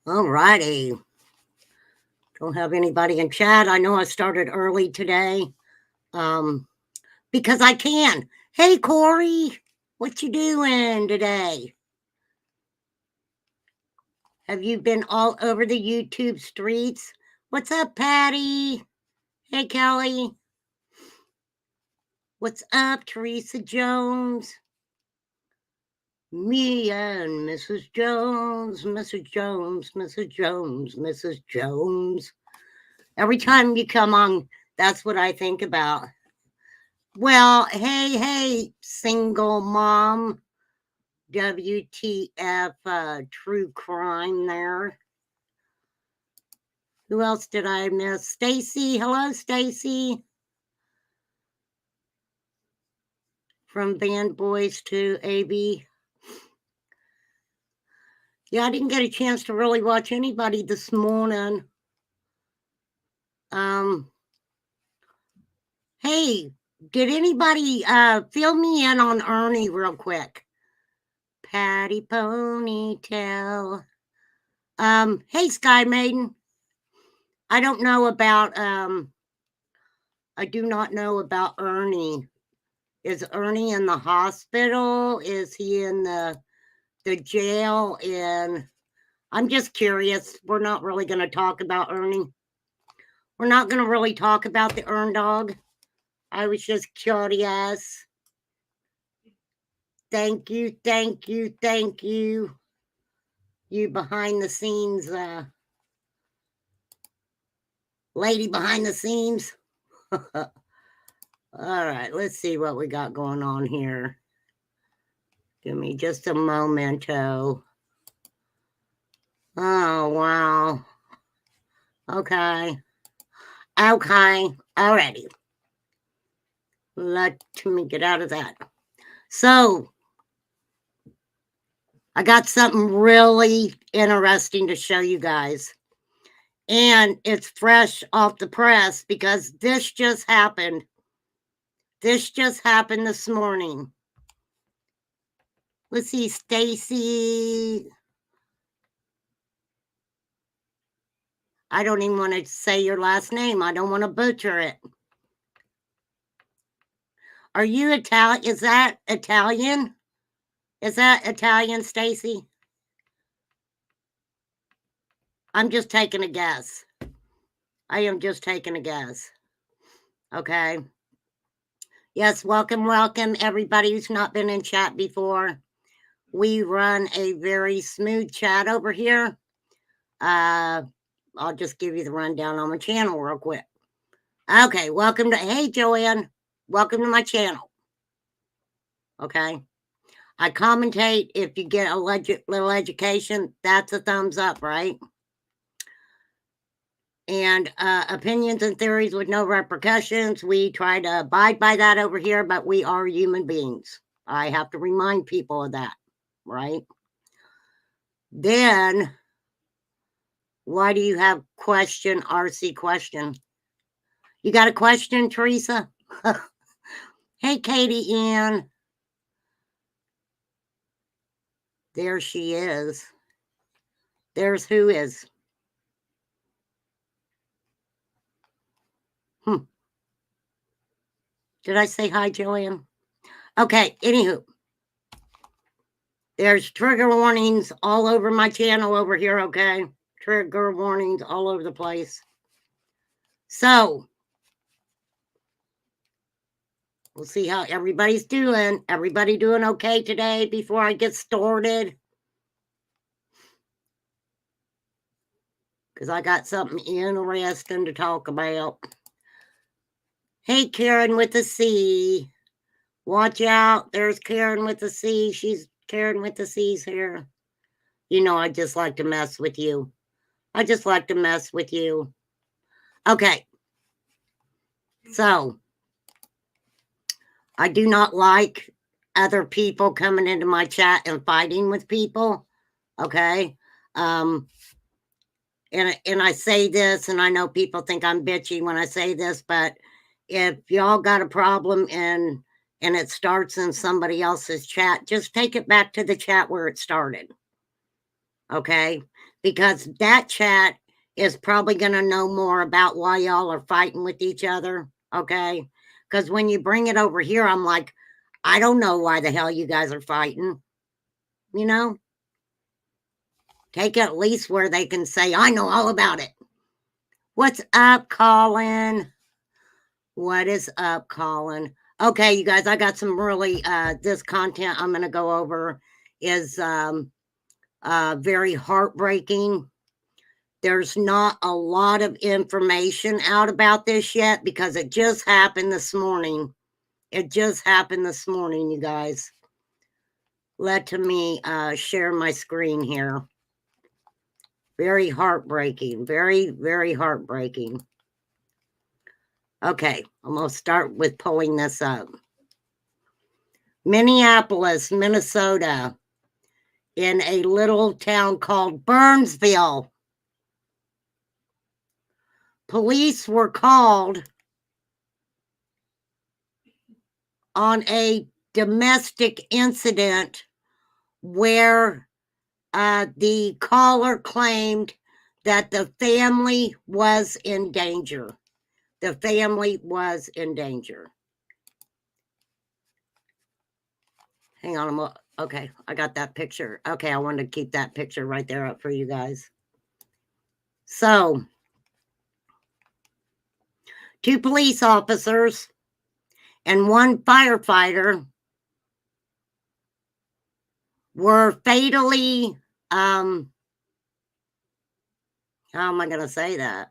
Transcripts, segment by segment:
Alrighty. Don't have anybody in chat. I know I started early today. Um, because I can. Hey Corey, what you doing today? Have you been all over the YouTube streets? What's up, Patty? Hey Kelly. What's up, Teresa Jones? Me and Mrs. Jones, Mrs. Jones, Mrs. Jones, Mrs. Jones. Every time you come on, that's what I think about. Well, hey, single mom. WTF, true crime there. Who else did I miss? Stacy. Hello, Stacy. From Band Boys to AB. Yeah, I didn't get a chance to really watch anybody this morning. Hey, did anybody fill me in on Ernie real quick? Patty Ponytail. Hey, Sky Maiden. I don't know about I do not know about Ernie. Is Ernie in the hospital? Is he in the jail? And I'm just curious. We're not really going to talk about Ernie. We're not going to really talk about the Ern dog. I was just curious. Thank you. You behind the scenes, lady behind the scenes. All right, let's see what we got going on here. Give me just a momento. Oh, wow. Okay. Alrighty. Let me get out of that. So, I got something really interesting to show you guys. And it's fresh off the press because this just happened. This just happened this morning. Let's see, Stacy. I don't even want to say your last name. I don't want to butcher it. Are you Italian? Is that Italian? Is that Italian, Stacy? I'm just taking a guess. I am just taking a guess. Okay. Yes, welcome, everybody who's not been in chat before. We run a very smooth chat over here. I'll just give you the rundown on my channel real quick. Okay, welcome to, hey Joanne, welcome to my channel. Okay. I commentate. If you get a little education, that's a thumbs up, right? And opinions and theories with no repercussions. We try to abide by that over here, but we are human beings. I have to remind people of that, right? Then, why do you have question, RC question? You got a question, Teresa? Hey, Katie Ann. There she is. There's who is. Did I say hi, Joanne? Okay, anywho. There's trigger warnings all over my channel over here, okay? Trigger warnings all over the place. So, we'll see how everybody's doing. Everybody doing okay today before I get started? Because I got something interesting to talk about. Hey, Karen with the C. Watch out. There's Karen with the C. She's Karen with the C's here. You know, I just like to mess with you. I just like to mess with you. Okay. So, I do not like other people coming into my chat and fighting with people. Okay. And I say this, and I know people think I'm bitchy when I say this, but if y'all got a problem and it starts in somebody else's chat, just take it back to the chat where it started. Okay. because that chat is probably going to know more about why y'all are fighting with each other, okay? Because when you bring it over here, I'm like, I don't know why the hell you guys are fighting, you know? Take it at least where they can say, I know all about it. What's up, Colin? What is up, Colin? Okay, you guys, I got some really, this content I'm going to go over is very heartbreaking. There's not a lot of information out about this yet because it just happened this morning. It just happened this morning, you guys. Let me share my screen here. Very heartbreaking. Very, very heartbreaking. Okay, I'm going to start with pulling this up. Minneapolis, Minnesota, in a little town called Burnsville. Police were called on a domestic incident where the caller claimed that the family was in danger. The family was in danger. Hang on a moment. Okay, I got that picture. Okay, I wanted to keep that picture right there up for you guys. So, 2 police officers and 1 firefighter were fatally, how am I going to say that?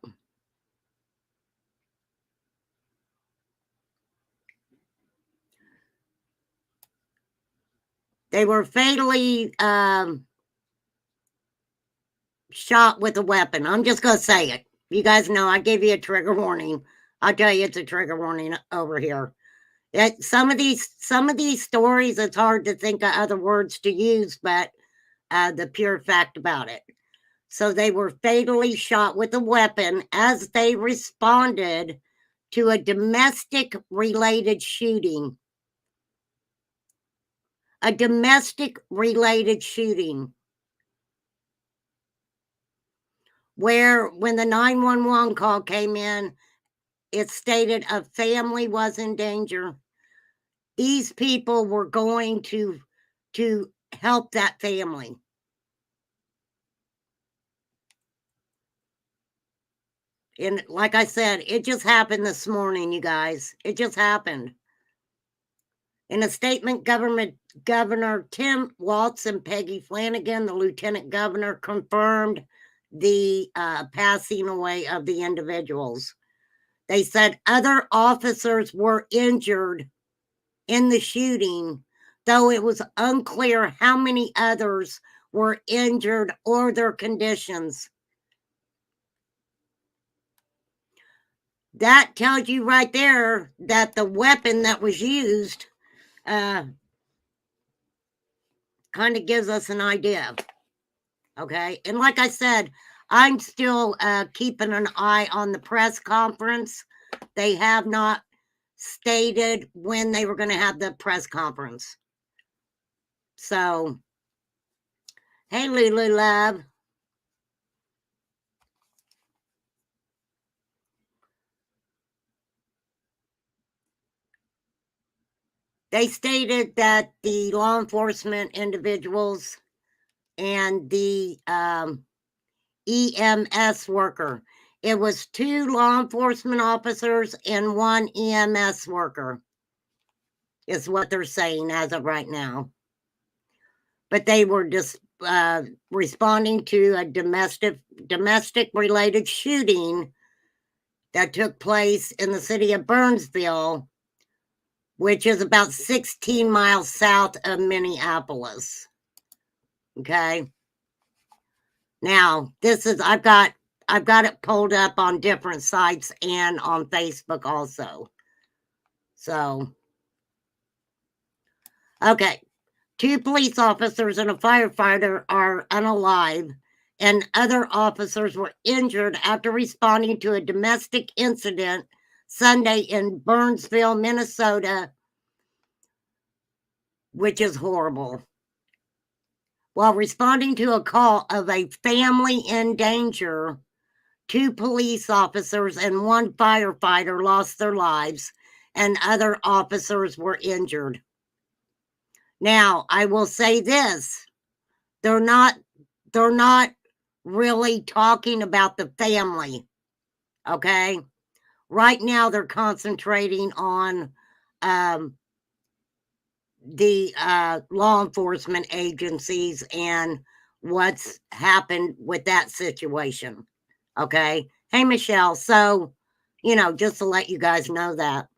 They were fatally shot with a weapon. I'm just going to say it. You guys know I gave you a trigger warning. I'll tell you it's a trigger warning over here. Some of these stories, it's hard to think of other words to use, but the pure fact about it. So they were fatally shot with a weapon as they responded to a domestic related shooting. A domestic related shooting. Where when the 911 call came in, it stated a family was in danger. These people were going to help that family. And like I said, it just happened this morning, you guys. It just happened. In a statement, Governor Tim Walz and Peggy Flanagan, the lieutenant governor, confirmed the passing away of the individuals. They said other officers were injured in the shooting, though it was unclear how many others were injured or their conditions. That tells you right there that the weapon that was used kind of gives us an idea. Okay. And like I said, I'm still keeping an eye on the press conference. They have not stated when they were going to have the press conference. So, hey, Lulu Love. They stated that the law enforcement individuals and the EMS worker, it was 2 law enforcement officers and 1 EMS worker, is what they're saying as of right now. But they were just responding to a domestic related shooting that took place in the city of Burnsville, which is about 16 miles south of Minneapolis. Okay. Now, this is I've got it pulled up on different sites and on Facebook also. So, okay. 2 police officers and a firefighter are unalive, and other officers were injured after responding to a domestic incident Sunday in Burnsville, Minnesota, which is horrible. While responding to a call of a family in danger, 2 police officers and 1 firefighter lost their lives, and other officers were injured. Now, I will say this, they're not really talking about the family, okay? Right now, they're concentrating on the law enforcement agencies and what's happened with that situation, okay? Hey, Michelle, so, just to let you guys know that.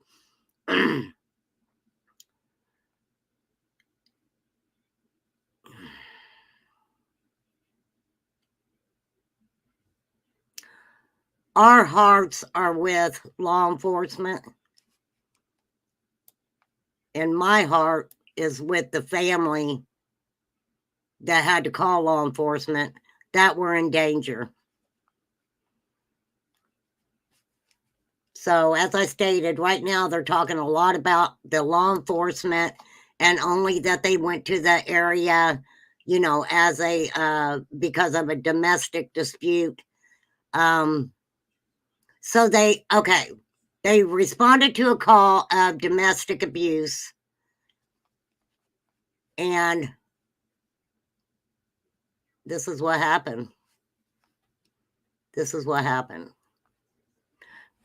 Our hearts are with law enforcement, and my heart is with the family that had to call law enforcement that were in danger. So, as I stated, right now they're talking a lot about the law enforcement and only that they went to the area, as because of a domestic dispute. So they responded to a call of domestic abuse, and this is what happened. This is what happened.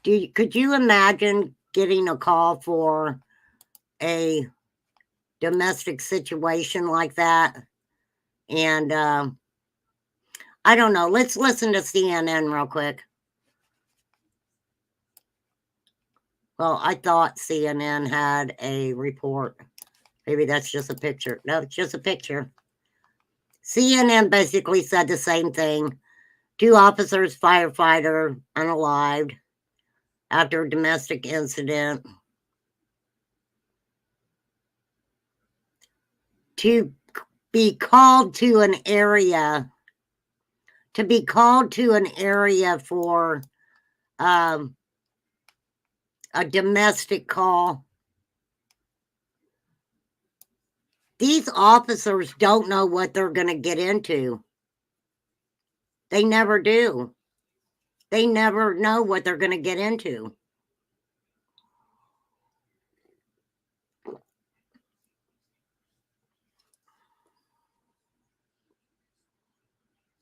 Could you imagine getting a call for a domestic situation like that? And I don't know. Let's listen to CNN real quick. Well, I thought CNN had a report. Maybe that's just a picture. No, it's just a picture. CNN basically said the same thing. 2 officers, firefighter, unalived after a domestic incident. To be called to an area for a domestic call. These officers don't know what they're going to get into. They never do. They never know what they're going to get into.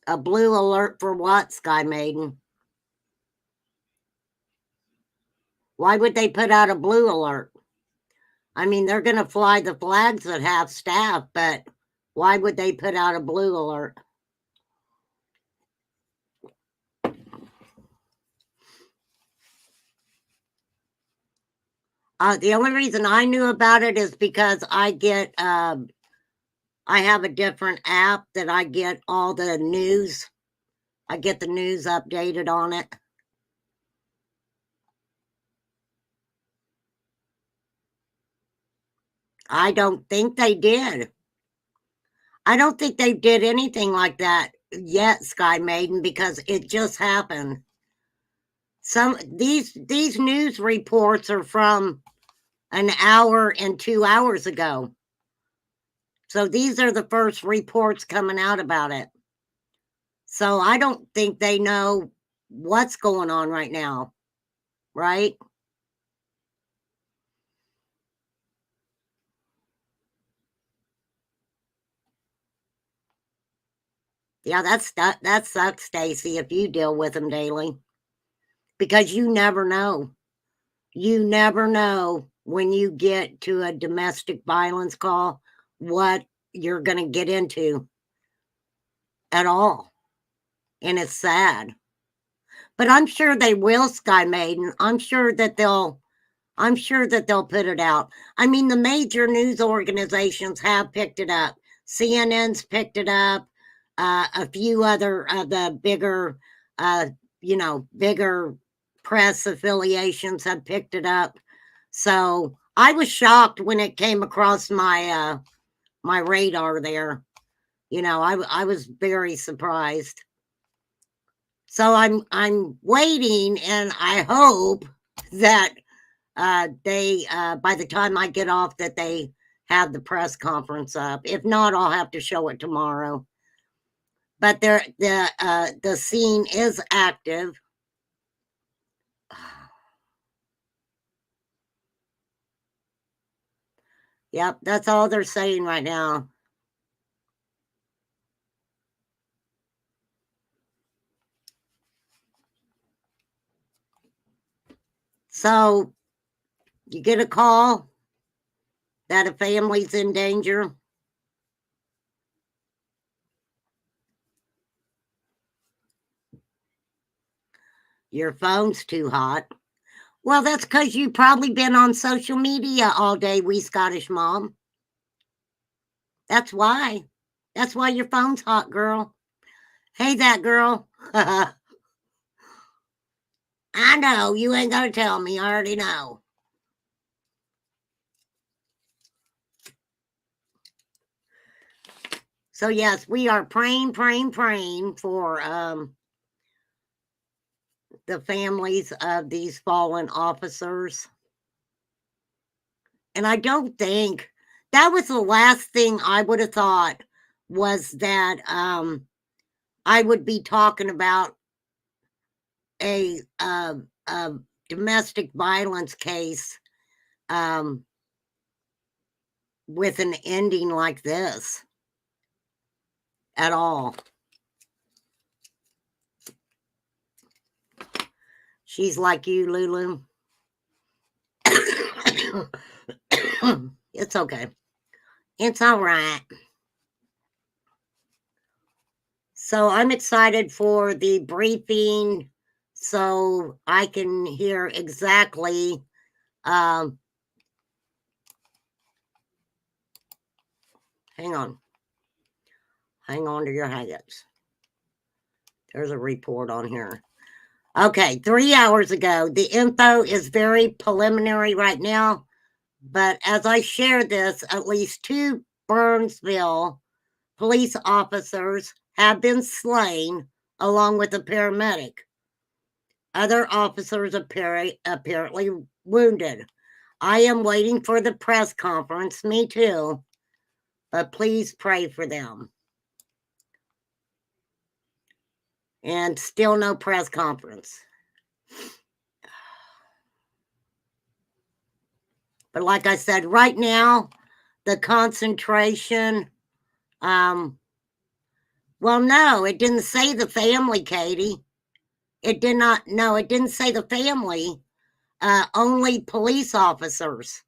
A blue alert for what, Sky Maiden? Why would they put out a blue alert? I mean, they're going to fly the flags at half staff, but why would they put out a blue alert? The only reason I knew about it is because I have a different app that I get all the news. I get the news updated on it. I don't think they did. I don't think they did anything like that yet, Sky Maiden, because it just happened. These news reports are from an hour and 2 hours ago. So these are the first reports coming out about it. So I don't think they know what's going on right now, right? Yeah, that sucks, Stacy, if you deal with them daily. Because you never know. You never know when you get to a domestic violence call what you're going to get into at all. And it's sad. But I'm sure they will, Sky Maiden. I'm sure that they'll put it out. I mean, the major news organizations have picked it up. CNN's picked it up. A few other of the bigger, bigger press affiliations have picked it up. So I was shocked when it came across my my radar there. I was very surprised. So I'm waiting, and I hope that they by the time I get off that they have the press conference up. If not, I'll have to show it tomorrow. But the scene is active. Yep, that's all they're saying right now. So you get a call that a family's in danger. Your phone's too hot. Well, that's because you've probably been on social media all day, wee Scottish mom. That's why. That's why your phone's hot, girl. Hey, that girl. I know. You ain't got to tell me. I already know. So, yes, we are praying for the families of these fallen officers. And I don't think that was the last thing I would have thought was that I would be talking about a domestic violence case with an ending like this at all. She's like you, Lulu. It's okay. It's all right. So I'm excited for the briefing so I can hear exactly hang on to your hats. There's a report on here. Okay, 3 hours ago. The info is very preliminary right now, but as I share this, at least 2 Burnsville police officers have been slain along with a paramedic. Other officers apparently wounded. I am waiting for the press conference, me too, but please pray for them. And still no press conference. But like I said, right now, the concentration, well, no, it didn't say the family, Katie. It did not, no, it didn't say the family, only police officers.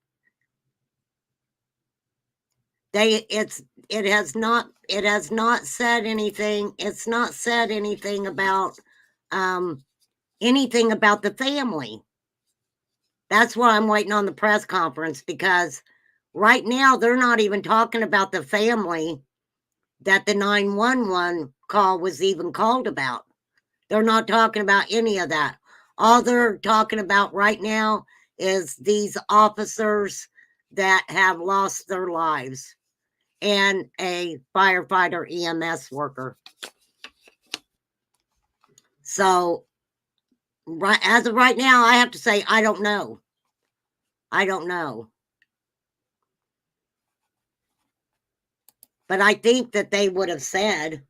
It has not said anything. It's not said anything about the family. That's why I'm waiting on the press conference, because right now they're not even talking about the family that the 911 call was even called about. They're not talking about any of that. All they're talking about right now is these officers that have lost their lives and a firefighter EMS worker. So as of right now, I have to say, I don't know. I don't know. But I think that they would have said,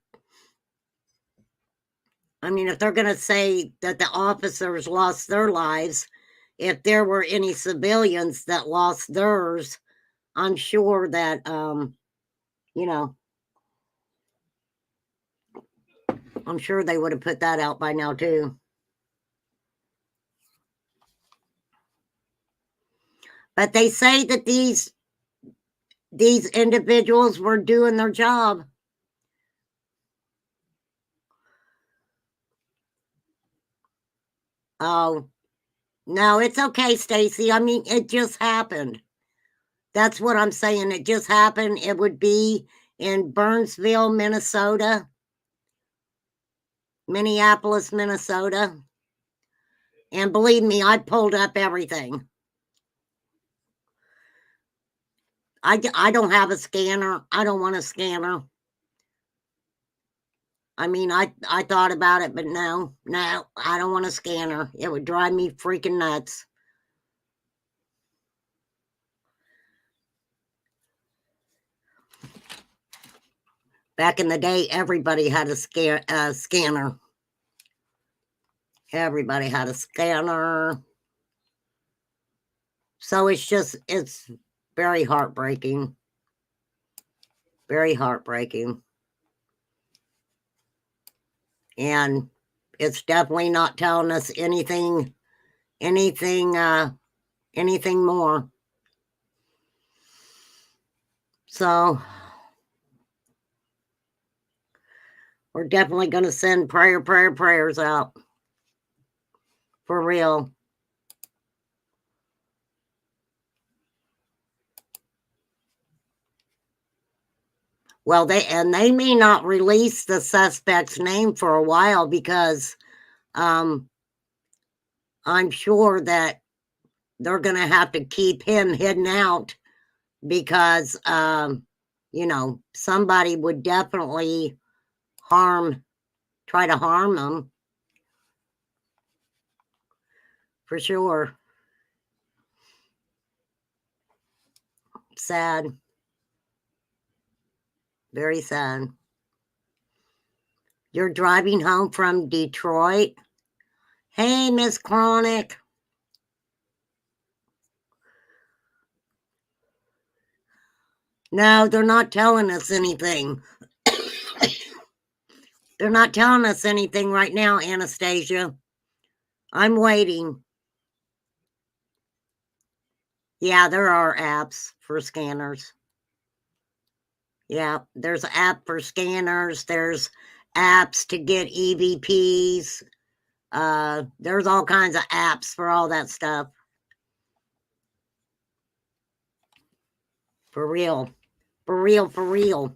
I mean, if they're going to say that the officers lost their lives, if there were any civilians that lost theirs, I'm sure that, you know, I'm sure they would have put that out by now too. But they say that these individuals were doing their job. Oh, no, it's okay, Stacy. I mean, it just happened. That's what I'm saying. It just happened. It would be in Burnsville, Minnesota, Minneapolis, Minnesota. And believe me, I pulled up everything. I don't have a scanner. I don't want a scanner. I mean, I thought about it, but no, I don't want a scanner. It would drive me freaking nuts. Back in the day, everybody had a scanner. Everybody had a scanner. So it's very heartbreaking. Very heartbreaking. And it's definitely not telling us anything more. So we're definitely going to send prayers out. For real. Well, they may not release the suspect's name for a while because I'm sure that they're going to have to keep him hidden out because somebody would definitely try to harm him. For sure. Sad. Very sad. You're driving home from Detroit? Hey, Miss Chronic. No, they're not telling us anything. They're not telling us anything right now, Anastasia. I'm waiting. Yeah, there are apps for scanners. Yeah, there's an app for scanners. There's apps to get EVPs. There's all kinds of apps for all that stuff. For real. For real, for real.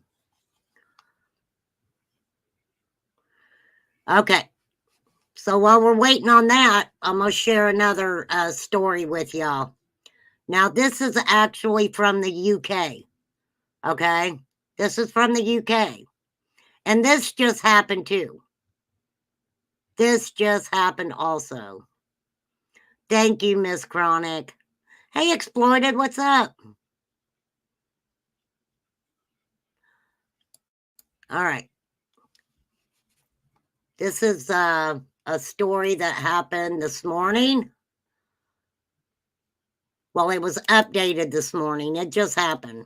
Okay. So while we're waiting on that, I'm going to share another story with y'all. Now, this is actually from the UK. Okay? This is from the UK. And this just happened too. This just happened also. Thank you, Miss Chronic. Hey, Exploited, what's up? All right. This is a story that happened this morning. Well, it was updated this morning. It just happened.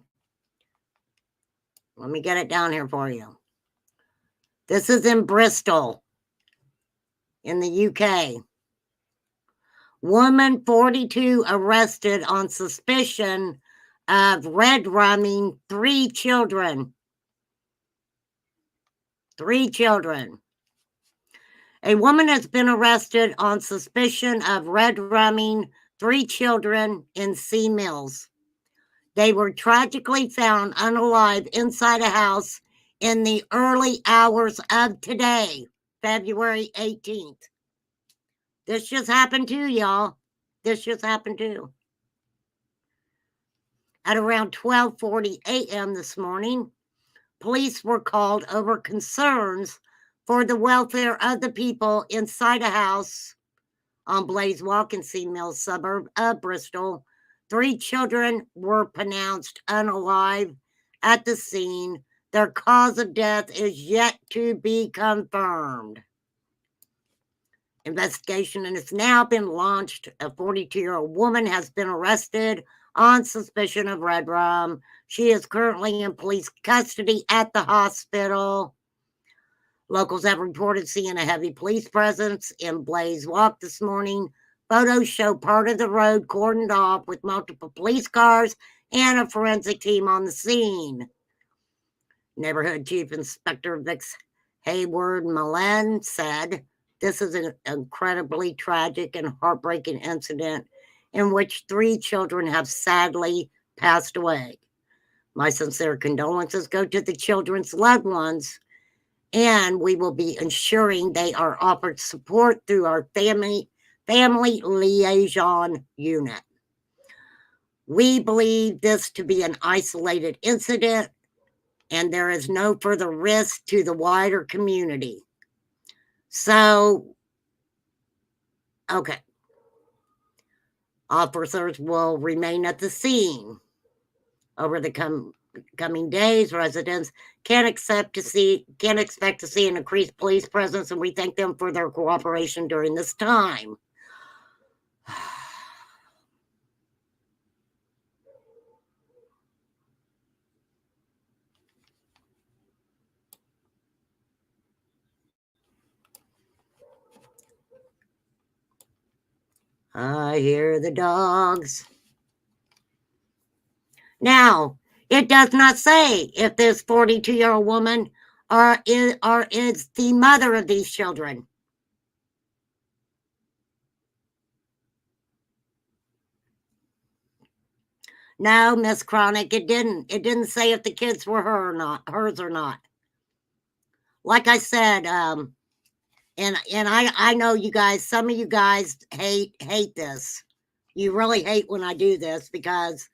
Let me get it down here for you. This is in Bristol, in the UK. Woman 42 arrested on suspicion of red rumming 3 children. 3 children. A woman has been arrested on suspicion of red rumming 3 children in Sea Mills. They were tragically found unalive inside a house in the early hours of today, February 18th. This just happened too, y'all. This just happened too. At around 12:40 a.m. this morning, police were called over concerns for the welfare of the people inside a house on Blaze Walk in Sea Mills, suburb of Bristol. 3 children were pronounced unalive at the scene. Their cause of death is yet to be confirmed. Investigation has now been launched. A 42-year-old woman has been arrested on suspicion of red rum. She is currently in police custody at the hospital. Locals have reported seeing a heavy police presence in Blaze Walk this morning. Photos show part of the road cordoned off with multiple police cars and a forensic team on the scene. Neighborhood Chief Inspector Vix Hayward Milan said, "This is an incredibly tragic and heartbreaking incident in which 3 children have sadly passed away. My sincere condolences go to the children's loved ones, and we will be ensuring they are offered support through our family liaison unit. We believe this to be an isolated incident, and there is no further risk to the wider community." So, okay. Officers will remain at the scene over the coming days, residents can't expect to see an increased police presence, and we thank them for their cooperation during this time. I hear the dogs. Now, it does not say if this 42-year-old woman is the mother of these children. No, Miss Chronic, it didn't. It didn't say if the kids were hers or not. Like I said, and I know you guys. Some of you guys hate this. You really hate when I do this because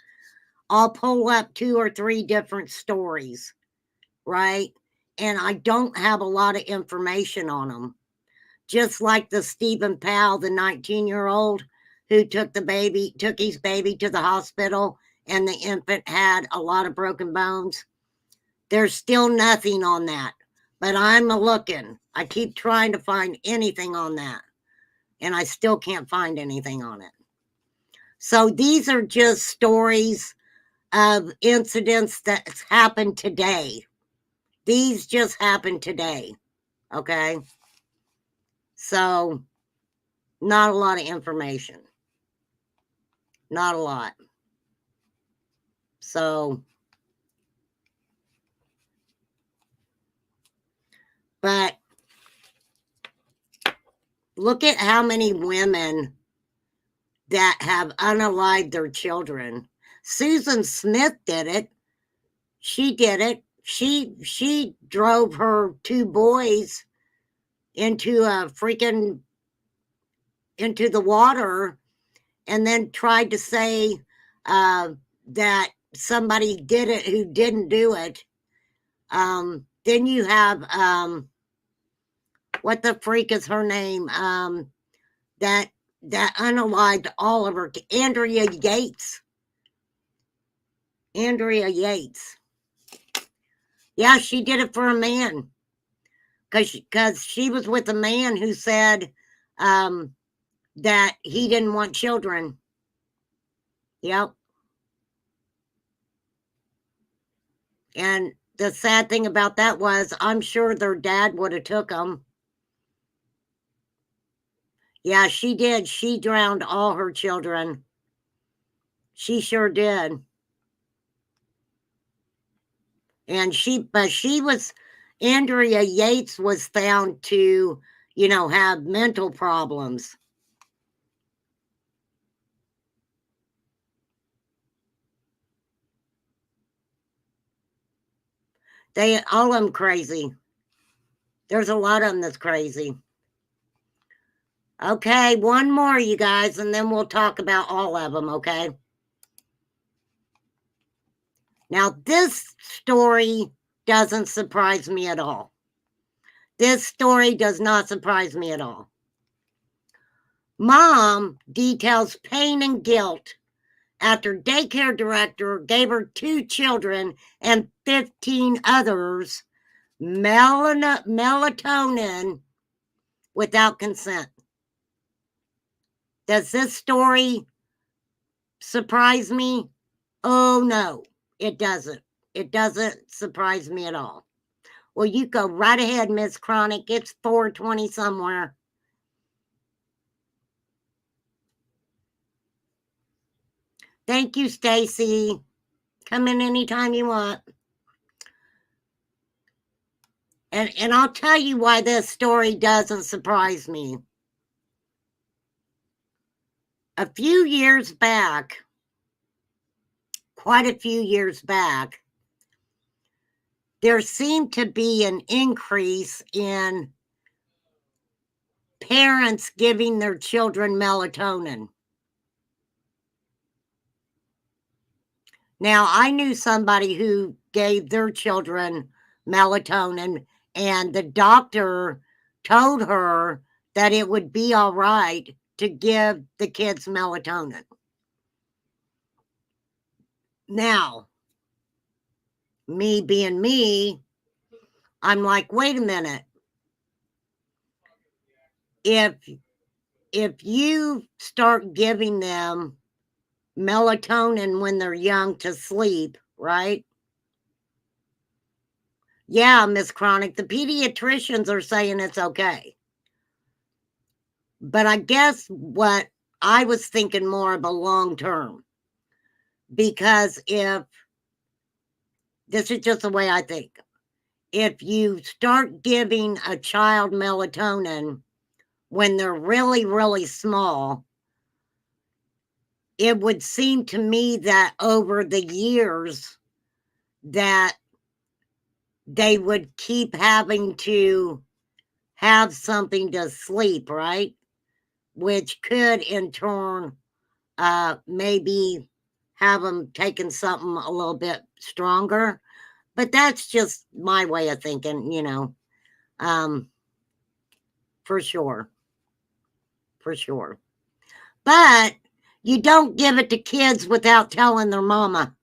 I'll pull up 2 or 3 different stories, right? And I don't have a lot of information on them. Just like the Stephen Powell, the 19-year-old who took his baby to the hospital, and the infant had a lot of broken bones. There's still nothing on that, but I'm looking. I keep trying to find anything on that, and I still can't find anything on it. So these are just stories of incidents that's happened today. These just happened today, okay? So not a lot of information. Not a lot. So, but look at how many women that have unalived their children. Susan Smith did it. She did it. She drove her 2 boys into the water, and then tried to say that somebody did it who didn't do it. Then you have what the freak is her name? That unalived all of her. Andrea Yates. Yeah, she did it for a man. Because she was with a man who said that he didn't want children. Yep. And the sad thing about that was, I'm sure their dad would have took them. Yeah, she did. She drowned all her children. She sure did. And Andrea Yates was found to, have mental problems. All of them crazy. There's a lot of them that's crazy. Okay, one more, you guys, and then we'll talk about all of them, okay? Now, this story doesn't surprise me at all. This story does not surprise me at all. Mom details pain and guilt after daycare director gave her 2 children and 15 others melatonin without consent. Does this story surprise me? Oh, no, it doesn't. It doesn't surprise me at all. Well, you go right ahead, Miss Chronic. It's 4:20 somewhere. Thank you, Stacy. Come in anytime you want. And I'll tell you why this story doesn't surprise me. A few years back, quite a few years back, there seemed to be an increase in parents giving their children melatonin. Now, I knew somebody who gave their children melatonin, and the doctor told her that it would be all right to give the kids melatonin. Now, me being me, I'm like, wait a minute. If you start giving them melatonin when they're young to sleep, right? Yeah, Miss Chronic, the pediatricians are saying it's okay. But I guess what I was thinking more of a long term, because if this is just the way I think, if you start giving a child melatonin when they're really, really small, it would seem to me that over the years that they would keep having to have something to sleep, right? Which could in turn maybe have them taking something a little bit stronger. But that's just my way of thinking, for sure. For sure. But you don't give it to kids without telling their mama.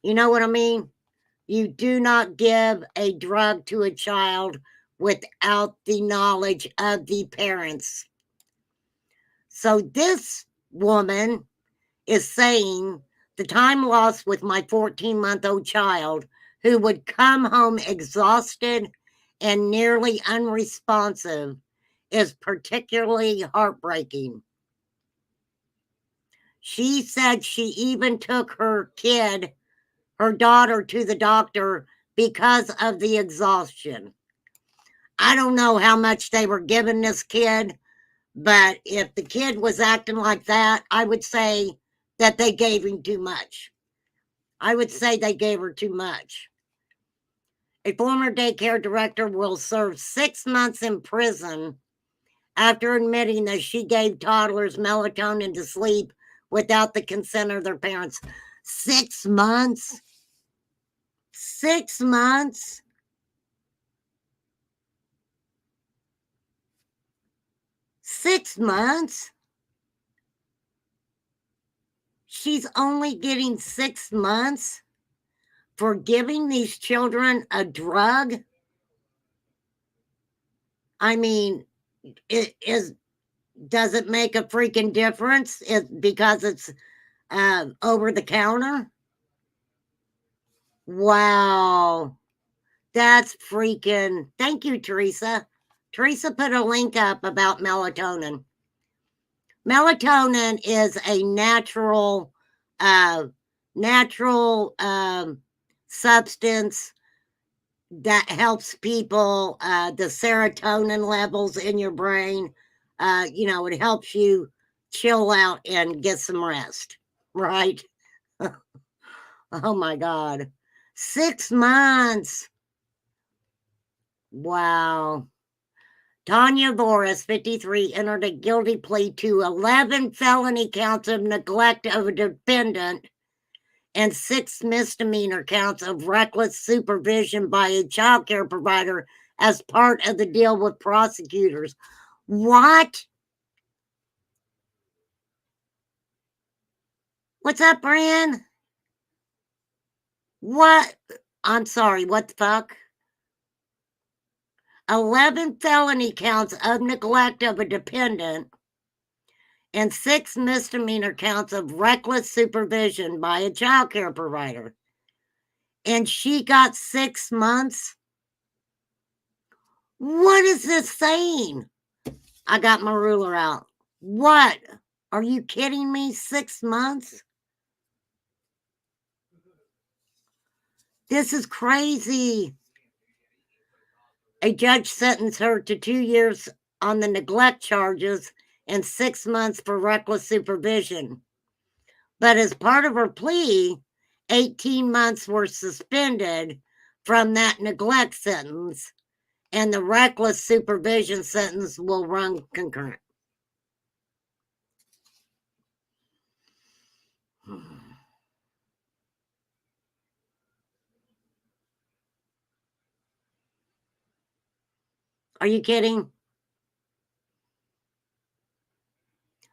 You know what I mean? You do not give a drug to a child without the knowledge of the parents. So this woman is saying the time lost with my 14-month-old child, who would come home exhausted and nearly unresponsive, is particularly heartbreaking. She said she even took her daughter, to the doctor because of the exhaustion. I don't know how much they were giving this kid, but if the kid was acting like that, I would say that they gave him too much. I would say they gave her too much. A former daycare director will serve 6 months in prison after admitting that she gave toddlers melatonin to sleep without the consent of their parents. 6 months? 6 months? 6 months? She's only getting 6 months for giving these children a drug? I mean, does it make a freaking difference because it's over the counter? Wow. That's freaking. Thank you, Teresa. Teresa put a link up about melatonin. Melatonin is a natural substance that helps people, the serotonin levels in your brain. It helps you chill out and get some rest, right? Oh my God. 6 months. Wow. Tanya Voris, 53, entered a guilty plea to 11 felony counts of neglect of a dependent and 6 misdemeanor counts of reckless supervision by a child care provider as part of the deal with prosecutors. What? What's up, Brian? What? I'm sorry, what the fuck? 11 felony counts of neglect of a dependent and 6 misdemeanor counts of reckless supervision by a child care provider. And she got 6 months? What is this saying? I got my ruler out. What? Are you kidding me? 6 months? This is crazy. A judge sentenced her to 2 years on the neglect charges and 6 months for reckless supervision. But as part of her plea, 18 months were suspended from that neglect sentence, and the reckless supervision sentence will run concurrent. Are you kidding?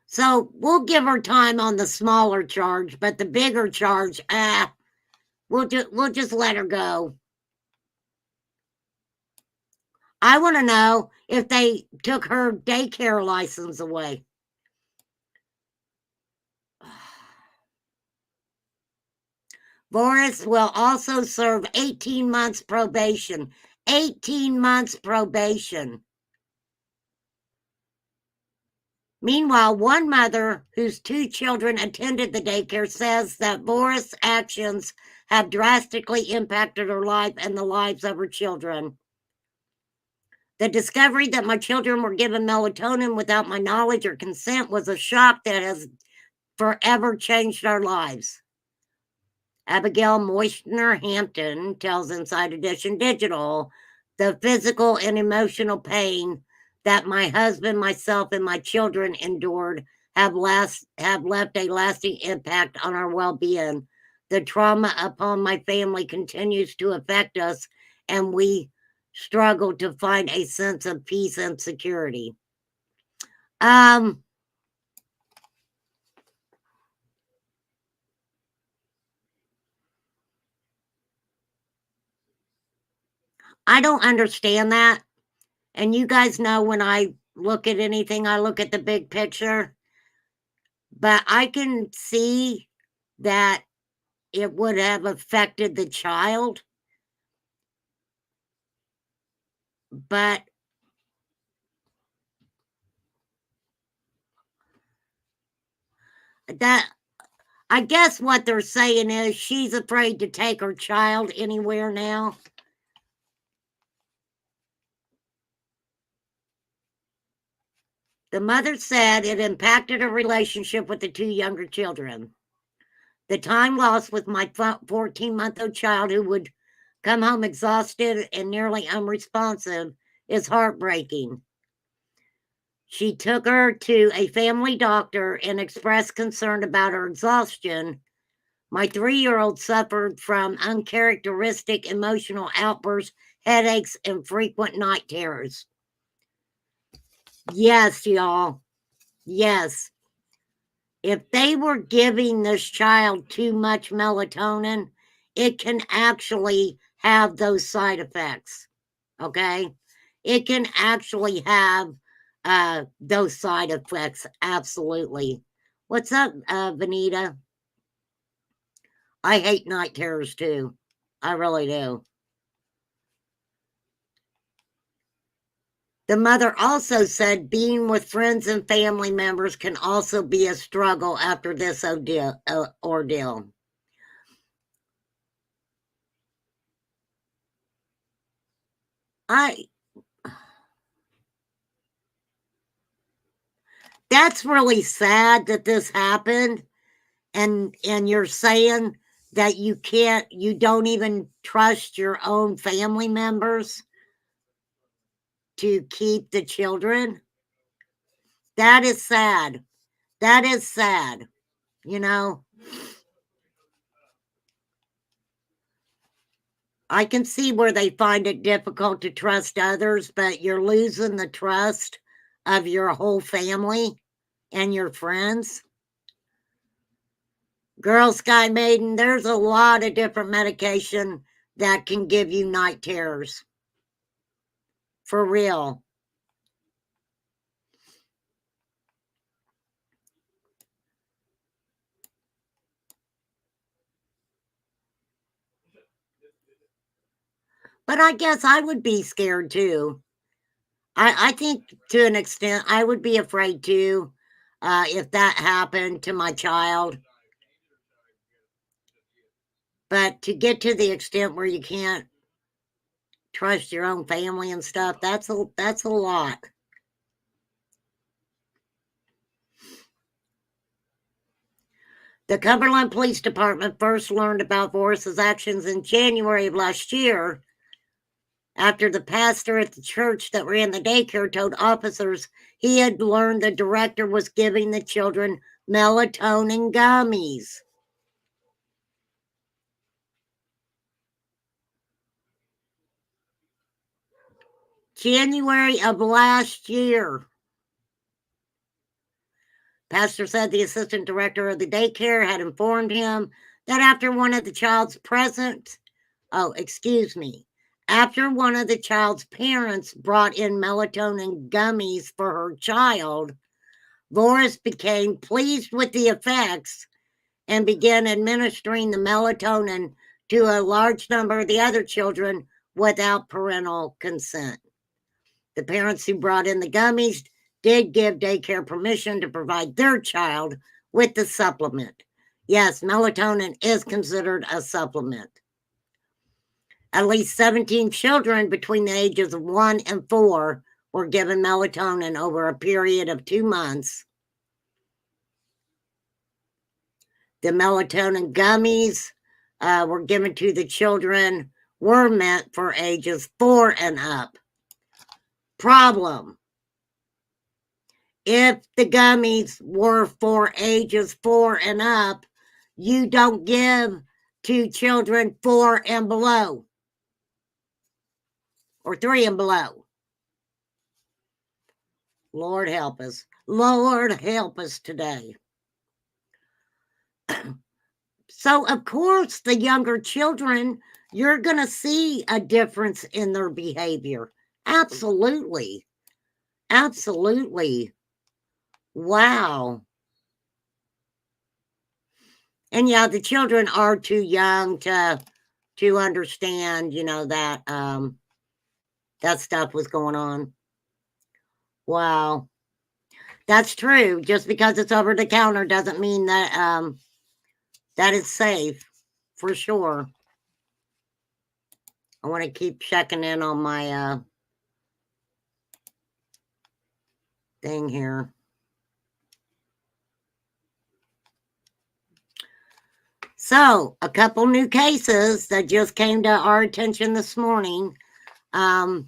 So we'll give her time on the smaller charge, but the bigger charge, We'll just let her go. I want to know if they took her daycare license away. Boris will also serve 18 months probation. 18 months probation. Meanwhile, one mother whose 2 children attended the daycare says that Boris' actions have drastically impacted her life and the lives of her children. The discovery that my children were given melatonin without my knowledge or consent was a shock that has forever changed our lives. Abigail Moistner Hampton tells Inside Edition Digital, the physical and emotional pain that my husband, myself, and my children endured have left a lasting impact on our well-being. The trauma upon my family continues to affect us, and we struggle to find a sense of peace and security. I don't understand that. And you guys know when I look at anything, I look at the big picture. But I can see that it would have affected the child. But that, I guess what they're saying is she's afraid to take her child anywhere now. The mother said it impacted her relationship with the 2 younger children. The time lost with my 14-month-old child, who would come home exhausted and nearly unresponsive, is heartbreaking. She took her to a family doctor and expressed concern about her exhaustion. My 3-year-old suffered from uncharacteristic emotional outbursts, headaches, and frequent night terrors. Yes, y'all. Yes. If they were giving this child too much melatonin, it can actually have those side effects. Okay? It can actually have those side effects. Absolutely. What's up, Vanita? I hate night terrors too. I really do. The mother also said being with friends and family members can also be a struggle after this ordeal. That's really sad that this happened, and you're saying that you don't even trust your own family members to keep the children. That is sad. That is sad. You know, I can see where they find it difficult to trust others, but you're losing the trust of your whole family and your friends. Girl Sky Maiden, there's a lot of different medication that can give you night terrors. For real. But I guess I would be scared too. I think to an extent I would be afraid too, if that happened to my child. But to get to the extent where you can't trust your own family and stuff, that's a lot. The Cumberland Police Department first learned about Boris's actions in January of last year, after the pastor at the church that ran the daycare told officers he had learned the director was giving the children melatonin gummies. January of last year. Pastor said the assistant director of the daycare had informed him that after one of the child's after one of the child's parents brought in melatonin gummies for her child, Loris became pleased with the effects and began administering the melatonin to a large number of the other children without parental consent. The parents who brought in the gummies did give daycare permission to provide their child with the supplement. Yes, melatonin is considered a supplement. At least 17 children between the ages of 1 and 4 were given melatonin over a period of 2 months. The melatonin gummies were given to the children were meant for ages 4 and up. Problem: if the gummies were for ages 4 and up, you don't give to children 4 and below or 3 and below. Lord help us. Lord help us today. So, of course, the younger children, you're going to see a difference in their behavior. Absolutely. Absolutely. Wow. And yeah, the children are too young to understand, that that stuff was going on. Wow. That's true. Just because it's over the counter doesn't mean that that is safe, for sure. I want to keep checking in on my thing here. So, a couple new cases that just came to our attention this morning. The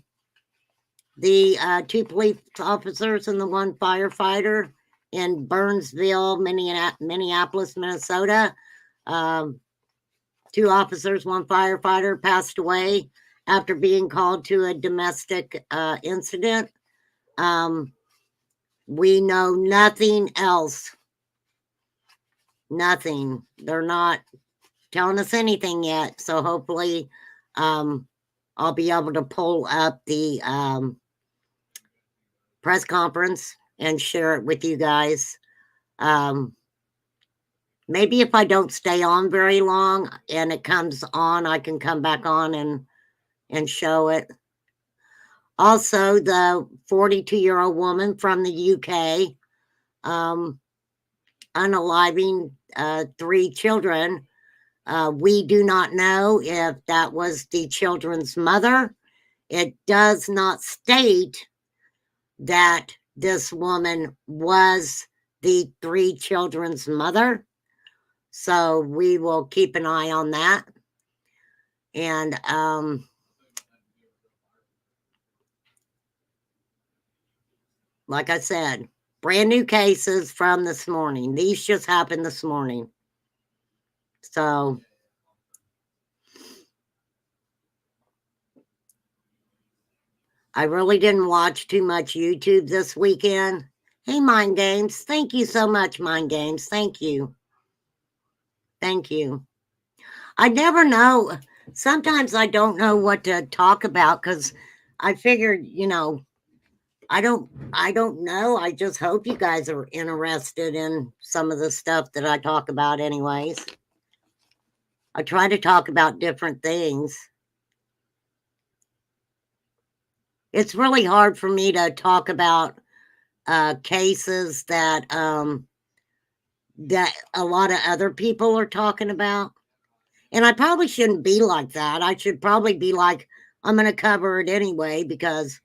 2 police officers and the 1 firefighter in Burnsville, Minneapolis, Minnesota. 2 officers, 1 firefighter passed away after being called to a domestic incident. We know nothing else. Nothing. They're not telling us anything yet. So hopefully I'll be able to pull up the press conference and share it with you guys. Maybe if I don't stay on very long and it comes on, I can come back on and show it. Also, the 42-year-old woman from the UK, unaliving 3 children. We do not know if that was the children's mother. It does not state that this woman was the 3 children's mother. So we will keep an eye on that. And like I said, brand new cases from this morning. These just happened this morning. So I really didn't watch too much YouTube this weekend. Hey, Mind Games. Thank you so much, Mind Games. Thank you. Thank you. I never know. Sometimes I don't know what to talk about because I figured, I don't know. I just hope you guys are interested in some of the stuff that I talk about anyways. I try to talk about different things. It's really hard for me to talk about cases that that a lot of other people are talking about. And I probably shouldn't be like that. I should probably be like, I'm going to cover it anyway because,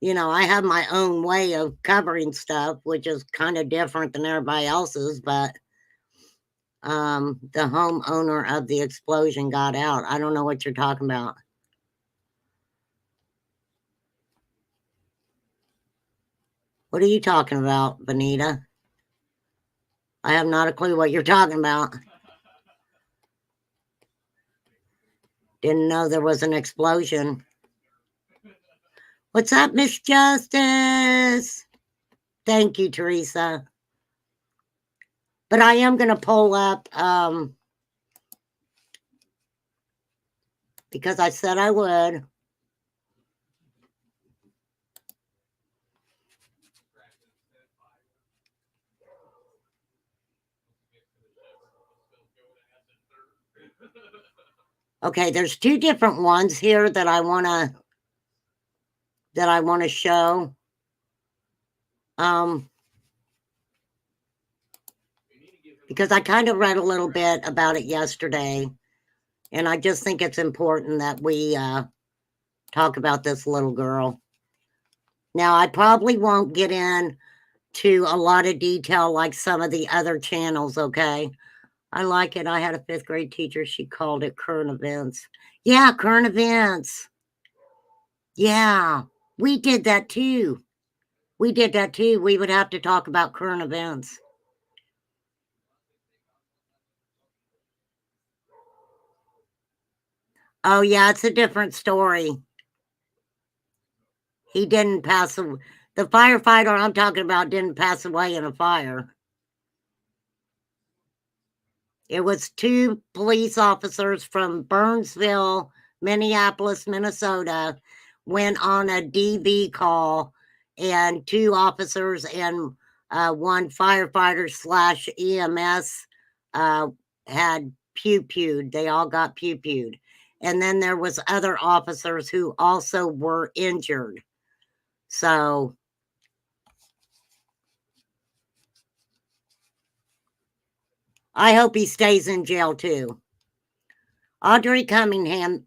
I have my own way of covering stuff, which is kind of different than everybody else's. But the homeowner of the explosion got out. I don't know what you're talking about. What are you talking about, Benita? I have not a clue what you're talking about. Didn't know there was an explosion. What's up, Miss Justice? Thank you, Teresa. But I am going to pull up because I said I would. Okay, there's two different ones here that I want to show. Because I kind of read a little bit about it yesterday, and I just think it's important that we talk about this little girl. Now, I probably won't get into a lot of detail like some of the other channels, okay? I like it. I had a 5th grade teacher. She called it current events. Yeah, current events. Yeah, we did that too. We did that too. We would have to talk about current events. Oh, yeah, it's a different story. He didn't pass away. The firefighter I'm talking about didn't pass away in a fire. It was 2 police officers from Burnsville, Minneapolis, Minnesota, went on a DV call, and 2 officers and 1 firefighter / EMS had pew-pewed. They all got pew-pewed. And then there was other officers who also were injured. So I hope he stays in jail too. Audrey Cunningham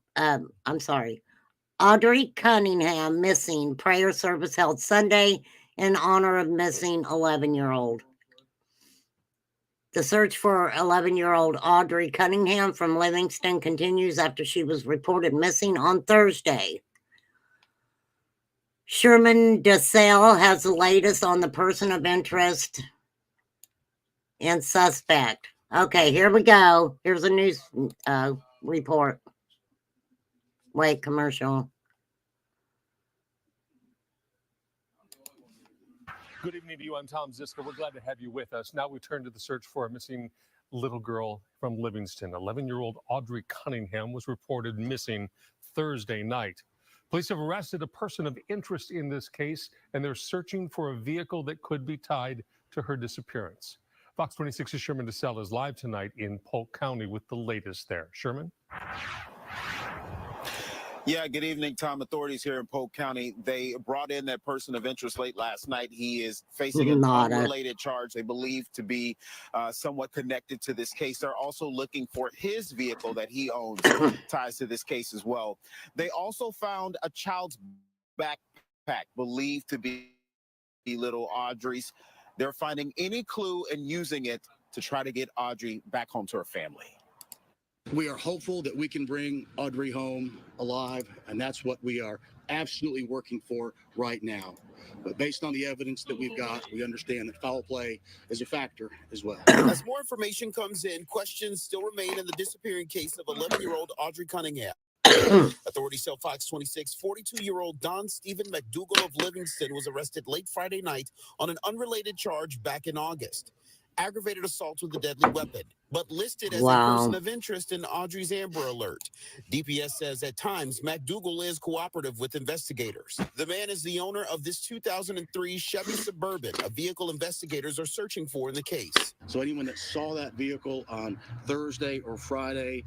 missing. Prayer service held Sunday in honor of missing 11-year-old. The search for 11-year-old Audrey Cunningham from Livingston continues after she was reported missing on Thursday. Sherman DeSalle has the latest on the person of interest and suspect. Okay, here we go. Here's a news report. Wait, commercial. Good evening to you. I'm Tom Ziska. We're glad to have you with us. Now we turn to the search for a missing little girl from Livingston. 11-year-old Audrey Cunningham was reported missing Thursday night. Police have arrested a person of interest in this case, and they're searching for a vehicle that could be tied to her disappearance. Fox 26's Sherman DeSalle is live tonight in Polk County with the latest there. Sherman? Yeah, good evening, Tom. Authorities here in Polk County, they brought in that person of interest late last night. He is facing an unrelated charge they believe to be somewhat connected to this case. They're also looking for his vehicle that he owns, ties to this case as well. They also found a child's backpack believed to be little Audrey's. They're finding any clue and using it to try to get Audrey back home to her family. We are hopeful that we can bring Audrey home alive, and that's what we are absolutely working for right now. But based on the evidence that we've got, we understand that foul play is a factor as well. As more information comes in, questions still remain in the disappearing case of 11-year-old Audrey Cunningham. Authorities tell Fox 26 42-year-old Don Stephen McDougal of Livingston was arrested late Friday night on an unrelated charge back in August. Aggravated assault with a deadly weapon, but listed as a person of interest in Audrey's Amber Alert. DPS says at times McDougal is cooperative with investigators. The man is the owner of this 2003 Chevy Suburban, a vehicle investigators are searching for in the case. So anyone that saw that vehicle on Thursday or Friday,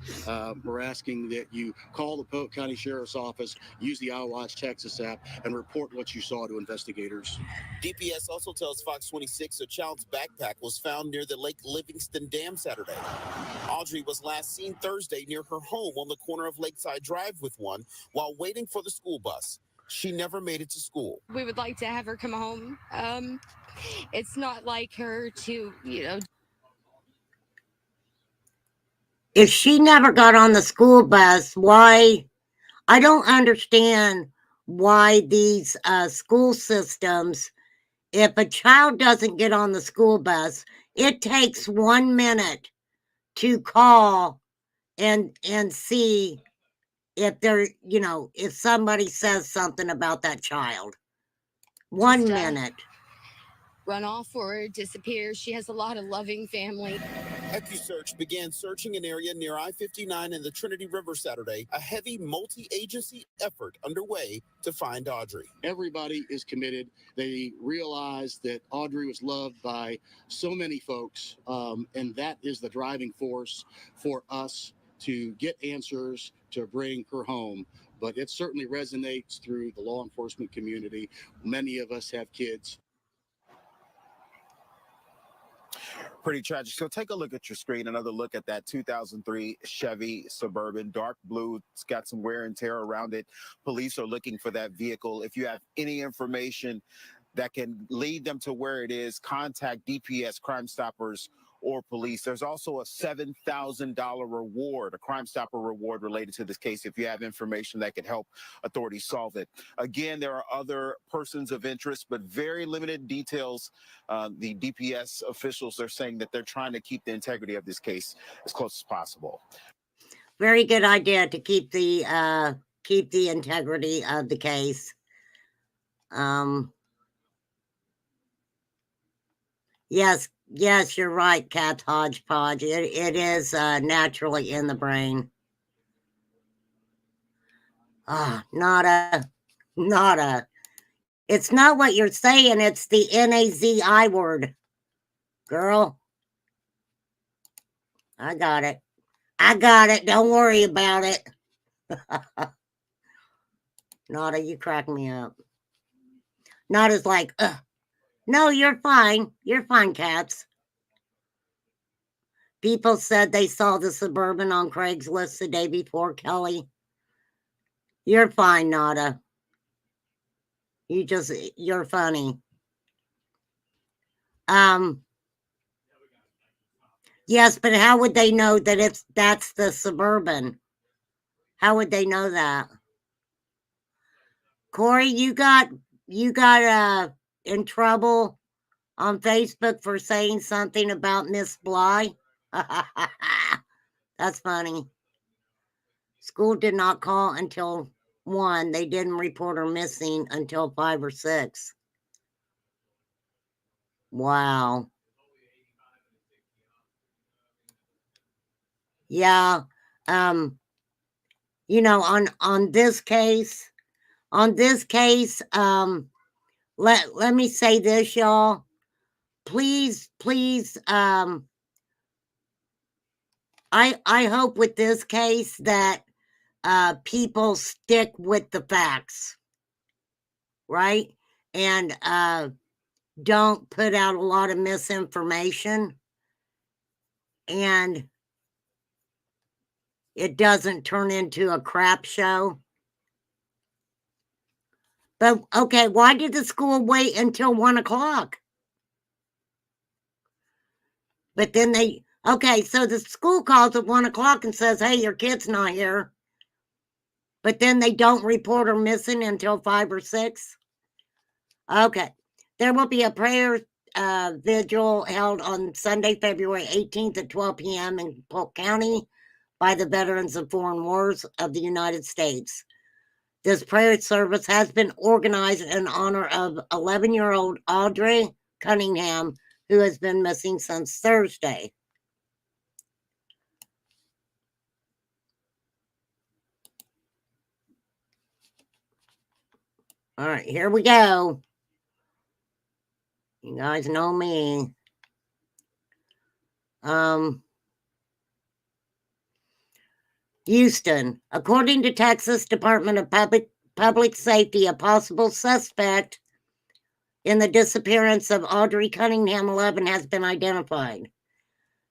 we're asking that you call the Polk County Sheriff's Office, use the iWatch Texas app, and report what you saw to investigators. DPS also tells Fox 26 a child's backpack was found near the Lake Livingston Dam Saturday. Audrey was last seen Thursday near her home on the corner of Lakeside Drive with one while waiting for the school bus. She never made it to school. We would like to have her come home. It's not like her to, If she never got on the school bus, why? I don't understand why these school systems, if a child doesn't get on the school bus, it takes 1 minute to call and see if they're, if somebody says something about that child. 1 minute. run off or disappear. She has a lot of loving family. EcuSearch began searching an area near I-59 in the Trinity River Saturday, a heavy multi-agency effort underway to find Audrey. Everybody is committed. They realize that Audrey was loved by so many folks, and that is the driving force for us to get answers to bring her home. But it certainly resonates through the law enforcement community. Many of us have kids. Pretty tragic. So take a look at your screen, another look at that 2003 Chevy Suburban, dark blue. It's got some wear and tear around it. Police are looking for that vehicle. If you have any information that can lead them to where it is, contact DPS, Crime Stoppers, or police. There's also a $7,000 reward, a Crime Stopper reward related to this case if you have information that could help authorities solve it. Again, there are other persons of interest, but very limited details. The DPS officials are saying that they're trying to keep the integrity of this case as close as possible. Very good idea to keep the integrity of the case. Yes, you're right, Cat Hodgepodge. It is naturally in the brain. Nada. It's not what you're saying. It's the NAZI word. Girl. I got it. Don't worry about it. Nada, you crack me up. Nada's like, ugh. No, you're fine. You're fine, Cats. People said they saw the Suburban on Craigslist the day before, Kelly. You're fine, Nada. You're funny. Yes, but how would they know that that's the Suburban? How would they know that? Corey, you got in trouble on Facebook for saying something about Miss Bly? That's funny. School did not call until 1. They didn't report her missing until 5 or 6. Wow. Yeah. You know, on this case, let me say this, y'all. Please, I hope with this case that people stick with the facts, right? And don't put out a lot of misinformation, and it doesn't turn into a crap show. But okay, why did the school wait until 1 o'clock? But then so the school calls at 1 o'clock and says, hey, your kid's not here. But then they don't report her missing until 5 or 6. Okay. There will be a prayer vigil held on Sunday, February 18th at 12 p.m. in Polk County by the Veterans of Foreign Wars of the United States. This prayer service has been organized in honor of 11-year-old Audrey Cunningham, who has been missing since Thursday. All right, here we go. You guys know me. Houston. According to Texas Department of Public Safety, a possible suspect in the disappearance of Audrey Cunningham, 11, has been identified.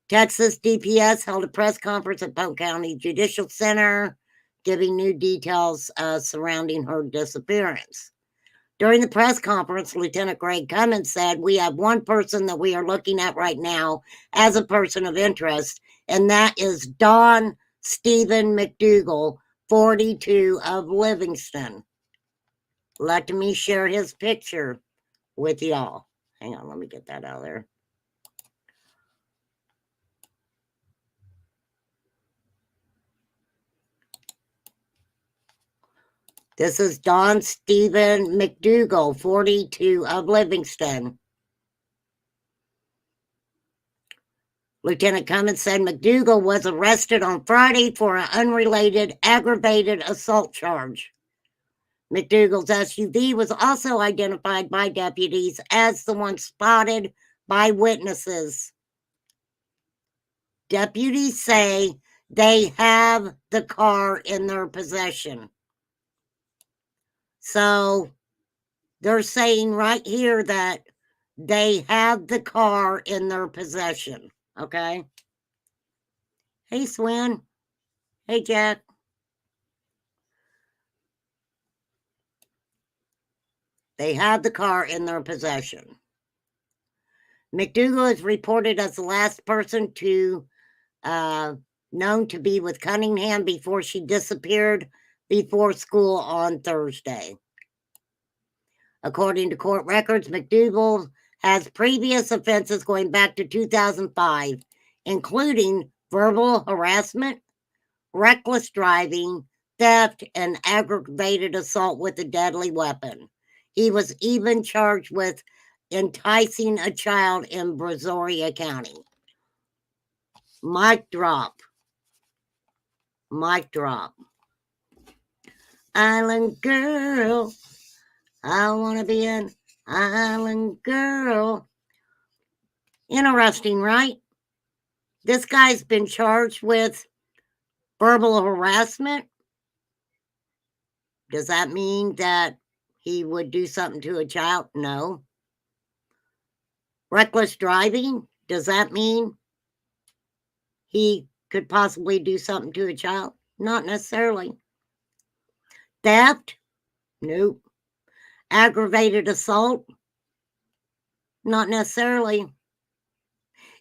Texas DPS held a press conference at Polk County Judicial Center, giving new details surrounding her disappearance. During the press conference, Lieutenant Greg Cummins said, we have one person that we are looking at right now as a person of interest, and that is Don Stephen McDougal, 42, of Livingston. Let me share his picture with y'all. Hang on, let me get that out of there. This is Don Stephen McDougal, 42, of Livingston. Lieutenant Cummins said McDougal was arrested on Friday for an unrelated aggravated assault charge. McDougal's SUV was also identified by deputies as the one spotted by witnesses. Deputies say they have the car in their possession. So they're saying right here that they have the car in their possession. Okay. Hey, Swin. Hey, Jack. They have the car in their possession. McDougal is reported as the last person to known to be with Cunningham before she disappeared before school on Thursday. According to court records, McDougal has previous offenses going back to 2005, including verbal harassment, reckless driving, theft, and aggravated assault with a deadly weapon. He was even charged with enticing a child in Brazoria County. Mic drop. Mic drop. Island girl. I want to be an island girl. Interesting, right? This guy's been charged with verbal harassment. Does that mean that he would do something to a child? No. Reckless driving. Does that mean he could possibly do something to a child? Not necessarily. Theft? Nope. Aggravated assault? Not necessarily.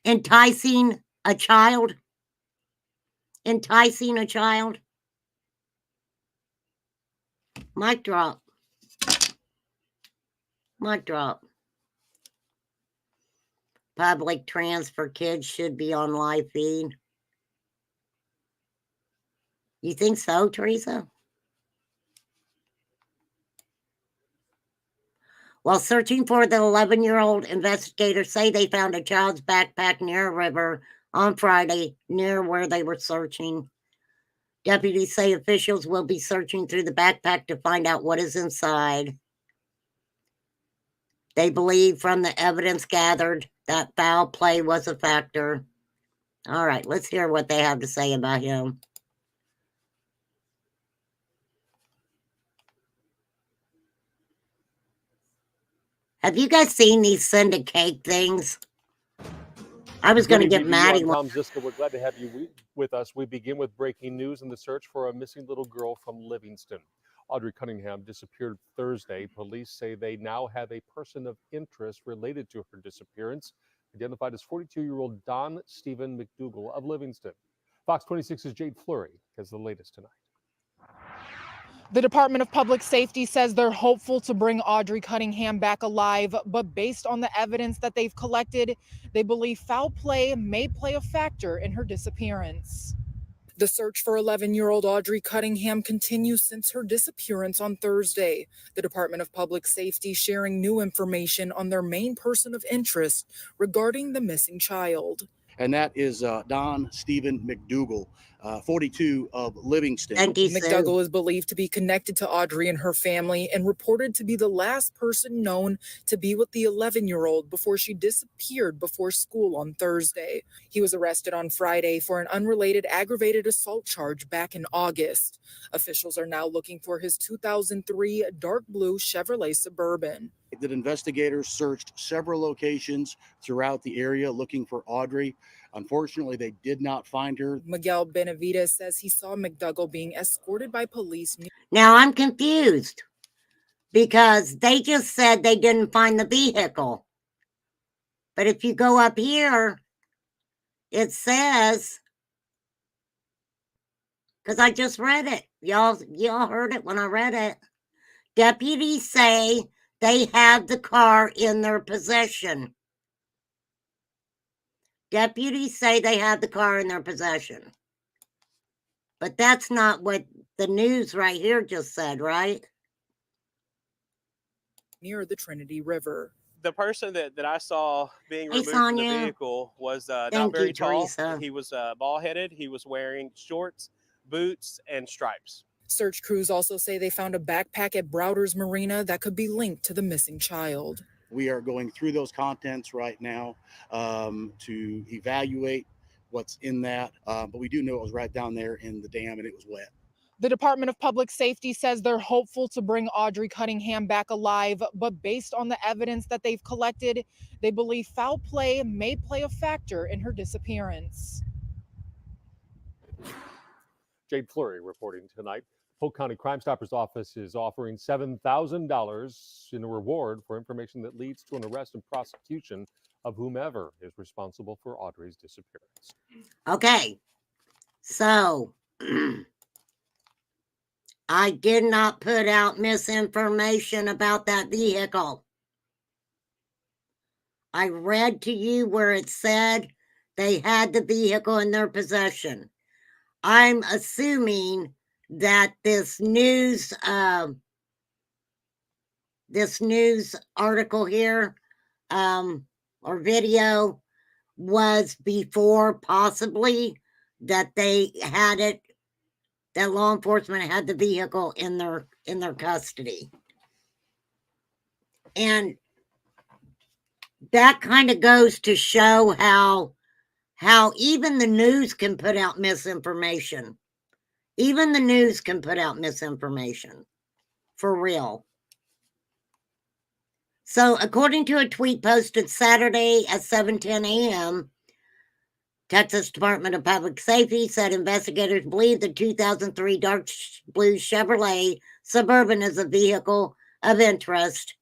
Enticing a child? Enticing a child? Mic drop. Mic drop. Public transfer kids should be on live feed. You think so, Teresa? While searching for the 11-year-old, investigators say they found a child's backpack near a river on Friday, near where they were searching. Deputies say officials will be searching through the backpack to find out what is inside. They believe from the evidence gathered that foul play was a factor. All right, let's hear what they have to say about him. Have you guys seen these send a cake things? I was going to get Maddie one. Tom Ziska, we're glad to have you with us. We begin with breaking news in the search for a missing little girl from Livingston. Audrey Cunningham disappeared Thursday. Police say they now have a person of interest related to her disappearance, identified as 42-year-old Don Stephen McDougal of Livingston. Fox 26's Jade Fleury has the latest tonight. The Department of Public Safety says they're hopeful to bring Audrey Cunningham back alive, but based on the evidence that they've collected, they believe foul play may play a factor in her disappearance. The search for 11-year-old Audrey Cunningham continues since her disappearance on Thursday. The Department of Public Safety sharing new information on their main person of interest regarding the missing child. And that is Don Stephen McDougal, 42 of Livingston. Thank you, McDougal is believed to be connected to Audrey and her family and reported to be the last person known to be with the 11-year-old before she disappeared before school on Thursday. He was arrested on Friday for an unrelated aggravated assault charge back in August. Officials are now looking for his 2003 dark blue Chevrolet Suburban. That investigators searched several locations throughout the area looking for Audrey. Unfortunately, they did not find her. Miguel Benavides says he saw McDougal being escorted by police. Now I'm confused because they just said they didn't find the vehicle. But if you go up here, it says, because I just read it. Y'all heard it when I read it. Deputies say they have the car in their possession. Deputies say they have the car in their possession. But that's not what the news right here just said, right? Near the Trinity River. the person that I saw being Hey, removed from the Sonia. vehicle was not Thank very you, tall. Teresa. He was bald-headed. He was wearing shorts, boots, and stripes. Search crews also say they found a backpack at Browder's Marina that could be linked to the missing child. We are going through those contents right now to evaluate what's in that. But we do know it was right down there in the dam and it was wet. The Department of Public Safety says they're hopeful to bring Audrey Cunningham back alive, but based on the evidence that they've collected, they believe foul play may play a factor in her disappearance. Jade Fleury reporting tonight. Polk County Crime Stoppers Office is offering $7,000 in a reward for information that leads to an arrest and prosecution of whomever is responsible for Audrey's disappearance. Okay, so I did not put out misinformation about that vehicle. I read to you where it said they had the vehicle in their possession. I'm assuming that this news article here or video was before possibly that they had it, that law enforcement had the vehicle in their custody. And that kind of goes to show how even the news can put out misinformation. Even the news can put out misinformation. For real. So, according to a tweet posted Saturday at 7:10 a.m., Texas Department of Public Safety said investigators believe the 2003 dark blue Chevrolet Suburban is a vehicle of interest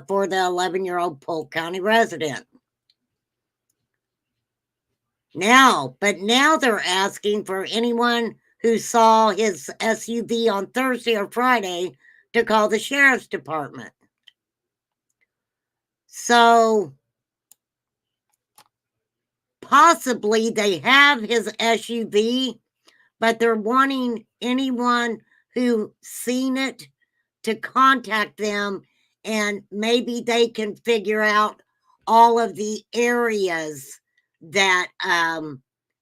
for the 11-year-old Polk County resident. Now they're asking for anyone who saw his SUV on Thursday or Friday to call the sheriff's department. So possibly they have his SUV, but they're wanting anyone who seen it to contact them, and maybe they can figure out all of the areas that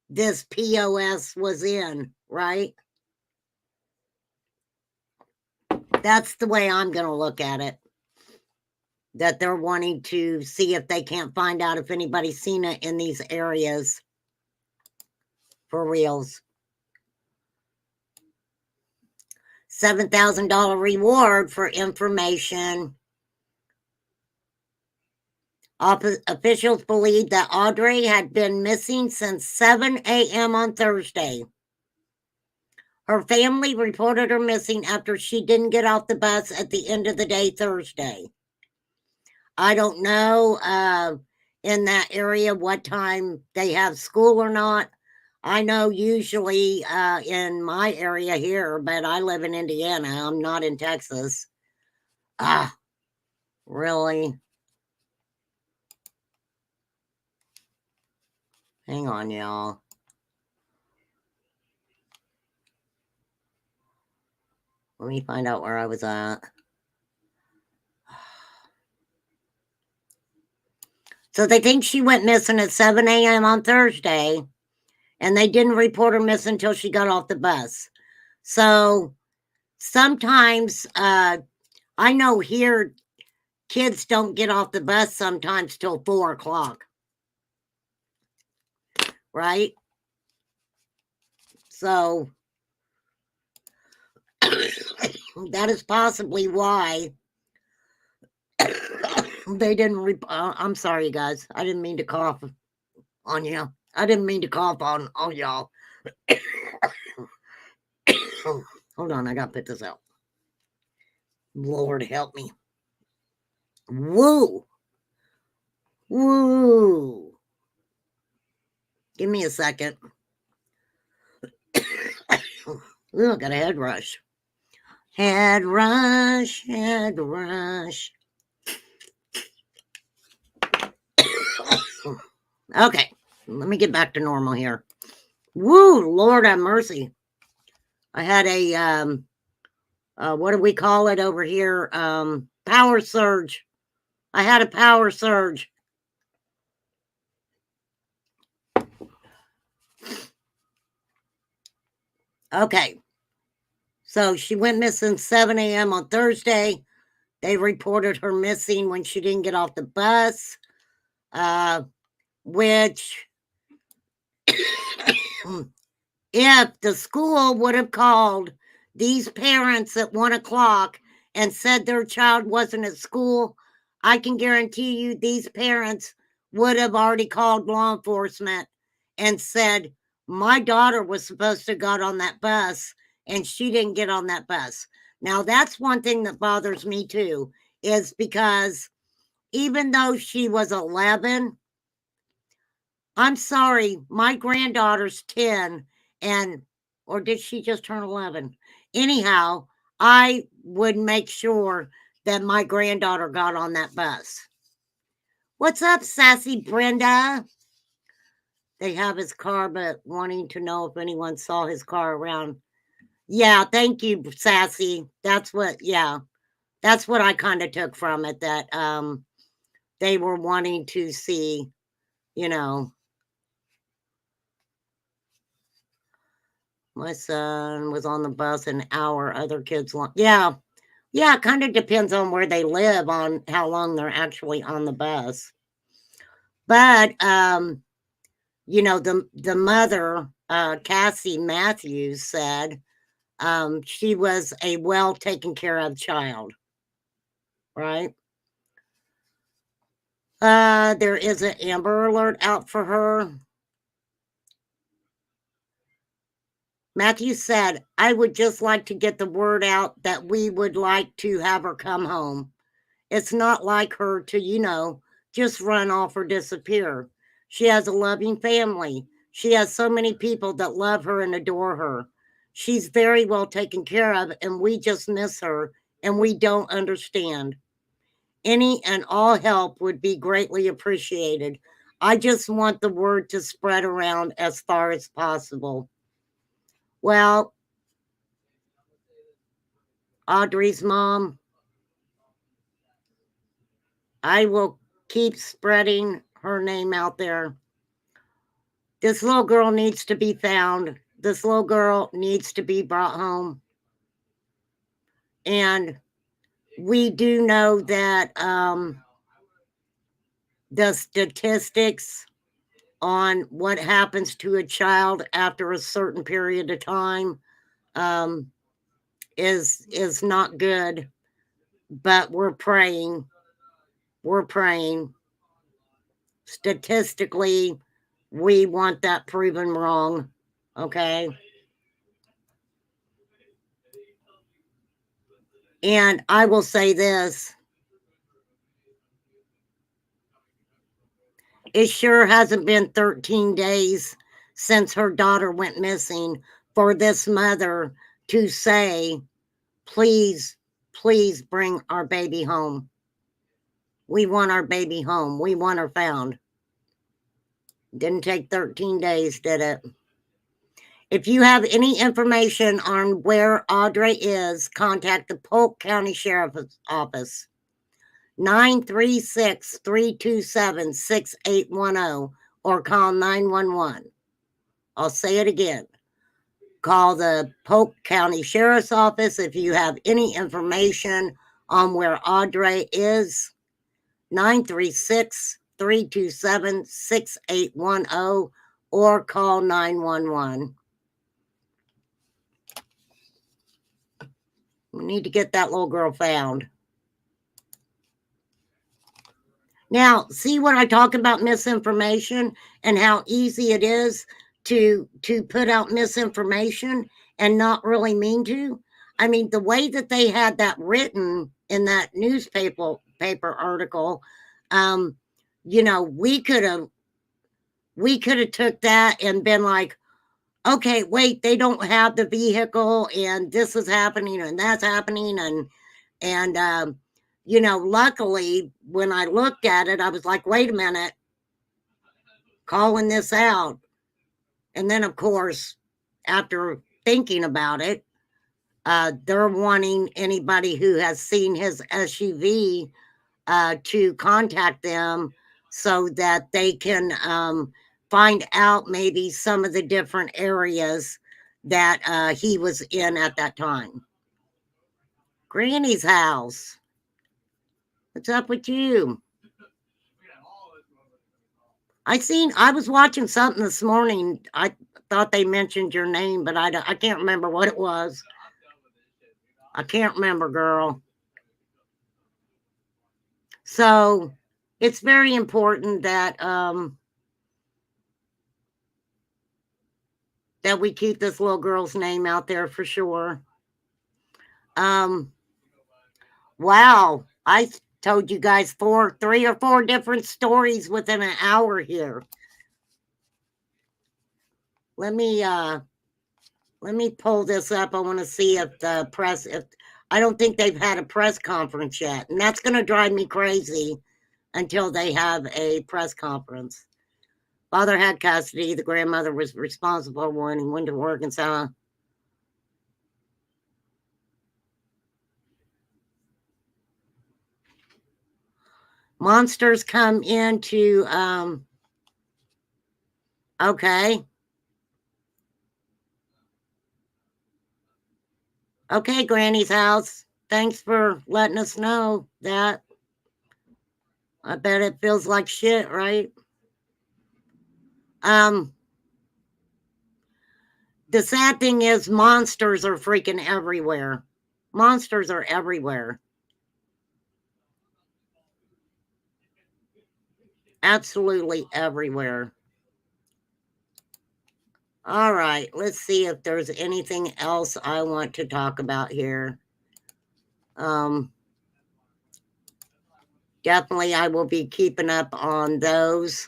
this POS was in, right? That's the way I'm going to look at it. That they're wanting to see if they can't find out if anybody's seen it in these areas. For reals. $7,000 reward for information. Officials believe that Audrey had been missing since 7 a.m. on Thursday. Her family reported her missing after she didn't get off the bus at the end of the day Thursday. I don't know in that area what time they have school or not. I know usually in my area here, but I live in Indiana. I'm not in Texas. Really? Hang on, y'all. Let me find out where I was at. So they think she went missing at 7 a.m. on Thursday, and they didn't report her missing until she got off the bus. So sometimes, I know here, kids don't get off the bus sometimes till 4 o'clock. Right? So that is possibly why they didn't I'm sorry, you guys. I didn't mean to cough on you. I didn't mean to cough on y'all. Hold on, I gotta put this out. Lord help me. Woo! Woo! Give me a second. Ooh, I got a head rush. Head rush, head rush. Okay, let me get back to normal here. Woo, Lord have mercy. I had a, what do we call it over here? Power surge. I had a power surge. Okay. So she went missing 7 a.m. on Thursday. They reported her missing when she didn't get off the bus, which if the school would have called these parents at 1 o'clock and said their child wasn't at school, I can guarantee you these parents would have already called law enforcement and said, my daughter was supposed to have got on that bus and she didn't get on that bus. Now, that's one thing that bothers me too, is because even though she was 11, I'm sorry, my granddaughter's 10, and or did she just turn 11? Anyhow, I would make sure that my granddaughter got on that bus. What's up, sassy Brenda? They have his car, but wanting to know if anyone saw his car around. Yeah, thank you, sassy. That's what I kind of took from it, that they were wanting to see, my son was on the bus an hour, other kids long. Yeah, it kind of depends on where they live, on how long they're actually on the bus. But the mother, Cassie Matthews, said she was a well taken care of child, right? There is an Amber Alert out for her. Matthew said, I would just like to get the word out that we would like to have her come home. It's not like her to, just run off or disappear. She has a loving family. She has so many people that love her and adore her. She's very well taken care of, and we just miss her, and we don't understand. Any and all help would be greatly appreciated. I just want the word to spread around as far as possible. Well, Audrey's mom, I will keep spreading her name out there. This little girl needs to be found. This little girl needs to be brought home. And we do know that the statistics on what happens to a child after a certain period of time is not good. But we're praying. We're praying. Statistically, we want that proven wrong. Okay. And I will say this. It sure hasn't been 13 days since her daughter went missing for this mother to say, please, please bring our baby home. We want our baby home. We want her found. Didn't take 13 days, did it? If you have any information on where Audrey is, contact the Polk County Sheriff's Office, 936-327-6810, or call 911. I'll say it again. Call the Polk County Sheriff's Office if you have any information on where Audrey is, 936-327-6810, or call 911. We need to get that little girl found. Now, see what I talk about misinformation and how easy it is to put out misinformation and not really mean to? I mean, the way that they had that written in that newspaper article, we could have took that and been like, okay, wait, they don't have the vehicle and this is happening and that's happening. And luckily when I looked at it, I was like, wait a minute, calling this out. And then of course, after thinking about it, they're wanting anybody who has seen his SUV to contact them so that they can find out maybe some of the different areas that he was in at that time. Granny's house. What's up with you? I was watching something this morning. I thought they mentioned your name, but I can't remember what it was. I can't remember, girl. So it's very important that that we keep this little girl's name out there for sure. Wow, I told you guys 3 or 4 different stories within an hour here. Let me pull this up. I want to see if the press, I don't think they've had a press conference yet, and that's going to drive me crazy until they have a press conference. Father had custody. The grandmother was responsible when he went to Arkansas. Monsters come into, okay. Okay, Granny's house. Thanks for letting us know that. I bet it feels like shit, right? The sad thing is monsters are freaking everywhere. Monsters are everywhere. Absolutely everywhere. All right, let's see if there's anything else I want to talk about here. Definitely I will be keeping up on those.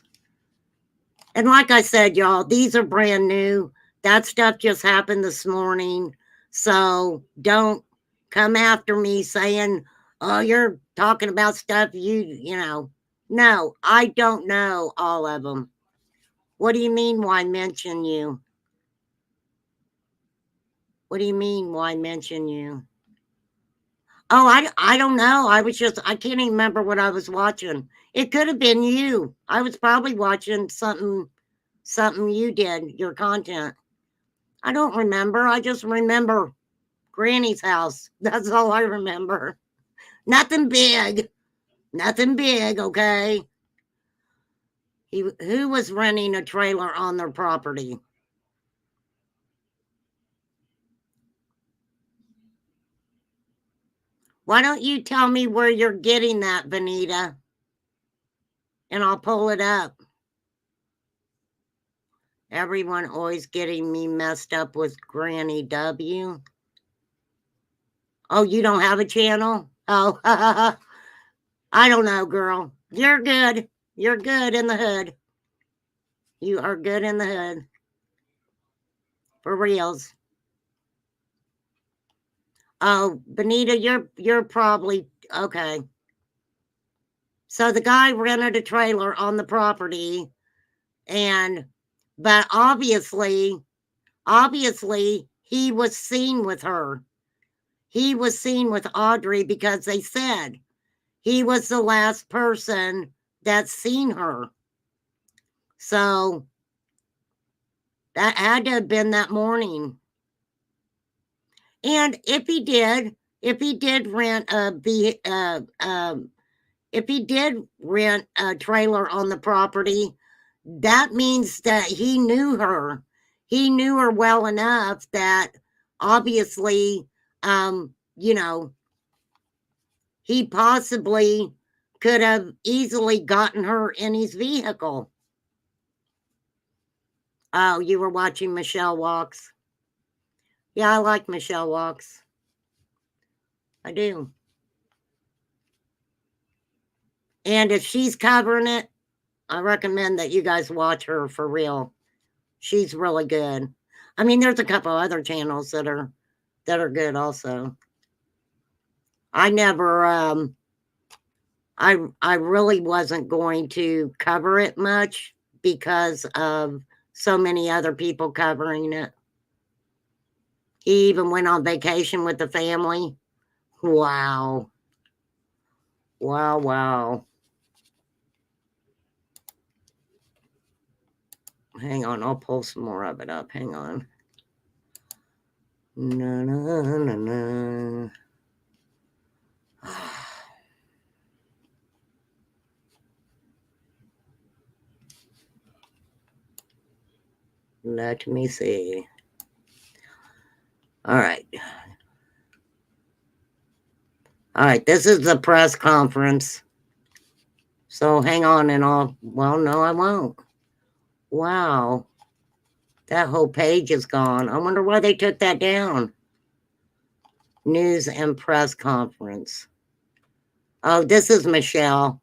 And like I said, y'all, these are brand new. That stuff just happened this morning. So don't come after me saying, oh, you're talking about stuff you know. No, I don't know all of them. What do you mean, why mention you? What do you mean, why mention you? Oh, I don't know. I can't even remember what I was watching. It could have been you. I was probably watching something you did, your content. I don't remember. I just remember Granny's house. That's all I remember. Nothing big. Nothing big, okay? Who was renting a trailer on their property? Why don't you tell me where you're getting that, Benita? And I'll pull it up. Everyone always getting me messed up with Granny W. Oh, you don't have a channel? Oh, I don't know, girl. You're good. You're good in the hood. You are good in the hood. For reals. Oh, Benita, you're probably okay. So the guy rented a trailer on the property, but obviously he was seen with her. He was seen with Audrey because they said he was the last person that's seen her. So that had to have been that morning. And if he did rent a trailer on the property, that means that he knew her. He knew her well enough that obviously, you know, he possibly could have easily gotten her in his vehicle. Oh, you were watching Michelle Walks. Yeah, I like Michelle Walks. I do. And if she's covering it, I recommend that you guys watch her for real. She's really good. I mean, there's a couple other channels that are good also. I never I really wasn't going to cover it much because of so many other people covering it. He even went on vacation with the family. Wow. Wow, wow. Hang on, I'll pull some more of it up. Hang on. Na, na, na, na. Let me see. All right. All right, this is the press conference. So hang on and well, no, I won't. Wow. That whole page is gone. I wonder why they took that down. News and press conference. Oh, this is Michelle.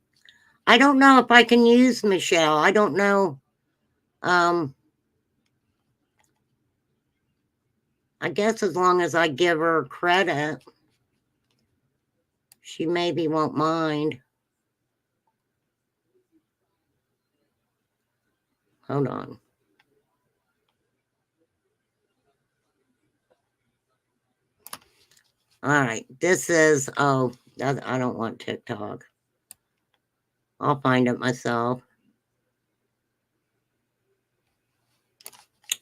I don't know if I can use Michelle. I don't know. I guess as long as I give her credit, she maybe won't mind. Hold on. All right, this is, I don't want TikTok. I'll find it myself.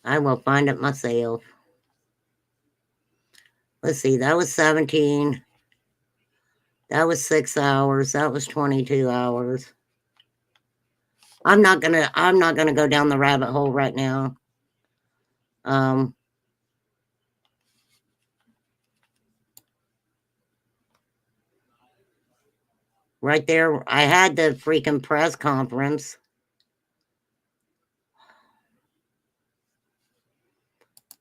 I will find it myself. Let's see, that was 17. That was 6 hours. That was 22 hours. I'm not gonna go down the rabbit hole right now. Right there, I had the freaking press conference.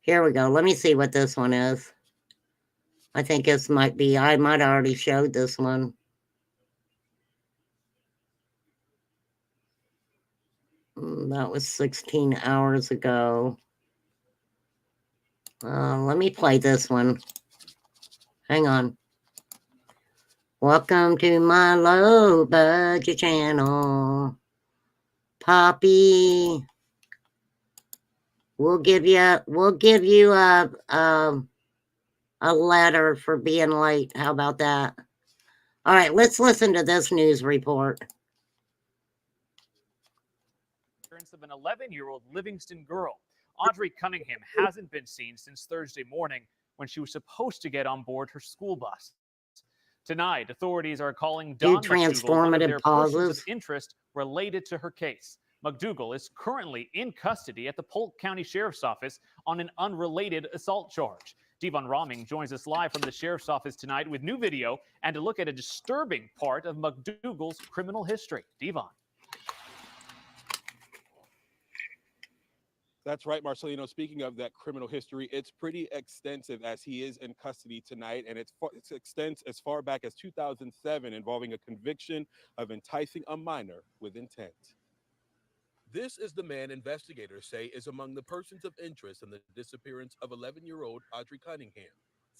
Here we go. Let me see what this one is. I think this might be, I might have already showed this one. That was 16 hours ago. Let me play this one. Hang on. Welcome to my low budget channel. Poppy. We'll give you a letter for being late. How about that? All right, let's listen to this news report. Of an 11-year-old Livingston girl. Audrey Cunningham hasn't been seen since Thursday morning when she was supposed to get on board her school bus. Tonight, authorities are calling Don McDougal one of their persons of interest related to her case. McDougal is currently in custody at the Polk County Sheriff's Office on an unrelated assault charge. Devon Roming joins us live from the Sheriff's Office tonight with new video and to look at a disturbing part of McDougal's criminal history. Devon. That's right, Marcelino. Speaking of that criminal history, it's pretty extensive as he is in custody tonight, and it extends as far back as 2007, involving a conviction of enticing a minor with intent. This is the man investigators say is among the persons of interest in the disappearance of 11-year-old Audrey Cunningham,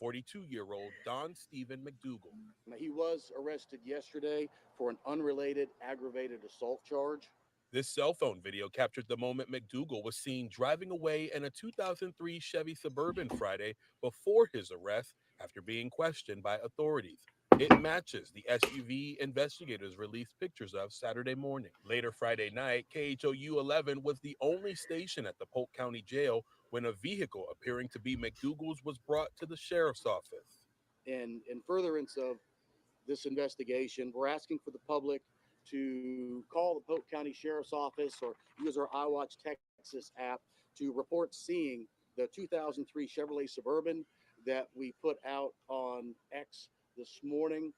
42-year-old Don Stephen McDougal. He was arrested yesterday for an unrelated aggravated assault charge. This cell phone video captured the moment McDougal was seen driving away in a 2003 Chevy Suburban Friday before his arrest after being questioned by authorities. It matches the SUV investigators released pictures of Saturday morning. Later Friday night, KHOU 11 was the only station at the Polk County Jail when a vehicle appearing to be McDougal's was brought to the sheriff's office. In furtherance of this investigation, we're asking for the public to call the Polk County Sheriff's Office or use our iWatch Texas app to report seeing the 2003 Chevrolet Suburban that we put out on X this morning.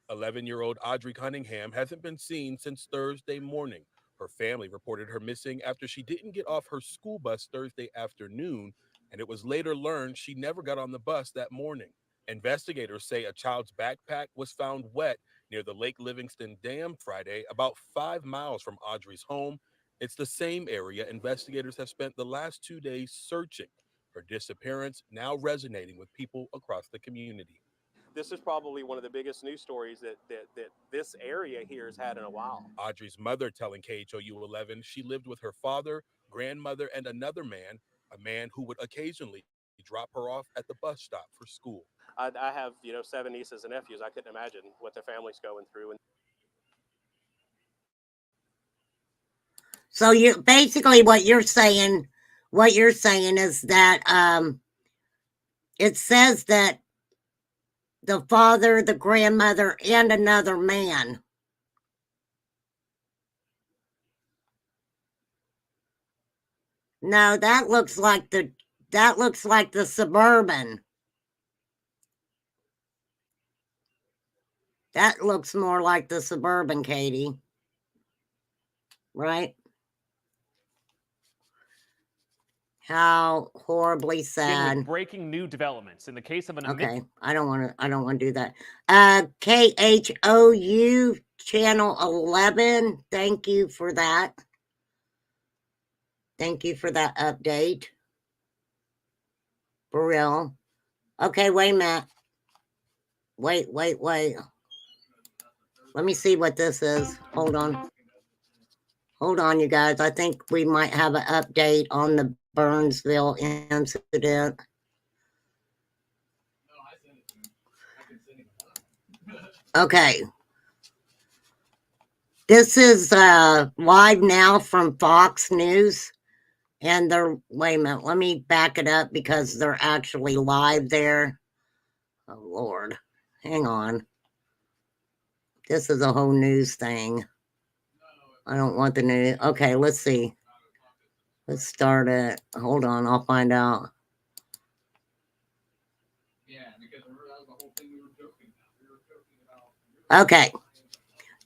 11-year-old Audrey Cunningham hasn't been seen since Thursday morning. Her family reported her missing after she didn't get off her school bus Thursday afternoon, and it was later learned she never got on the bus that morning. Investigators say a child's backpack was found wet near the Lake Livingston Dam Friday, about 5 miles from Audrey's home. It's the same area investigators have spent the last 2 days searching. Her disappearance now resonating with people across the community. This is probably one of the biggest news stories that this area here has had in a while. Audrey's mother telling KHOU 11 she lived with her father, grandmother, and another man, a man who would occasionally drop her off at the bus stop for school. I have, 7 nieces and nephews. I couldn't imagine what their family's going through. So you basically what you're saying is that it says that the father, the grandmother, and another man. No, that looks like the Suburban. That looks more like the Suburban, Katie. Right? How horribly sad. With breaking new developments in the case of an Okay, I don't want to do that. KHOU channel 11. Thank you for that. Thank you for that update. For real. Okay, wait a minute. Wait. Let me see what this is. Hold on, you guys. I think we might have an update on the Burnsville incident. Okay. This is live now from Fox News. And they're, wait a minute, let me back it up because they're actually live there. Oh, Lord. Hang on. This is a whole news thing. I don't want the news. Okay, let's see. Let's start it. Hold on, I'll find out. Okay.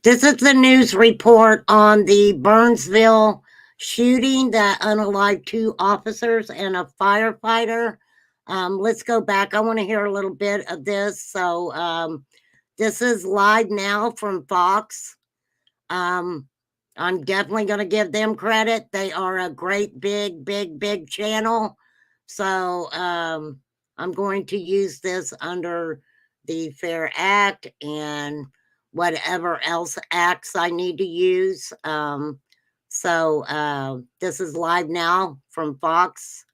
This is the news report on the Burnsville shooting that unalived 2 officers and a firefighter. Let's go back. I want to hear a little bit of this. So this is live now from Fox. I'm definitely going to give them credit. They are a great, big channel. So I'm going to use this under the Fair Act and whatever else acts I need to use. So this is live now from Fox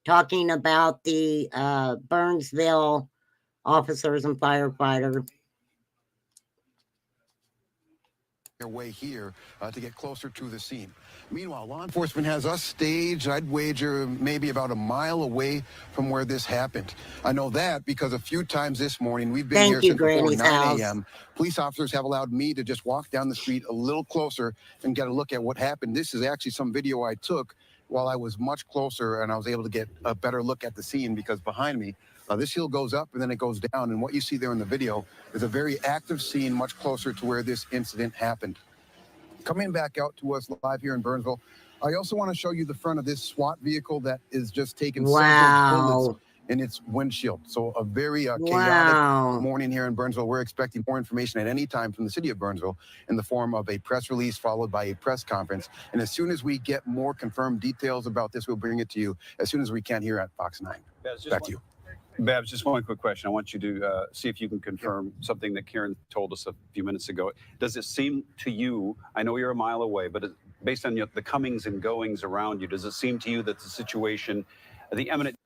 talking about the Burnsville officers and firefighters. Their way here to get closer to the scene. Meanwhile, law enforcement has us staged, I'd wager, maybe about a mile away from where this happened. I know that because a few times this morning, we've been here since before 9 a.m. Police officers have allowed me to just walk down the street a little closer and get a look at what happened. This is actually some video I took while I was much closer, and I was able to get a better look at the scene because behind me, this hill goes up and then it goes down. And what you see there in the video is a very active scene much closer to where this incident happened. Coming back out to us live here in Burnsville, I also want to show you the front of this SWAT vehicle that is just taking several bullets in its windshield. So a very chaotic morning here in Burnsville. We're expecting more information at any time from the city of Burnsville in the form of a press release followed by a press conference. And as soon as we get more confirmed details about this, we'll bring it to you as soon as we can here at Fox 9. Back to you. Babs, just one quick question. I want you to see if you can confirm something that Karen told us a few minutes ago. Does it seem to you, I know you're a mile away, but based on the comings and goings around you, does it seem to you that the situation, the eminent...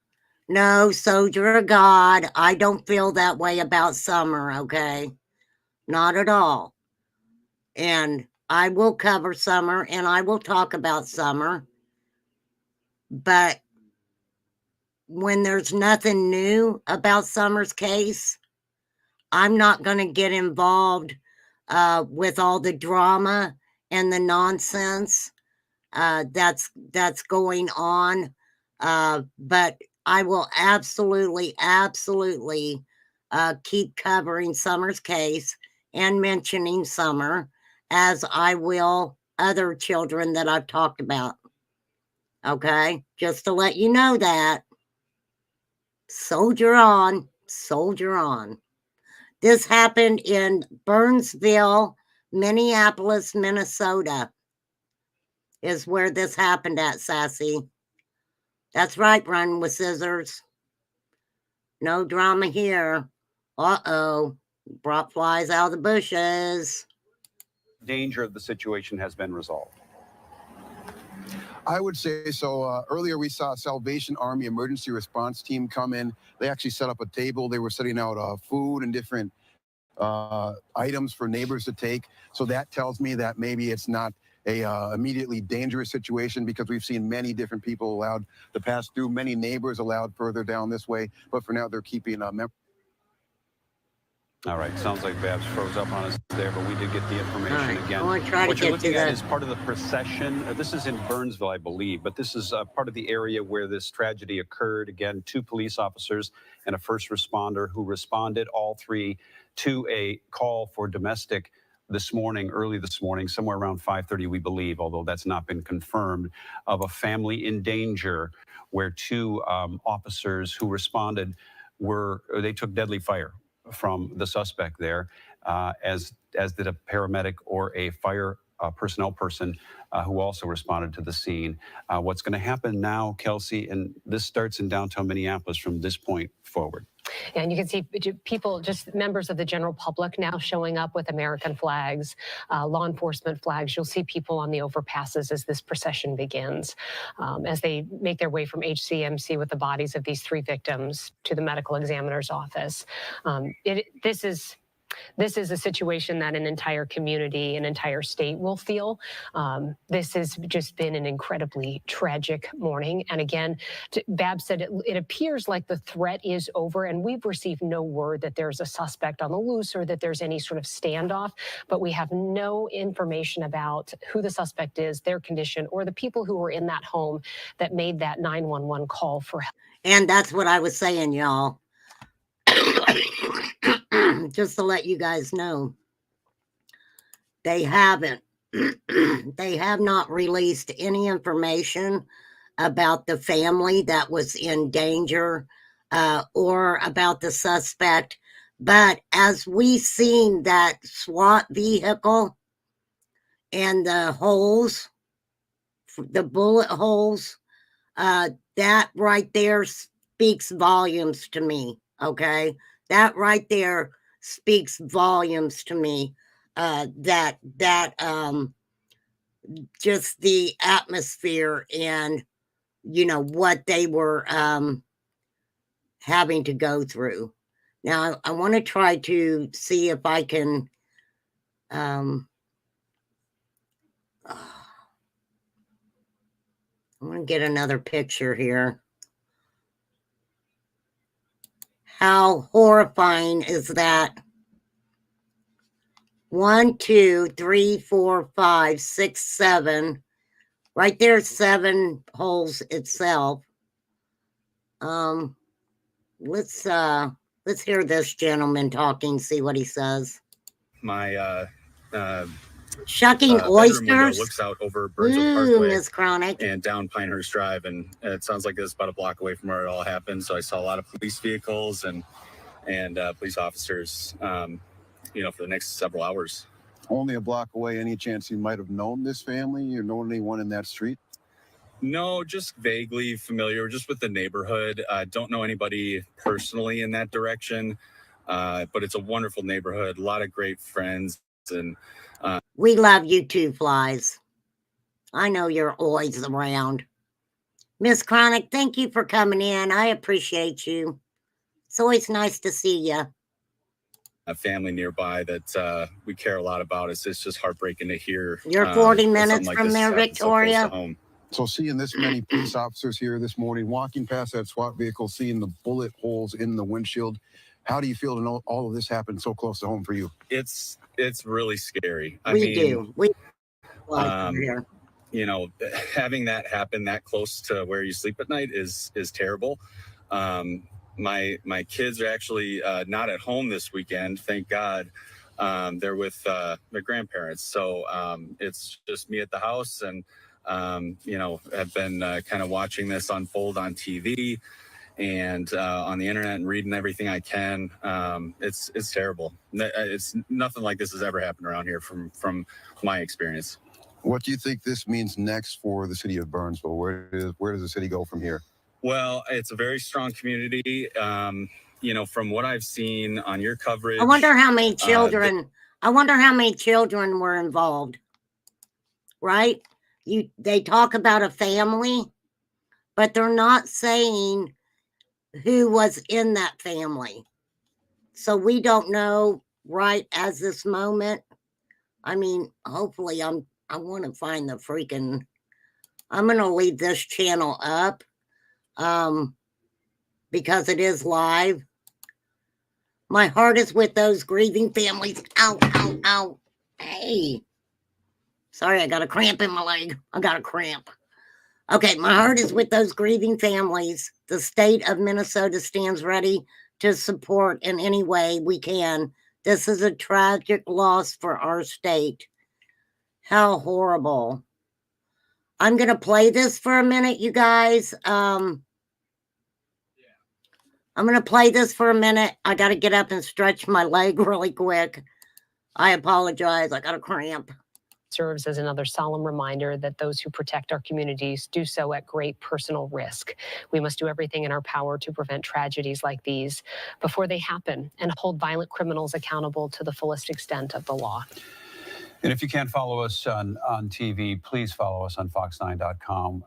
No, soldier of God, I don't feel that way about Summer, okay? Not at all. And I will cover Summer and I will talk about Summer. But when there's nothing new about Summer's case, I'm not going to get involved with all the drama and the nonsense that's going on. But I will absolutely keep covering Summer's case and mentioning Summer, as I will other children that I've talked about. Okay, just to let you know that. Soldier on, soldier on. This happened in Burnsville, Minneapolis, Minnesota, is where this happened at, Sassy. That's right, Run with Scissors. No drama here. Uh-oh. Brought flies out of the bushes. Danger of the situation has been resolved. I would say so. Earlier, we saw a Salvation Army emergency response team come in. They actually set up a table. They were setting out food and different items for neighbors to take. So that tells me that maybe it's not a immediately dangerous situation, because we've seen many different people allowed to pass through, many neighbors allowed further down this way, but for now they're keeping All right, sounds like Babs froze up on us there, but we did get the information again. I want to try What to you're get to looking at the... is part of the procession. This is in Burnsville, I believe, but this is part of the area where this tragedy occurred. Again, 2 police officers and a first responder who responded, all 3, to a call for domestic this morning, early this morning, somewhere around 5:30, we believe, although that's not been confirmed, of a family in danger, where 2 officers who responded they took deadly fire from the suspect there, as did a paramedic or a fire personnel person who also responded to the scene. What's going to happen now, Kelsey, and this starts in downtown Minneapolis from this point forward. And you can see people, just members of the general public now showing up with American flags, law enforcement flags. You'll see people on the overpasses as this procession begins, as they make their way from HCMC with the bodies of these 3 victims to the medical examiner's office. This is a situation that an entire community, an entire state will feel. This has just been an incredibly tragic morning. And again, Babs said it appears like the threat is over, and we've received no word that there's a suspect on the loose or that there's any sort of standoff, but we have no information about who the suspect is, their condition, or the people who were in that home that made that 911 call for help. And that's what I was saying, y'all. Just to let you guys know, they haven't. They have not released any information about the family that was in danger or about the suspect. But as we seen that SWAT vehicle and the holes, the bullet holes, that right there speaks volumes to me. Okay, that right there speaks volumes to me. Just the atmosphere and what they were having to go through. Now I want to try to see if I can I want to get another picture here. How horrifying is that? 1, 2, 3, 4, 5, 6, 7. Right there, 7 holes itself. Let's hear this gentleman talking, see what he says. My shucking bedroom oysters window looks out over Burnsville Parkway Miss Chronic. and down Pinehurst Drive, and it sounds like it's about a block away from where it all happened. So I saw a lot of police vehicles and police officers, for the next several hours. Only a block away. Any chance you might have known this family or known anyone in that street? No, just vaguely familiar, just with the neighborhood. Don't know anybody personally in that direction, but it's a wonderful neighborhood. A lot of great friends, and we love you too, Flies. I know you're always around. Miss Chronic, thank you for coming in. I appreciate you. It's always nice to see you. A family nearby that we care a lot about. It's just heartbreaking to hear. You're 40 minutes like from there, Victoria. So seeing this many police officers here this morning, walking past that SWAT vehicle, seeing the bullet holes in the windshield, how do you feel to know all of this happened so close to home for you? It's really scary. Having that happen that close to where you sleep at night is terrible. My kids are actually not at home this weekend, thank God. They're with their grandparents, so it's just me at the house, and have been kind of watching this unfold on TV and on the internet and reading everything I can. It's terrible. It's nothing like this has ever happened around here from my experience. What do you think this means next for the city of Burnsville? Where does the city go from here? Well, it's a very strong community. From what I've seen on your coverage, I wonder how many children. I wonder how many children were involved. Right? They talk about a family, but they're not saying who was in that family. So we don't know right as this moment. I mean, hopefully I'm I want to find the freaking, I'm going to leave this channel up because it is live. My heart is with those grieving families. Ow, ow, ow. Hey. Sorry, I got a cramp in my leg. I got a cramp. Okay, my heart is with those grieving families. The state of Minnesota stands ready to support in any way we can. This is a tragic loss for our state. How horrible. I'm going to play this for a minute, you guys. I'm going to play this for a minute. I got to get up and stretch my leg really quick. I apologize. I got a cramp. Serves as another solemn reminder that those who protect our communities do so at great personal risk. We must do everything in our power to prevent tragedies like these before they happen and hold violent criminals accountable to the fullest extent of the law. And if you can't follow us on TV, please follow us on fox9.com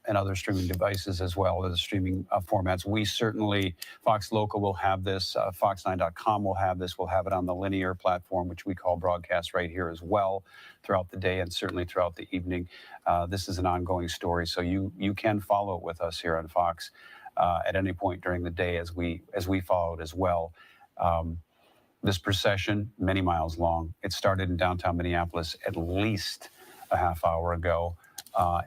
and other streaming devices as well as streaming formats. We certainly, Fox Local will have this, fox9.com will have this. We'll have it on the linear platform, which we call broadcast right here as well throughout the day and certainly throughout the evening. This is an ongoing story, so you can follow it with us here on Fox at any point during the day as we follow it as well. This procession, many miles long, it started in downtown Minneapolis at least a half hour ago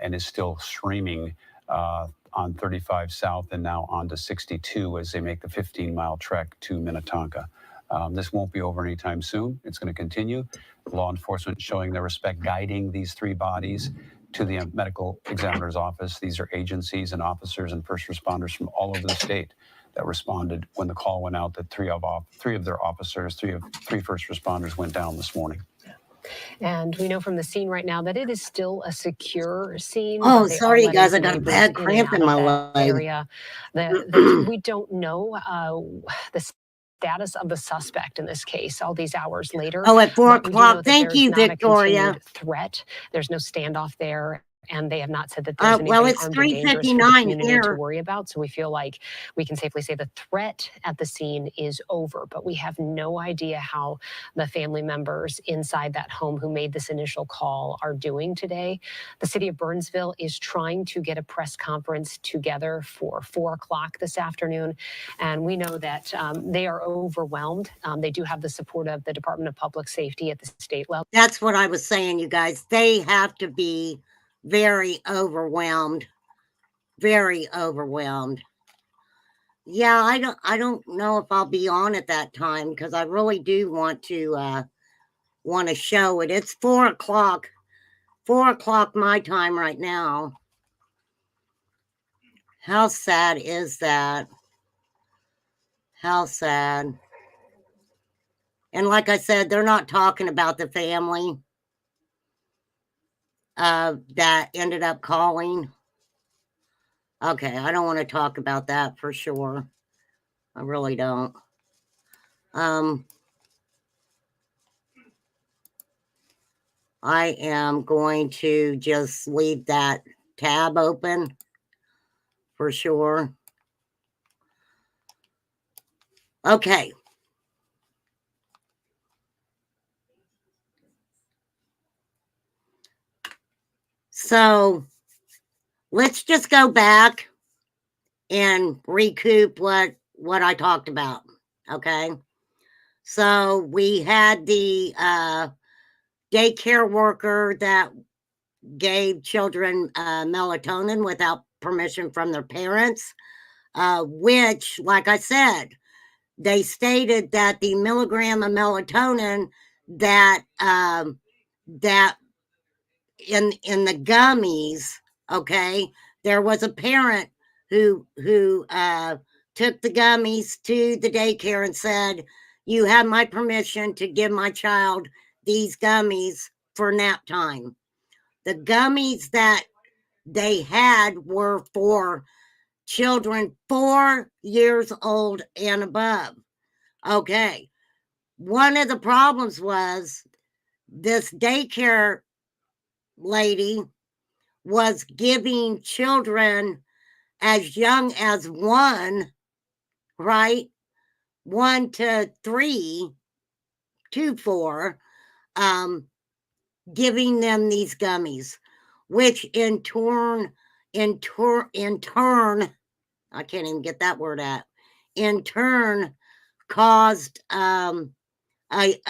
and is still streaming on 35 South and now on to 62 as they make the 15-mile trek to Minnetonka. This won't be over anytime soon. It's going to continue. Law enforcement showing their respect, guiding these three bodies to the medical examiner's office. These are agencies and officers and first responders from all over the state that responded when the call went out that three of their officers, three first responders went down this morning. And we know from the scene right now that it is still a secure scene. Oh, sorry, guys. I got a bad cramp in my leg. Area. We don't know the status of the suspect in this case all these hours later. Oh, at 4 o'clock. Thank you, Victoria. Threat. There's no standoff there. And they have not said that there's well, anything it's armed or dangerous for the 3:59 community here to worry about. So we feel like we can safely say the threat at the scene is over. But we have no idea how the family members inside that home who made this initial call are doing today. The city of Burnsville is trying to get a press conference together for 4 o'clock this afternoon. And we know that they are overwhelmed. They do have the support of the Department of Public Safety at the state level. That's what I was saying, you guys. They have to be very overwhelmed. Very overwhelmed. Yeah, I don't know if I'll be on at that time because I really do want to show it. It's 4 o'clock. 4 o'clock my time right now. How sad is that? How sad. And like I said, they're not talking about the family that ended up calling. Okay, I don't want to talk about that for sure. I really don't. I am going to just leave that tab open for sure. Okay. So let's just go back and recoup what I talked about. Okay. So we had the daycare worker that gave children melatonin without permission from their parents, which, like I said, they stated that the milligram of melatonin that in the gummies, okay, there was a parent who took the gummies to the daycare and said, "You have my permission to give my child these gummies for nap time." The gummies that they had were for children 4 years old and above. Okay. One of the problems was this daycare lady was giving children as young as 1, right? 1 to 3 to 4, giving them these gummies, which in turn, I can't even get that word out, in turn caused a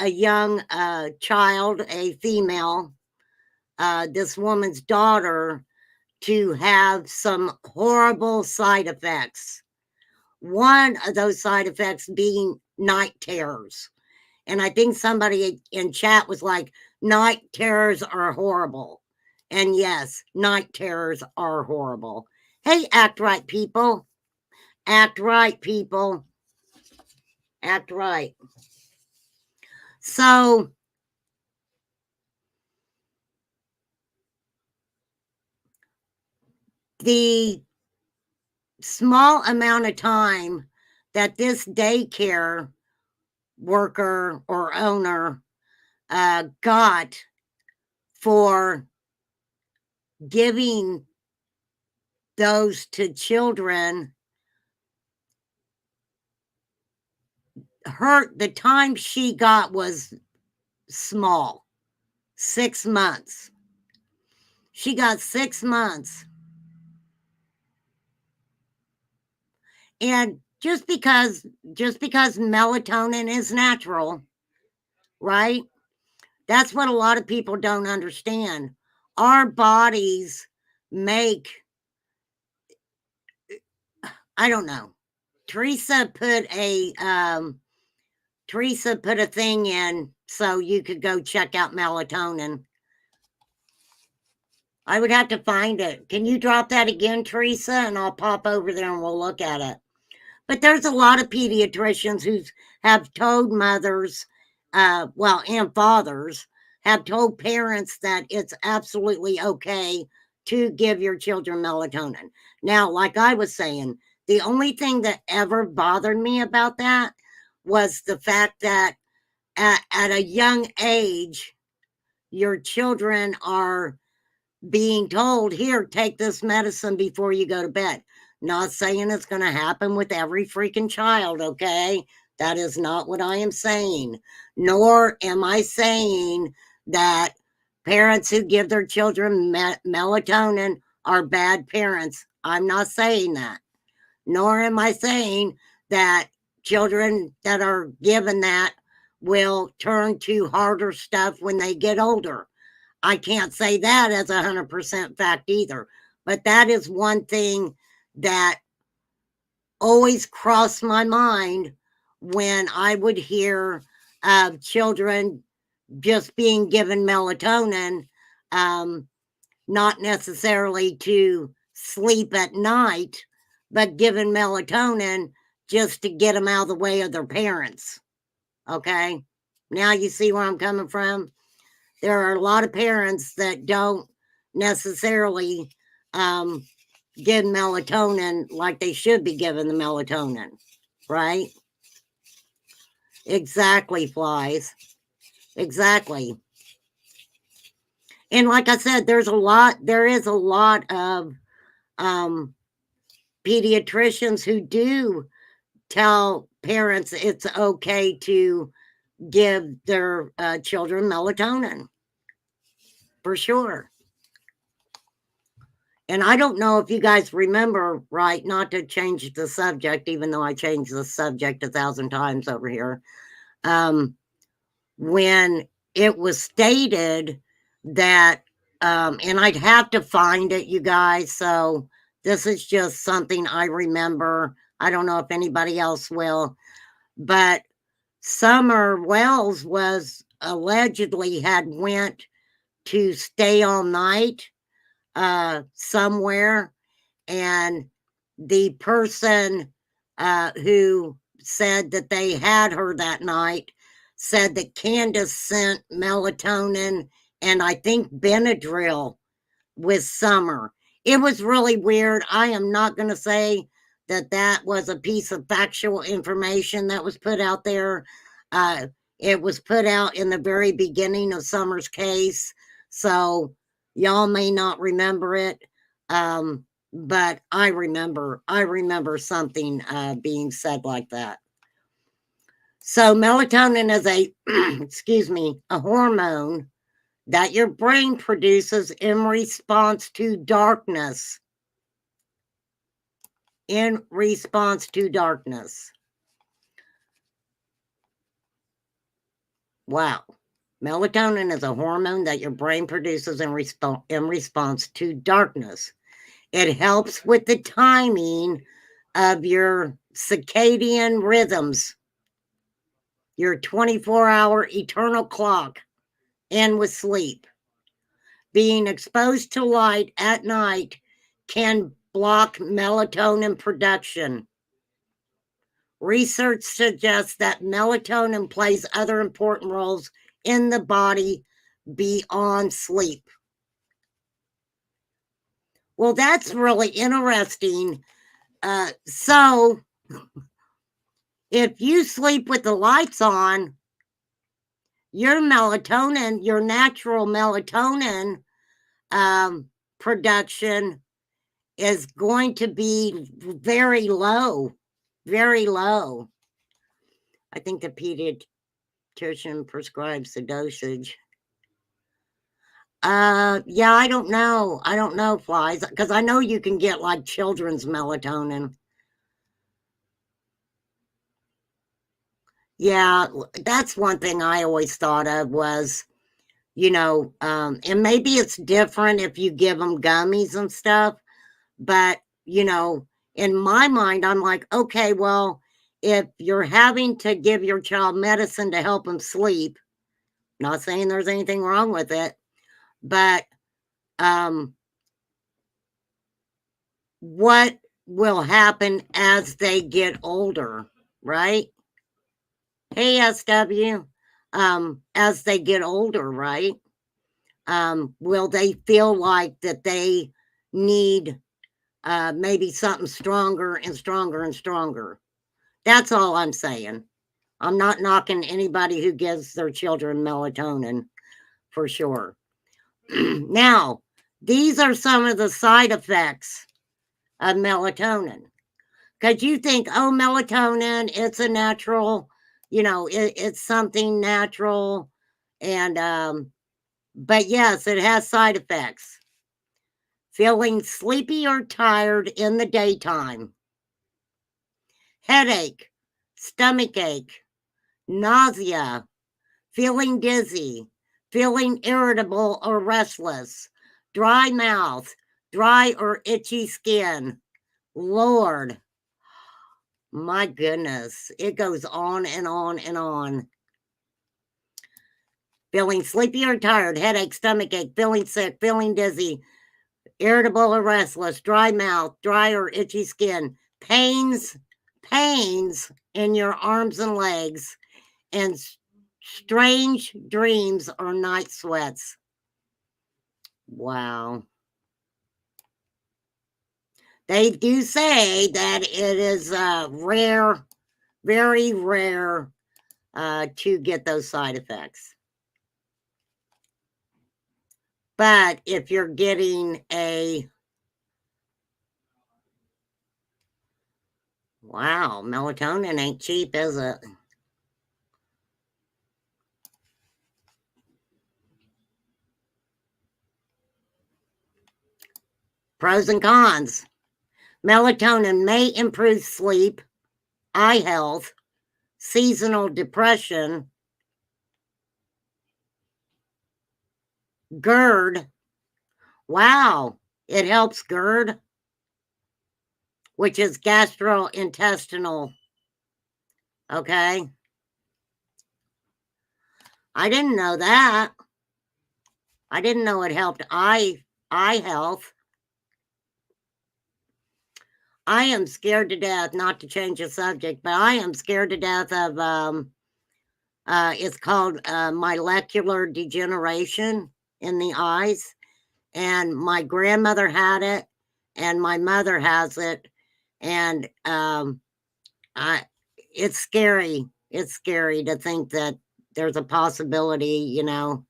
young child, a female, this woman's daughter, to have some horrible side effects. One of those side effects being night terrors. And I think somebody in chat was like, night terrors are horrible. And yes, night terrors are horrible. Hey, act right, people. Act right, people. Act right. So, the small amount of time that this daycare worker or owner got for giving those to children, the time she got was small, 6 months. She got 6 months. And just because melatonin is natural, right? That's what a lot of people don't understand. Our bodies make, I don't know. Teresa put a thing in so you could go check out melatonin. I would have to find it. Can you drop that again, Teresa? And I'll pop over there and we'll look at it. But there's a lot of pediatricians who have told mothers, and fathers, have told parents that it's absolutely okay to give your children melatonin. Now, like I was saying, the only thing that ever bothered me about that was the fact that at a young age, your children are being told, here, take this medicine before you go to bed. Not saying it's going to happen with every freaking child, okay? That is not what I am saying. Nor am I saying that parents who give their children melatonin are bad parents. I'm not saying that. Nor am I saying that children that are given that will turn to harder stuff when they get older. I can't say that as 100% fact either. But that is one thing that always crossed my mind when I would hear of children just being given melatonin, not necessarily to sleep at night, but given melatonin just to get them out of the way of their parents. Okay? Now you see where I'm coming from? There are a lot of parents that don't necessarily give melatonin like they should be given the melatonin, right? Exactly, Flies. Exactly. And like I said, there is a lot of pediatricians who do tell parents it's okay to give their children melatonin. For sure. And I don't know if you guys remember, right, not to change the subject, even though I changed the subject 1,000 times over here, when it was stated that, and I'd have to find it, you guys, so this is just something I remember. I don't know if anybody else will, but Summer Wells was allegedly had went to stay all night somewhere, and the person who said that they had her that night said that Candace sent melatonin and I think Benadryl with Summer. It was really weird. I am not going to say that that was a piece of factual information that was put out there. It was put out in the very beginning of Summer's case, so y'all may not remember it, but I remember something being said like that. So melatonin is a excuse me, a hormone that your brain produces in response to darkness. In response to darkness. Wow. Melatonin is a hormone that your brain produces in response to darkness. It helps with the timing of your circadian rhythms, your 24-hour eternal clock, and with sleep. Being exposed to light at night can block melatonin production. Research suggests that melatonin plays other important roles in the body beyond sleep. Well, that's really interesting. So, if you sleep with the lights on, your melatonin, your natural melatonin production is going to be very low, very low. I think the pediatrician prescribes the dosage. Yeah, I don't know. I don't know, Flies, because I know you can get like children's melatonin. Yeah, that's one thing I always thought of was, you know, and maybe it's different if you give them gummies and stuff, but, you know, in my mind, I'm like, okay, well, if you're having to give your child medicine to help them sleep, not saying there's anything wrong with it, but what will happen as they get older, right? Hey, SW, as they get older, right? Will they feel like that they need maybe something stronger and stronger and stronger? That's all I'm saying. I'm not knocking anybody who gives their children melatonin, for sure. Now, these are some of the side effects of melatonin. Because you think, oh, melatonin, it's a natural, you know, it's something natural. And, but yes, it has side effects. Feeling sleepy or tired in the daytime. Headache, stomach ache, nausea, feeling dizzy, feeling irritable or restless, dry mouth, dry or itchy skin. Lord, my goodness, it goes on and on and on. Feeling sleepy or tired, headache, stomach ache, feeling sick, feeling dizzy, irritable or restless, dry mouth, dry or itchy skin, pains in your arms and legs, and strange dreams or night sweats. Wow. They do say that it is rare, very rare to get those side effects. But if you're getting wow, melatonin ain't cheap, is it? Pros and cons. Melatonin may improve sleep, eye health, seasonal depression, GERD. Wow, it helps GERD, which is gastrointestinal. Okay. I didn't know that. I didn't know it helped eye health. I am scared to death, not to change the subject, but I am scared to death of it's called molecular degeneration in the eyes. And my grandmother had it, and my mother has it, and it's scary. It's scary to think that there's a possibility, you know.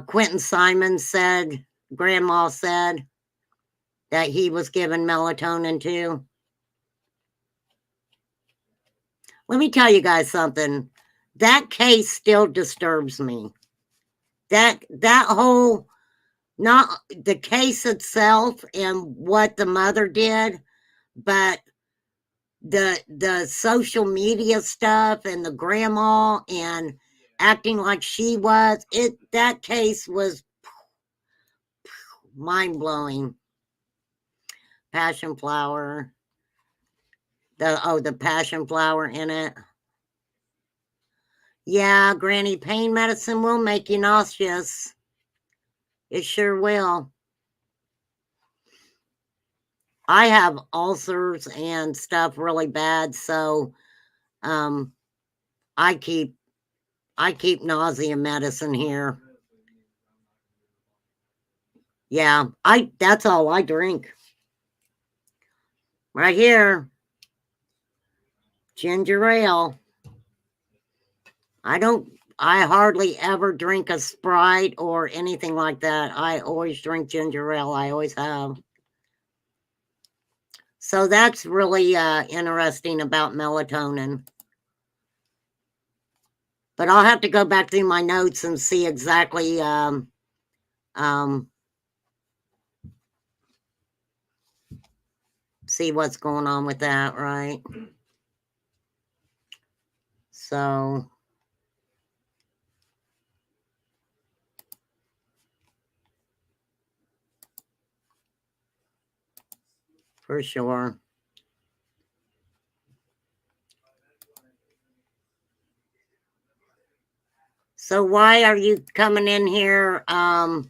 Quentin Simon said, Grandma said, that he was given melatonin too. Let me tell you guys something. That case still disturbs me. that whole, not the case itself and what the mother did, but the social media stuff and the grandma and acting like she was, that case was mind-blowing. Passion flower. The passion flower in it. Yeah, Granny, pain medicine will make you nauseous. It sure will. I have ulcers and stuff really bad, so I keep nausea medicine here. Yeah, that's all I drink. Right here. Ginger ale. I hardly ever drink a Sprite or anything like that. I always drink ginger ale. I always have. So that's really interesting about melatonin. But I'll have to go back through my notes and see exactly see what's going on with that, right? So for sure. So why are you coming in here? That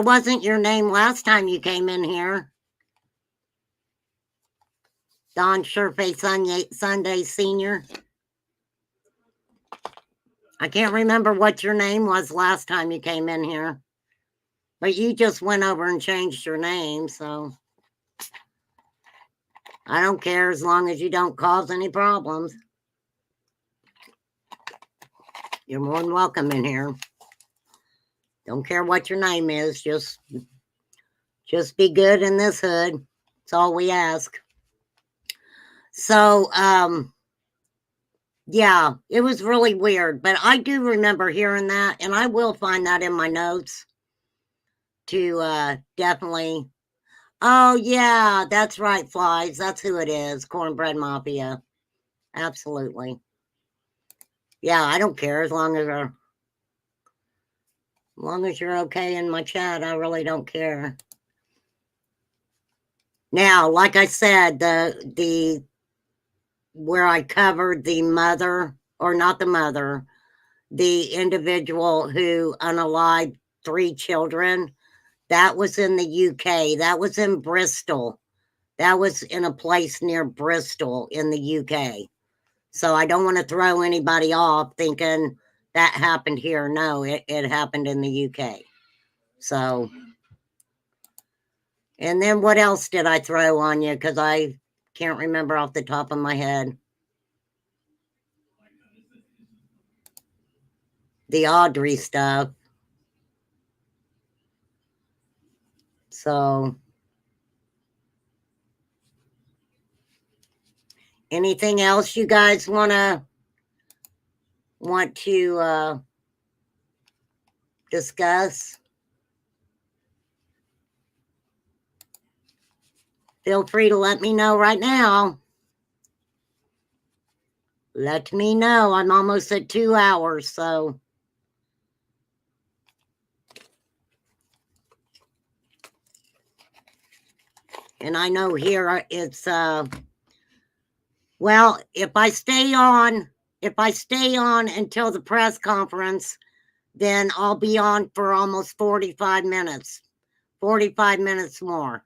wasn't your name last time you came in here. Don Sureface Sunday Senior. I can't remember what your name was last time you came in here. But you just went over and changed your name, so I don't care as long as you don't cause any problems. You're more than welcome in here. Don't care what your name is, just be good in this hood. That's all we ask. So, yeah, it was really weird, but I do remember hearing that, and I will find that in my notes to definitely. Oh, yeah, that's right, Flies. That's who it is, Cornbread Mafia. Absolutely. Yeah, I don't care as long as you're okay in my chat. I really don't care. Now, like I said, the where I covered the mother, or not the mother, the individual who unalived 3 children, that was in the UK. That was in Bristol. That was in a place near Bristol in the UK. So I don't want to throw anybody off thinking that happened here. No, it happened in the UK. So, and then what else did I throw on you? Because I can't remember off the top of my head. The Audrey stuff. So, anything else you guys want to discuss? Feel free to let me know right now. Let me know. I'm almost at 2 hours, so. And I know here it's, well, if I stay on until the press conference, then I'll be on for almost 45 minutes. 45 minutes more.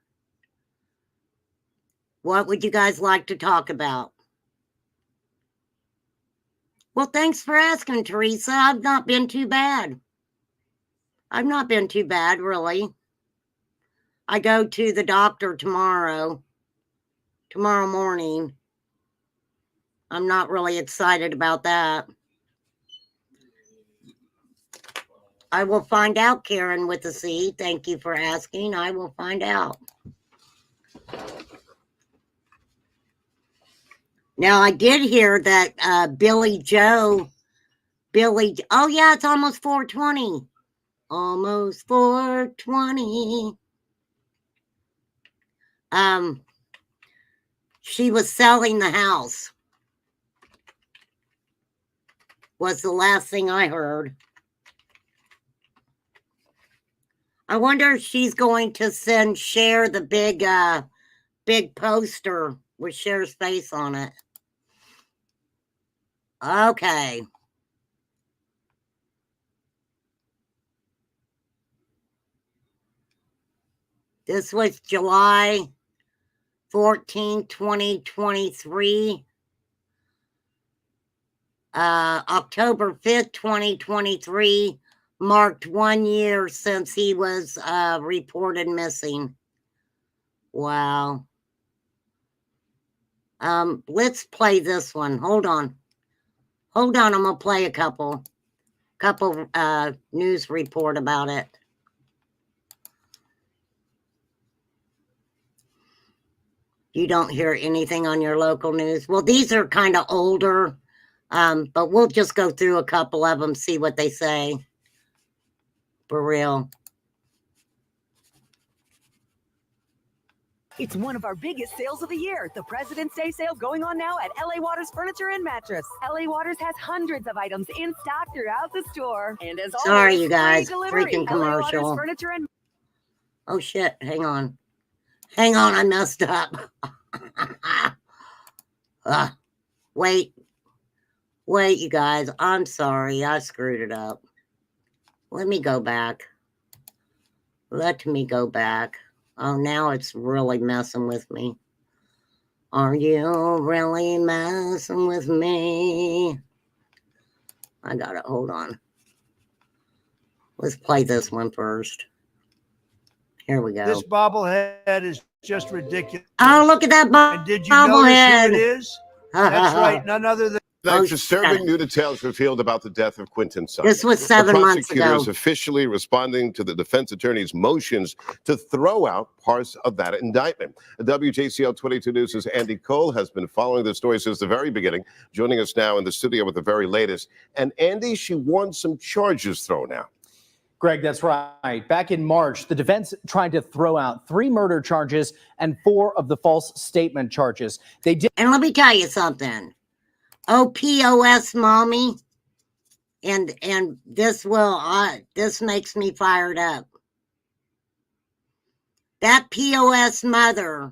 What would you guys like to talk about? Well, thanks for asking, Teresa. I've not been too bad. I've not been too bad, really. I go to the doctor tomorrow morning. I'm not really excited about that. I will find out, Karen with a C. Thank you for asking. I will find out. Now, I did hear that Billy Joe Billy. Oh, yeah, it's almost 4:20. Almost 4:20. She was selling the house. Was the last thing I heard. I wonder if she's going to send Cher the big poster with Cher's face on it. Okay. This was July 14, 2023. October 5th, 2023 marked 1 year since he was reported missing. Wow. Let's play this one. Hold on. I'm gonna play a couple news report about it. You don't hear anything on your local news? Well, these are kind of older, but we'll just go through a couple of them, see what they say. For real. It's one of our biggest sales of the year, the President's Day sale going on now at LA Waters Furniture and Mattress. LA Waters has hundreds of items in stock throughout the store. And as always, sorry, you guys, free delivery. freaking LA Waters commercial. Furniture and Oh shit, hang on, I messed up. Wait, you guys, I'm sorry, I screwed it up. Let me go back. Oh, now it's really messing with me. Are you really messing with me? I got it. Hold on. Let's play this one first. Here we go. This bobblehead is just ridiculous. Oh, look at that And did you notice bobblehead. who it is? That's right, none other than... Disturbing new details revealed about the death of Quentin Simon. This was 7 months ago. The prosecutors officially responding to the defense attorney's motions to throw out parts of that indictment. WJCL 22 News' Andy Cole has been following the story since the very beginning, joining us now in the studio with the very latest. And Andy, she wants some charges thrown out. Greg, that's right. Back in March, the defense tried to throw out 3 murder charges and 4 of the false statement charges. They did. And let me tell you something. POS, mommy. And this this makes me fired up. That POS mother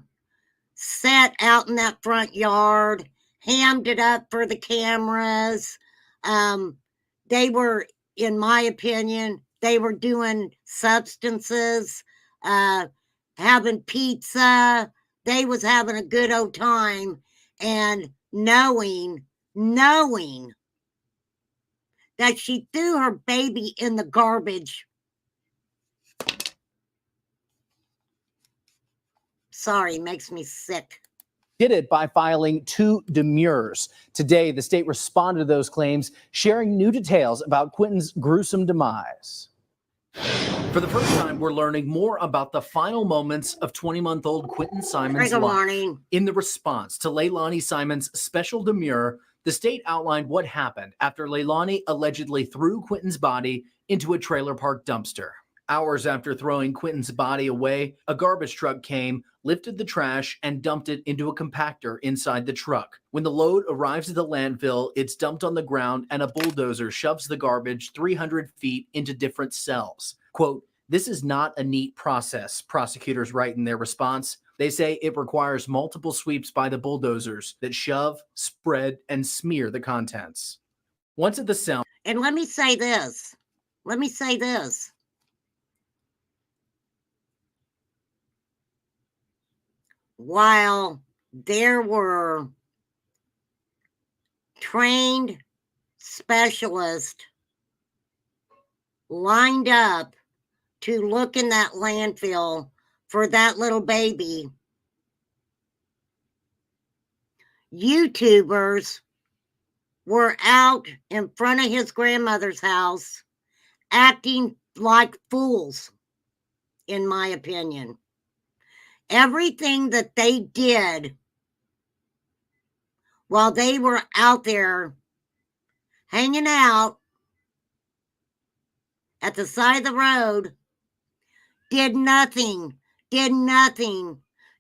sat out in that front yard, hammed it up for the cameras. They were, in my opinion, they were doing substances, having pizza. They was having a good old time, and knowing that she threw her baby in the garbage. Sorry, makes me sick. Did it by filing 2 demurs. Today, the state responded to those claims, sharing new details about Quentin's gruesome demise. For the first time, we're learning more about the final moments of 20-month-old Quentin Simon's life. In the response to Leilani Simon's special demur, the state outlined what happened after Leilani allegedly threw Quentin's body into a trailer park dumpster. Hours after throwing Quentin's body away, a garbage truck came, lifted the trash, and dumped it into a compactor inside the truck. When the load arrives at the landfill, it's dumped on the ground, and a bulldozer shoves the garbage 300 feet into different cells. Quote, "This is not a neat process," prosecutors write in their response. They say it requires multiple sweeps by the bulldozers that shove, spread, and smear the contents. Once at the cell. And let me say this. While there were trained specialists lined up to look in that landfill for that little baby, YouTubers were out in front of his grandmother's house acting like fools, in my opinion. Everything that they did while they were out there hanging out at the side of the road did nothing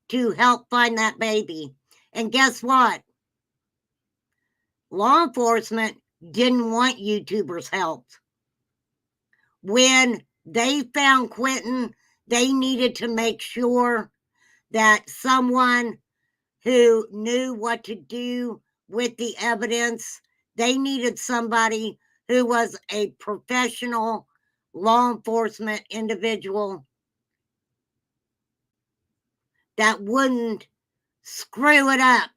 to help find that baby. And guess what? Law enforcement didn't want YouTubers' help. When they found Quentin, they needed to make sure that someone who knew what to do with the evidence, they needed somebody who was a professional law enforcement individual that wouldn't screw it up.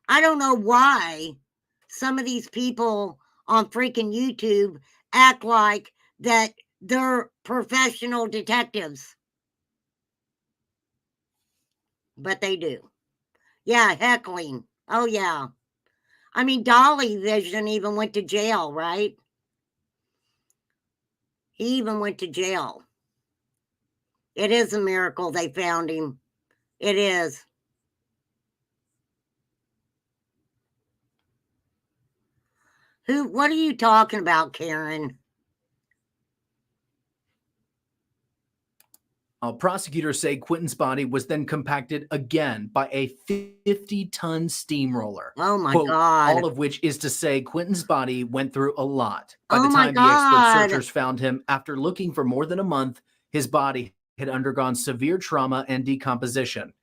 I don't know why some of these people on freaking YouTube act like that they're professional detectives. But they do. Yeah, heckling. Oh, yeah. I mean, Dolly Vision even went to jail, right? He even went to jail. It is a miracle they found him. It is. What are you talking about, Karen? Prosecutors say Quentin's body was then compacted again by a 50-ton steamroller. Oh, my Quote, God. all of which is to say Quentin's body went through a lot. By Oh, the my time the expert God. searchers found him, after looking for more than a month, his body had undergone severe trauma and decomposition.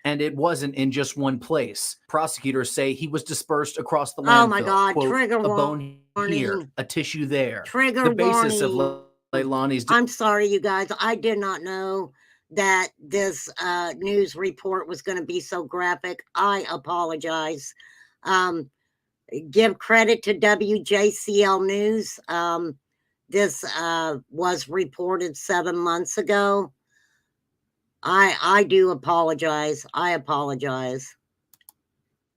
And it wasn't in just one place. Prosecutors say he was dispersed across the landfill. Oh, my God. Quote, Trigger a bone warning. here, a tissue there. Trigger The basis warning. of Leilani's... I'm sorry, you guys. I did not know that this news report was going to be so graphic. I apologize. Give credit to WJCL News. This was reported 7 months ago. I do apologize. I apologize.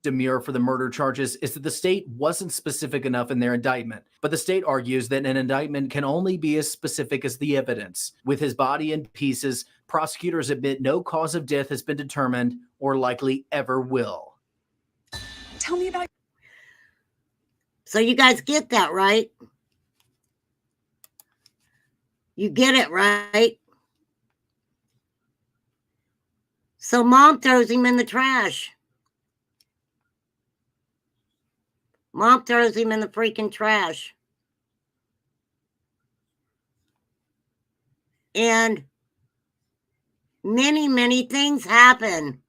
Demur for the murder charges is that the state wasn't specific enough in their indictment, but the state argues that an indictment can only be as specific as the evidence. With his body in pieces, prosecutors admit no cause of death has been determined or likely ever will. Tell me about. So you guys get that, right? You get it, right? So mom throws him in the trash. Mom throws him in the freaking trash. And many, many things happen.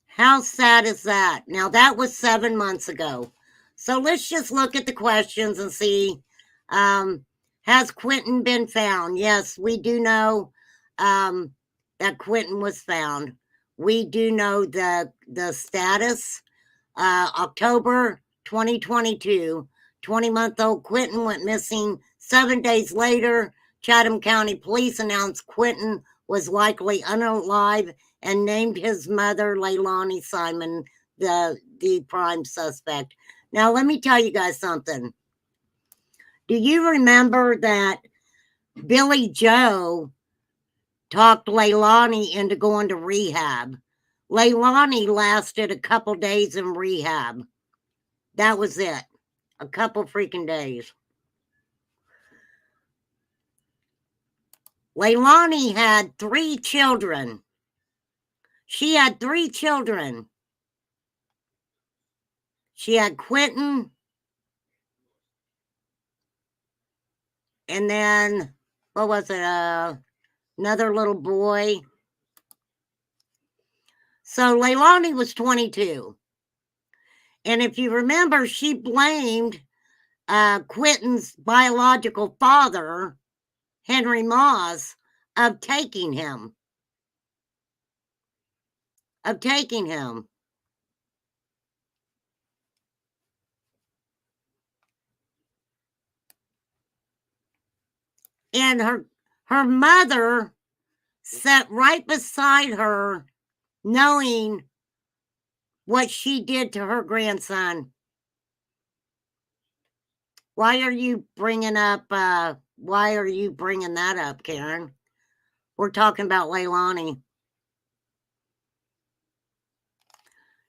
How sad is that? Now, that was 7 months ago. So let's just look at the questions and see, has Quentin been found? Yes, we do know that Quentin was found. We do know the status. October 2022, 20-month-old Quentin went missing. 7 days later, Chatham County Police announced Quentin was likely unalive and named his mother, Leilani Simon, the prime suspect. Now, let me tell you guys something. Do you remember that Billy Joe talked Leilani into going to rehab? Leilani lasted a couple days in rehab. That was it. A couple freaking days. Leilani had 3 children. She had 3 children. She had Quentin. And then, what was it? Another little boy. So Leilani was 22. And if you remember, she blamed Quentin's biological father, Henry Moss, of taking him. And her mother sat right beside her, knowing what she did to her grandson. Why are you bringing that up, Karen? We're talking about Leilani.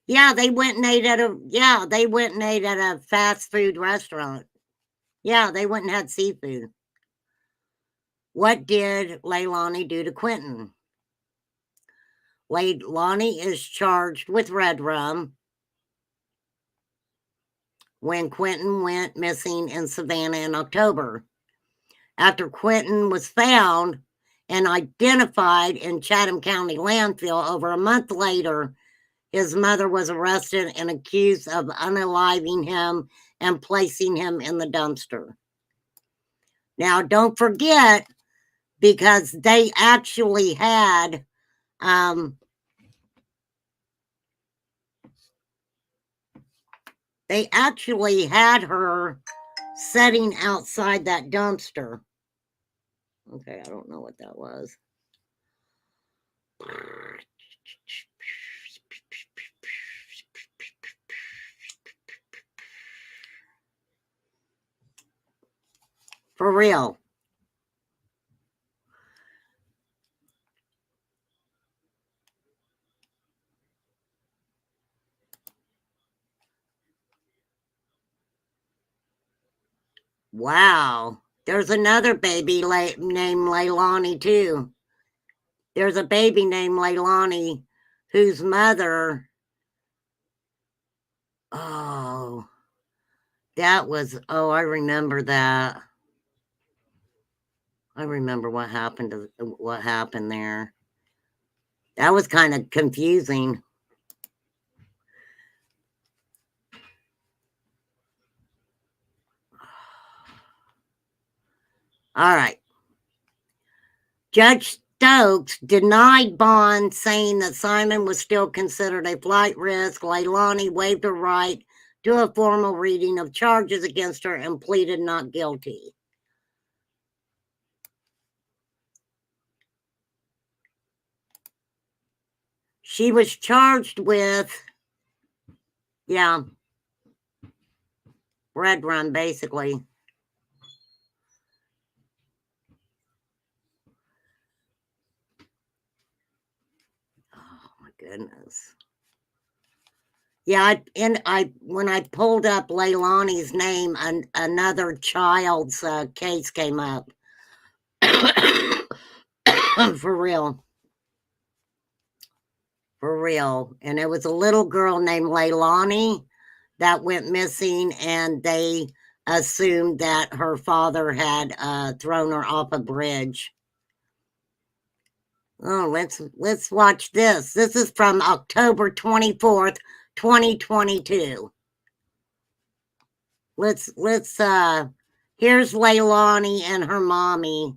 Yeah, they went and ate at a fast food restaurant. Yeah, they went and had seafood. What did Leilani do to Quentin? Leilani is charged with red rum when Quentin went missing in Savannah in October. After Quentin was found and identified in Chatham County landfill over a month later, his mother was arrested and accused of unaliving him and placing him in the dumpster. Now, don't forget, because they actually had her sitting outside that dumpster. Okay, I don't know what that was. For real. Wow. There's another baby named Leilani, too. There's a baby named Leilani whose mother... Oh, that was... Oh, I remember that. I remember what happened there. That was kind of confusing. All right. Judge Stokes denied bond, saying that Simon was still considered a flight risk. Leilani waived her right to a formal reading of charges against her and pleaded not guilty. She was charged with, red run, basically. Oh, my goodness. Yeah, when I pulled up Leilani's name, another child's case came up. For real. For real. And it was a little girl named Leilani that went missing, and they assumed that her father had thrown her off a bridge. Oh, let's watch this. This is from October 24th, 2022. Let's here's Leilani and her mommy.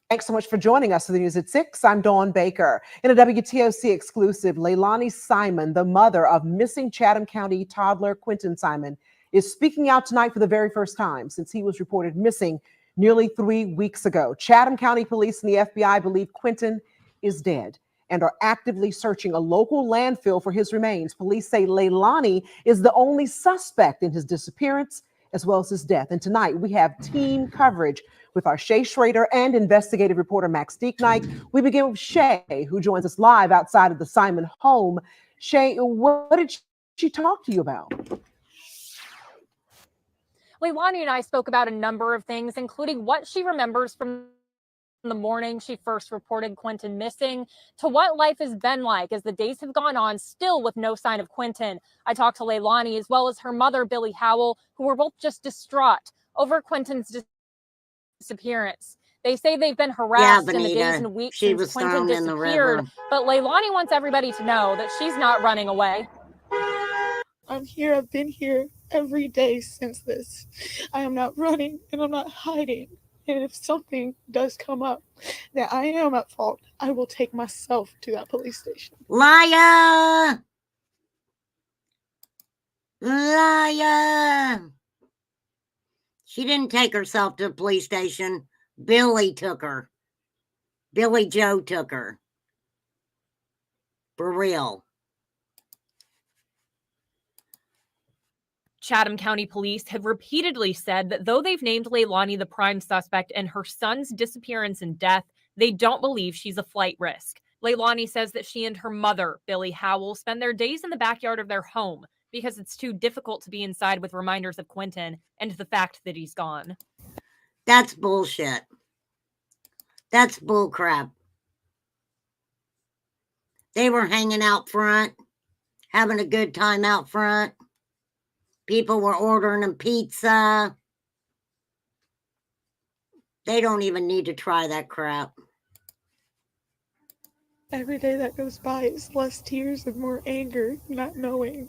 Thanks so much for joining us for the news at 6. I'm Dawn Baker. In a WTOC exclusive, Leilani Simon, the mother of missing Chatham County toddler Quentin Simon, is speaking out tonight for the very first time since he was reported missing nearly 3 weeks ago. Chatham County Police and the FBI believe Quentin is dead and are actively searching a local landfill for his remains. Police say Leilani is the only suspect in his disappearance as well as his death. And tonight we have team coverage with our Shay Schrader and investigative reporter Max Dieknight. We begin with Shay, who joins us live outside of the Simon home. Shay, what did she talk to you about? Leilani and I spoke about a number of things, including what she remembers from the morning she first reported Quentin missing to what life has been like as the days have gone on, still with no sign of Quentin. I talked to Leilani as well as her mother, Billy Howell, who were both just distraught over Quentin's disappearance. They say they've been harassed in the days and weeks since Quentin disappeared, but Leilani wants everybody to know that she's not running away. I'm here. I've been here every day since this. I am not running and I'm not hiding. And if something does come up that I am at fault, I will take myself to that police station. Liar! Liar! She didn't take herself to the police station. Billy took her. Billy Joe took her. For real. Chatham County Police have repeatedly said that though they've named Leilani the prime suspect in her son's disappearance and death, they don't believe she's a flight risk. Leilani says that she and her mother, Billie Howell, spend their days in the backyard of their home because it's too difficult to be inside with reminders of Quinton and the fact that he's gone. That's bullshit. That's bullcrap. They were hanging out front, having a good time out front. People were ordering them pizza. They don't even need to try that crap. Every day that goes by is less tears and more anger, not knowing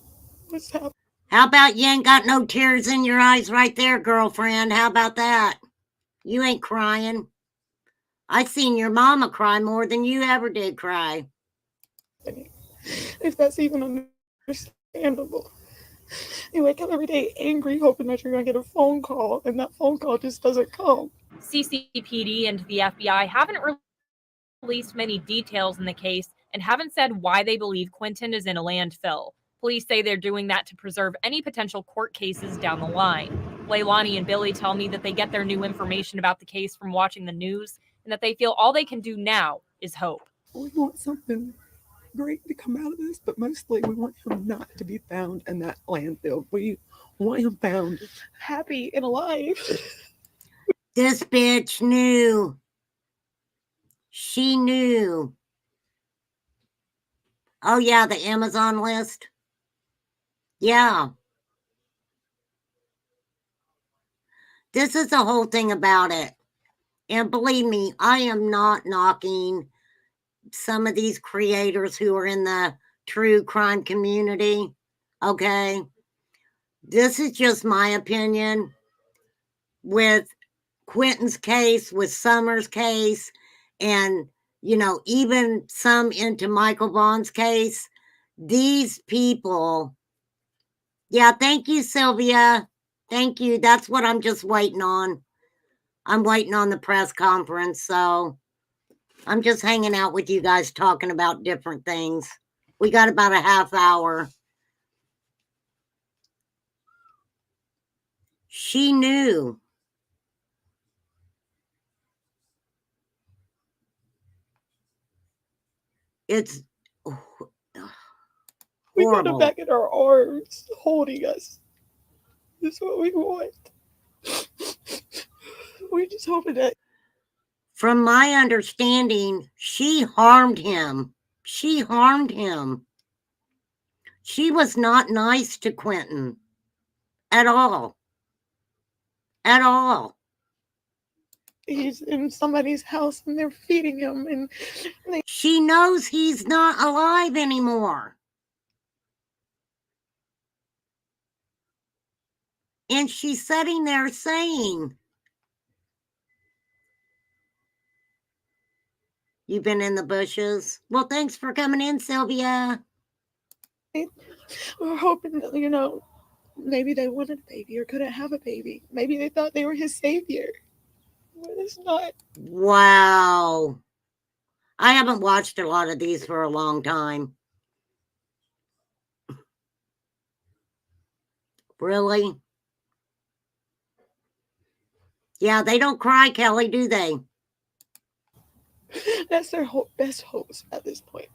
what's happening. How about you ain't got no tears in your eyes right there, girlfriend? How about that? You ain't crying. I seen your mama cry more than you ever did cry. If that's even understandable. You wake up every day angry, hoping that you're going to get a phone call, and that phone call just doesn't come. CCPD and the FBI haven't released many details in the case and haven't said why they believe Quinton is in a landfill. Police say they're doing that to preserve any potential court cases down the line. Leilani and Billie tell me that they get their new information about the case from watching the news and that they feel all they can do now is hope. We want something great to come out of this, but mostly we want him not to be found in that landfill. We want him found happy and alive. This bitch knew. She knew. Oh, yeah, the Amazon list. Yeah. This is the whole thing about it. And believe me, I am not knocking some of these creators who are in the true crime community. Okay. This is just my opinion with Quinton's case, with Summer's case, and, you know, even some into Michael Vaughn's case. These people. Yeah, thank you, Sylvia. Thank you. That's what I'm just waiting on. I'm waiting on the press conference, so I'm just hanging out with you guys talking about different things. We got about a half hour. She knew. It's We got him horrible. back in our arms, holding us. That's what we want. We just hoping that. From my understanding, she harmed him. She harmed him. She was not nice to Quinton at all. At all. He's in somebody's house and they're feeding him, and she knows he's not alive anymore. And she's sitting there saying, "You've been in the bushes." Well, thanks for coming in, Sylvia. we're hoping that, you know, maybe they wanted a baby or couldn't have a baby. Maybe they thought they were his savior. But it's not. Wow. I haven't watched a lot of these for a long time. Really? Yeah, they don't cry, Kelly, do they? That's their best hopes at this point.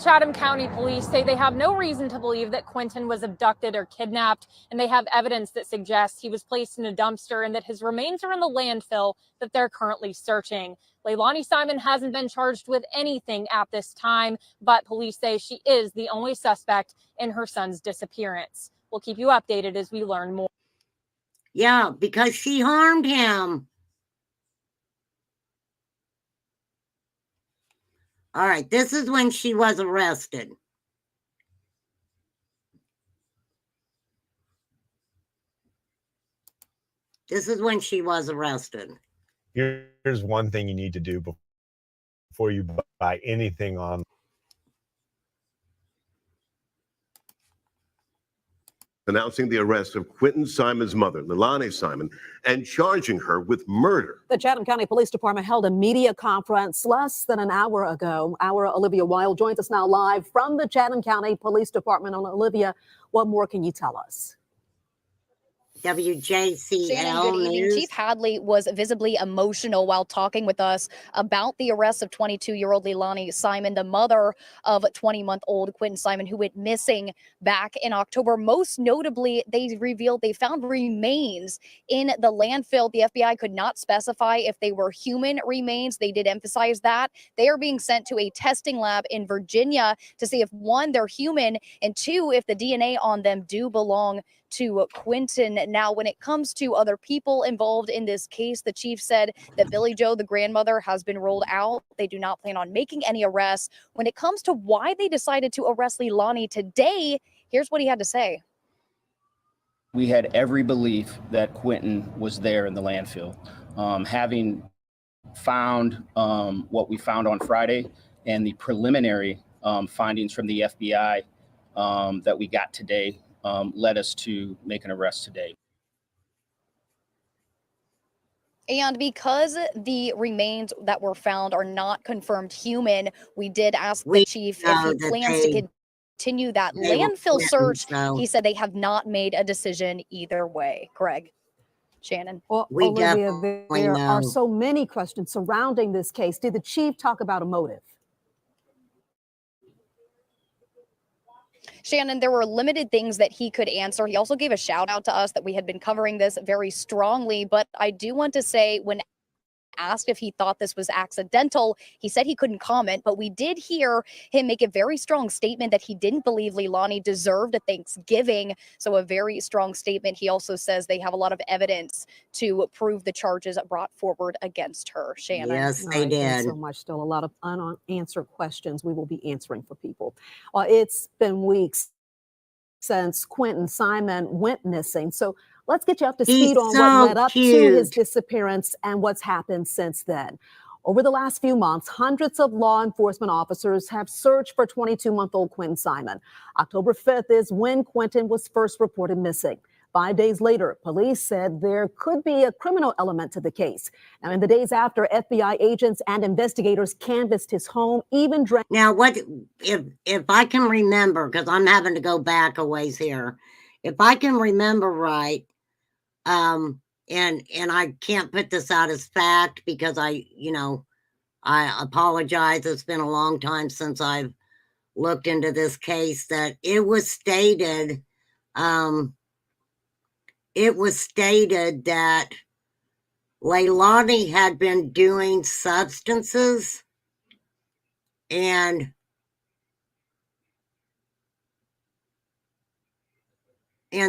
Chatham County Police say they have no reason to believe that Quinton was abducted or kidnapped, and they have evidence that suggests he was placed in a dumpster and that his remains are in the landfill that they're currently searching. Leilani Simon hasn't been charged with anything at this time, but police say she is the only suspect in her son's disappearance. We'll keep you updated as we learn more. Yeah, because she harmed him. All right, this is when she was arrested. This is when she was arrested. Here's one thing you need to do before you buy anything on. Announcing the arrest of Quinton Simon's mother, Leilani Simon, and charging her with murder. The Chatham County Police Department held a media conference less than an hour ago. Our Olivia Wild joins us now live from the Chatham County Police Department. Olivia, what more can you tell us? WJCL Shannon, good evening. News. Chief Hadley was visibly emotional while talking with us about the arrest of 22-year-old Leilani Simon, the mother of 20-month-old Quentin Simon, who went missing back in October. Most notably, they revealed they found remains in the landfill. The FBI could not specify if they were human remains. They did emphasize that. They are being sent to a testing lab in Virginia to see if, one, they're human, and two, if the DNA on them do belong to Quentin. Now, when it comes to other people involved in this case, the chief said that Billy Joe, the grandmother, has been ruled out. They do not plan on making any arrests. When it comes to why they decided to arrest Leilani today, here's what he had to say. We had every belief that Quentin was there in the landfill. Having found what we found on Friday and the preliminary findings from the FBI that we got today, led us to make an arrest today. And because the remains that were found are not confirmed human, we did ask the chief if he plans to continue that landfill search. He said they have not made a decision either way. Greg, Shannon. Well, Olivia, there are so many questions surrounding this case. Did the chief talk about a motive? Shannon, there were limited things that he could answer. He also gave a shout out to us that we had been covering this very strongly. But I do want to say, when asked if he thought this was accidental, he said he couldn't comment, but we did hear him make a very strong statement that he didn't believe Leilani deserved a Thanksgiving. So a very strong statement. He also says they have a lot of evidence to prove the charges brought forward against her. Shannon. Yes, All they right, thanks did. so much. Still a lot of unanswered questions we will be answering for people. It's been weeks since Quentin Simon went missing. So let's get you up to speed on what led up to his disappearance and what's happened since then. Over the last few months, hundreds of law enforcement officers have searched for 22-month-old Quentin Simon. October 5th is when Quentin was first reported missing. 5 days later, police said there could be a criminal element to the case. Now, in the days after, FBI agents and investigators canvassed his home, even now, what if I can remember, because I'm having to go back a ways here. If I can remember right, and I can't put this out as fact because I apologize. It's been a long time since I've looked into this case. That it was stated that Leilani had been doing substances and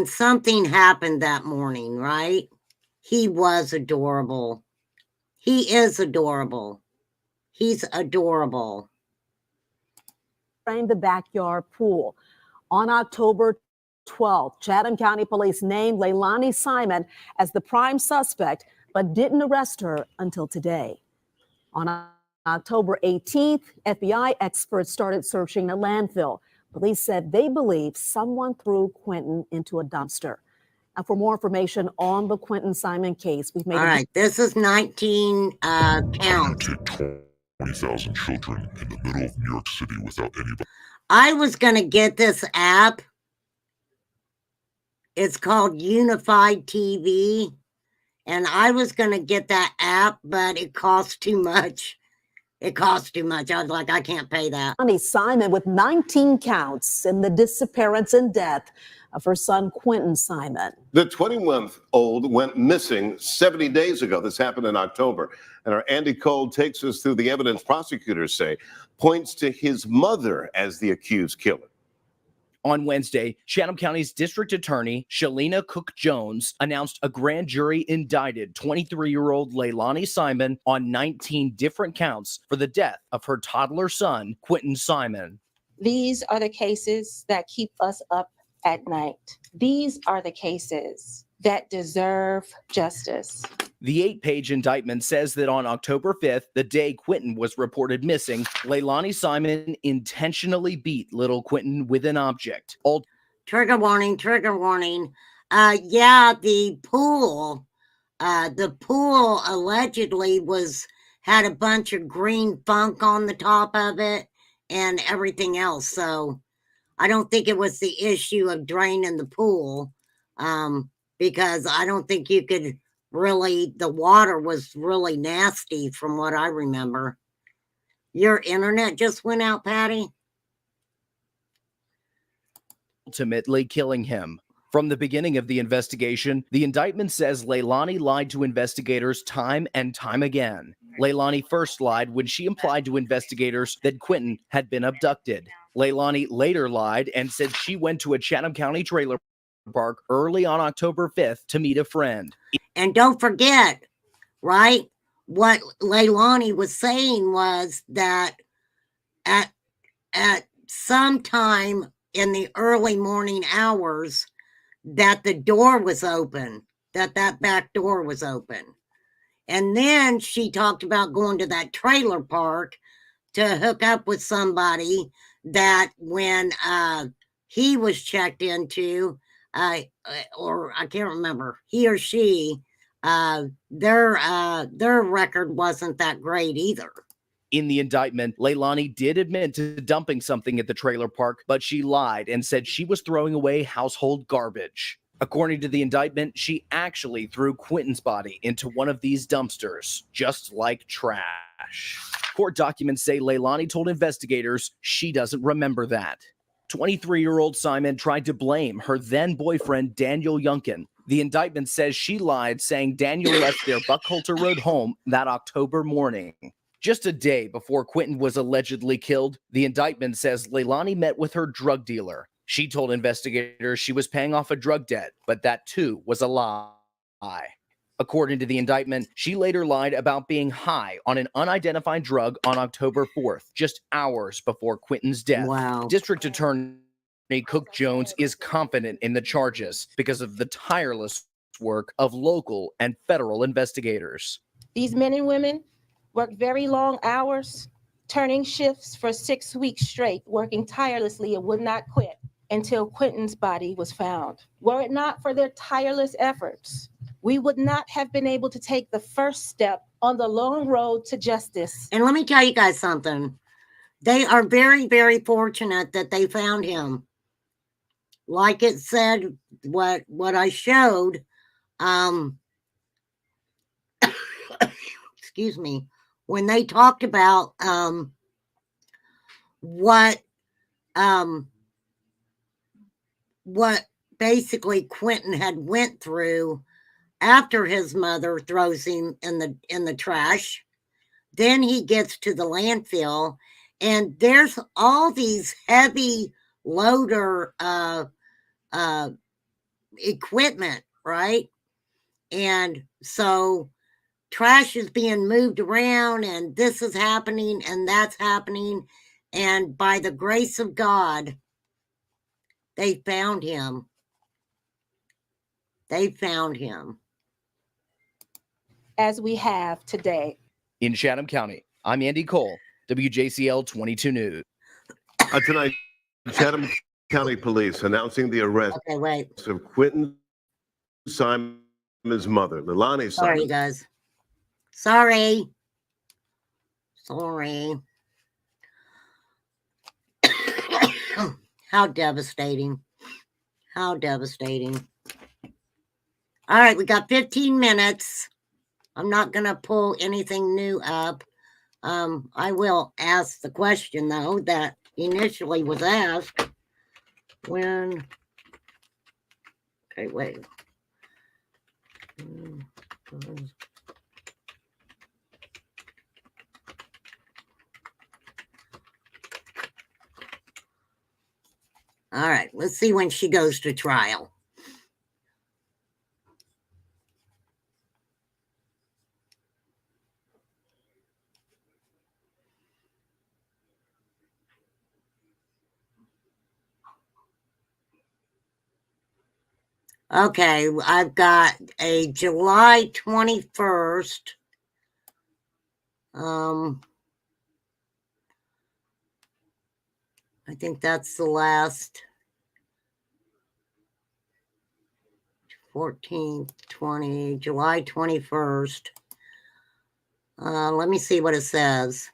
something happened that morning, right? He was adorable. He is adorable. He's adorable. The backyard pool. On October 12th, Chatham County Police named Leilani Simon as the prime suspect, but didn't arrest her until today. On October 18th, FBI experts started searching the landfill. Police said they believe someone threw Quentin into a dumpster. And for more information on the Quentin Simon case, we've made all right. This is 19 count. 20,000 children in the middle of New York City without anybody. I was going to get this app. It's called Unified TV. And I was going to get that app, but it costs too much. It costs too much. I was like, I can't pay that. Simon with 19 counts in the disappearance and death of her son, Quentin Simon. The 20-month-old went missing 70 days ago. This happened in October. And our Andy Cole takes us through the evidence prosecutors say points to his mother as the accused killer. On Wednesday, Chatham County's District Attorney, Shalina Cook-Jones, announced a grand jury indicted 23-year-old Leilani Simon on 19 different counts for the death of her toddler son, Quentin Simon. These are the cases that keep us up at night. These are the cases that deserve justice. The 8-page indictment says that on October 5th, the day Quentin was reported missing, Leilani Simon intentionally beat little Quentin with an object. Trigger warning, trigger warning. Yeah, the pool allegedly had a bunch of green funk on the top of it and everything else. So I don't think it was the issue of draining the pool. because I don't think you could really, the water was really nasty from what I remember. Your internet just went out, Patty? Ultimately killing him. From the beginning of the investigation, the indictment says Leilani lied to investigators time and time again. Leilani first lied when she implied to investigators that Quentin had been abducted. Leilani later lied and said she went to a Chatham County trailer park early on October 5th to meet a friend. And don't forget, right? What Leilani was saying was that at some time in the early morning hours, that the door was open, that back door was open. And then she talked about going to that trailer park to hook up with somebody that when he was checked into, or I can't remember, he or she, their record wasn't that great either. In the indictment, Leilani did admit to dumping something at the trailer park, but she lied and said she was throwing away household garbage. According to the indictment, she actually threw Quentin's body into one of these dumpsters, just like trash. Court documents say Leilani told investigators she doesn't remember that. 23-year-old Simon tried to blame her then-boyfriend Daniel Youngkin. The indictment says she lied, saying Daniel left their Buckholter Road home that October morning. Just a day before Quentin was allegedly killed, the indictment says Leilani met with her drug dealer. She told investigators she was paying off a drug debt, but that too was a lie. According to the indictment, she later lied about being high on an unidentified drug on October 4th, just hours before Quentin's death. Wow. District Attorney Cook Jones is confident in the charges because of the tireless work of local and federal investigators. These men and women worked very long hours, turning shifts for 6 weeks straight, working tirelessly and would not quit until Quentin's body was found. Were it not for their tireless efforts, we would not have been able to take the first step on the long road to justice. And let me tell you guys something. They are very, very fortunate that they found him. Like it said, what I showed, excuse me, when they talked about what basically Quentin had went through after his mother throws him in the trash. Then he gets to the landfill, and there's all these heavy loader equipment, right? And so trash is being moved around, and this is happening, and that's happening. And by the grace of God, they found him. They found him. As we have today. In Chatham County, I'm Andy Cole, WJCL 22 News. Tonight, Chatham County Police announcing the arrest of Quentin Simon's mother, Leilani Simon. Sorry, guys. Sorry. How devastating. How devastating. All right, we got 15 minutes. I'm not going to pull anything new up. I will ask the question, though, that initially was asked. When... Okay, wait. All right, let's see when she goes to trial. Okay, I've got a July 21st. I think that's the last 14th, 20, July 21st. Let me see what it says.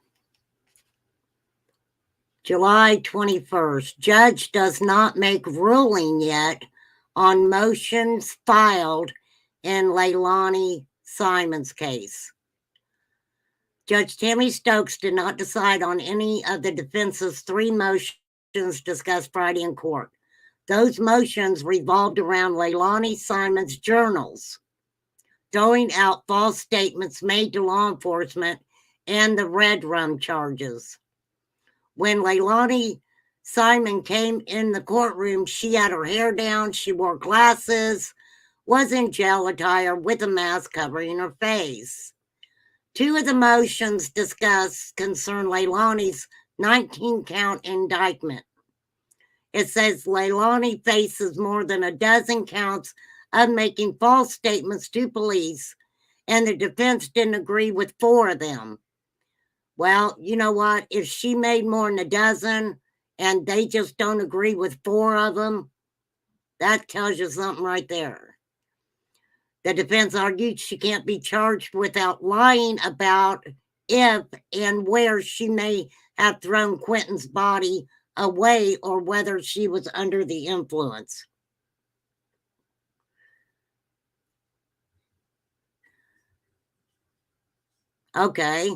July 21st. Judge does not make ruling yet on motions filed in Leilani Simon's case. Judge Tammy Stokes did not decide on any of the defense's 3 motions discussed Friday in court. Those motions revolved around Leilani Simon's journals, throwing out false statements made to law enforcement, and the red rum charges. When Leilani Simon came in the courtroom, she had her hair down, she wore glasses, was in jail attire with a mask covering her face. 2 of the motions discussed concern Leilani's 19-count indictment. It says Leilani faces more than a dozen counts of making false statements to police, and the defense didn't agree with 4 of them. Well, you know what? If she made more than a dozen and they just don't agree with 4 of them, that tells you something right there. The defense argued she can't be charged without lying about if and where she may have thrown Quentin's body away or whether she was under the influence. Okay.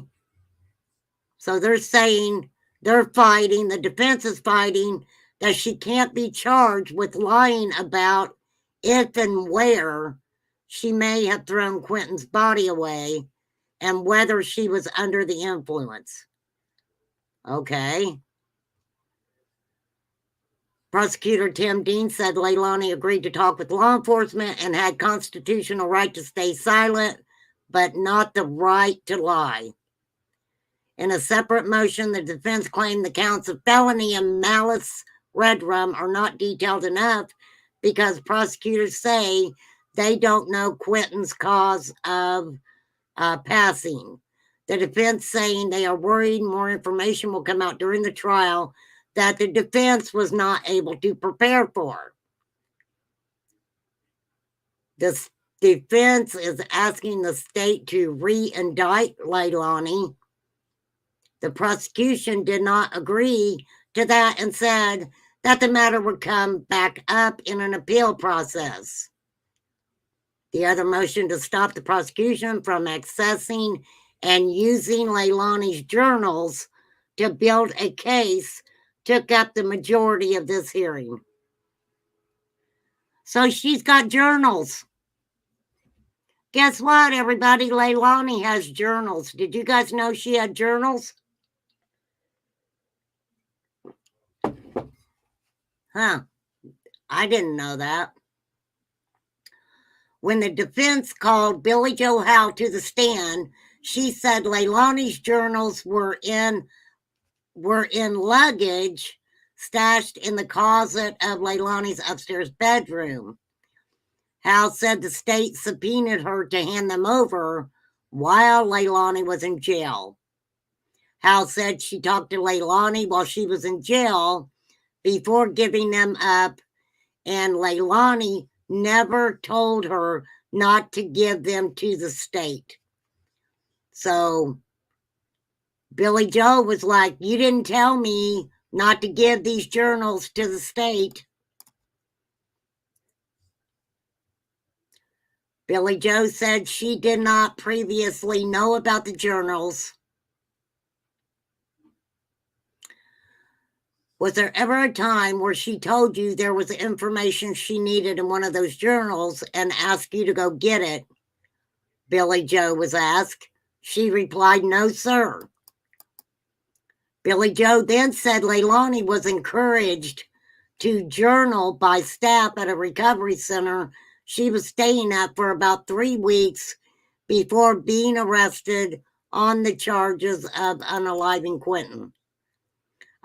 So they're saying, they're fighting, the defense is fighting that she can't be charged with lying about if and where she may have thrown Quentin's body away and whether she was under the influence. Okay. Prosecutor Tim Dean said Leilani agreed to talk with law enforcement and had constitutional right to stay silent, but not the right to lie. In a separate motion, the defense claimed the counts of felony and malice red rum are not detailed enough because prosecutors say they don't know Quentin's cause of passing. The defense saying they are worried more information will come out during the trial that the defense was not able to prepare for. The defense is asking the state to re-indict Leilani. The prosecution did not agree to that and said that the matter would come back up in an appeal process. The other motion to stop the prosecution from accessing and using Leilani's journals to build a case took up the majority of this hearing. So she's got journals. Guess what, everybody? Leilani has journals. Did you guys know she had journals? Huh. I didn't know that. When the defense called Billy Joe Howe to the stand, she said Leilani's journals were in luggage stashed in the closet of Leilani's upstairs bedroom. Howe said the state subpoenaed her to hand them over while Leilani was in jail. Howe said she talked to Leilani while she was in jail before giving them up, and Leilani never told her not to give them to the state. So Billy Joe was like, you didn't tell me not to give these journals to the state. Billy Joe said she did not previously know about the journals. Was there ever a time where she told you there was information she needed in one of those journals and asked you to go get it? Billy Joe was asked. She replied, no, sir. Billy Joe then said Leilani was encouraged to journal by staff at a recovery center she was staying at for about 3 weeks before being arrested on the charges of unaliving Quentin.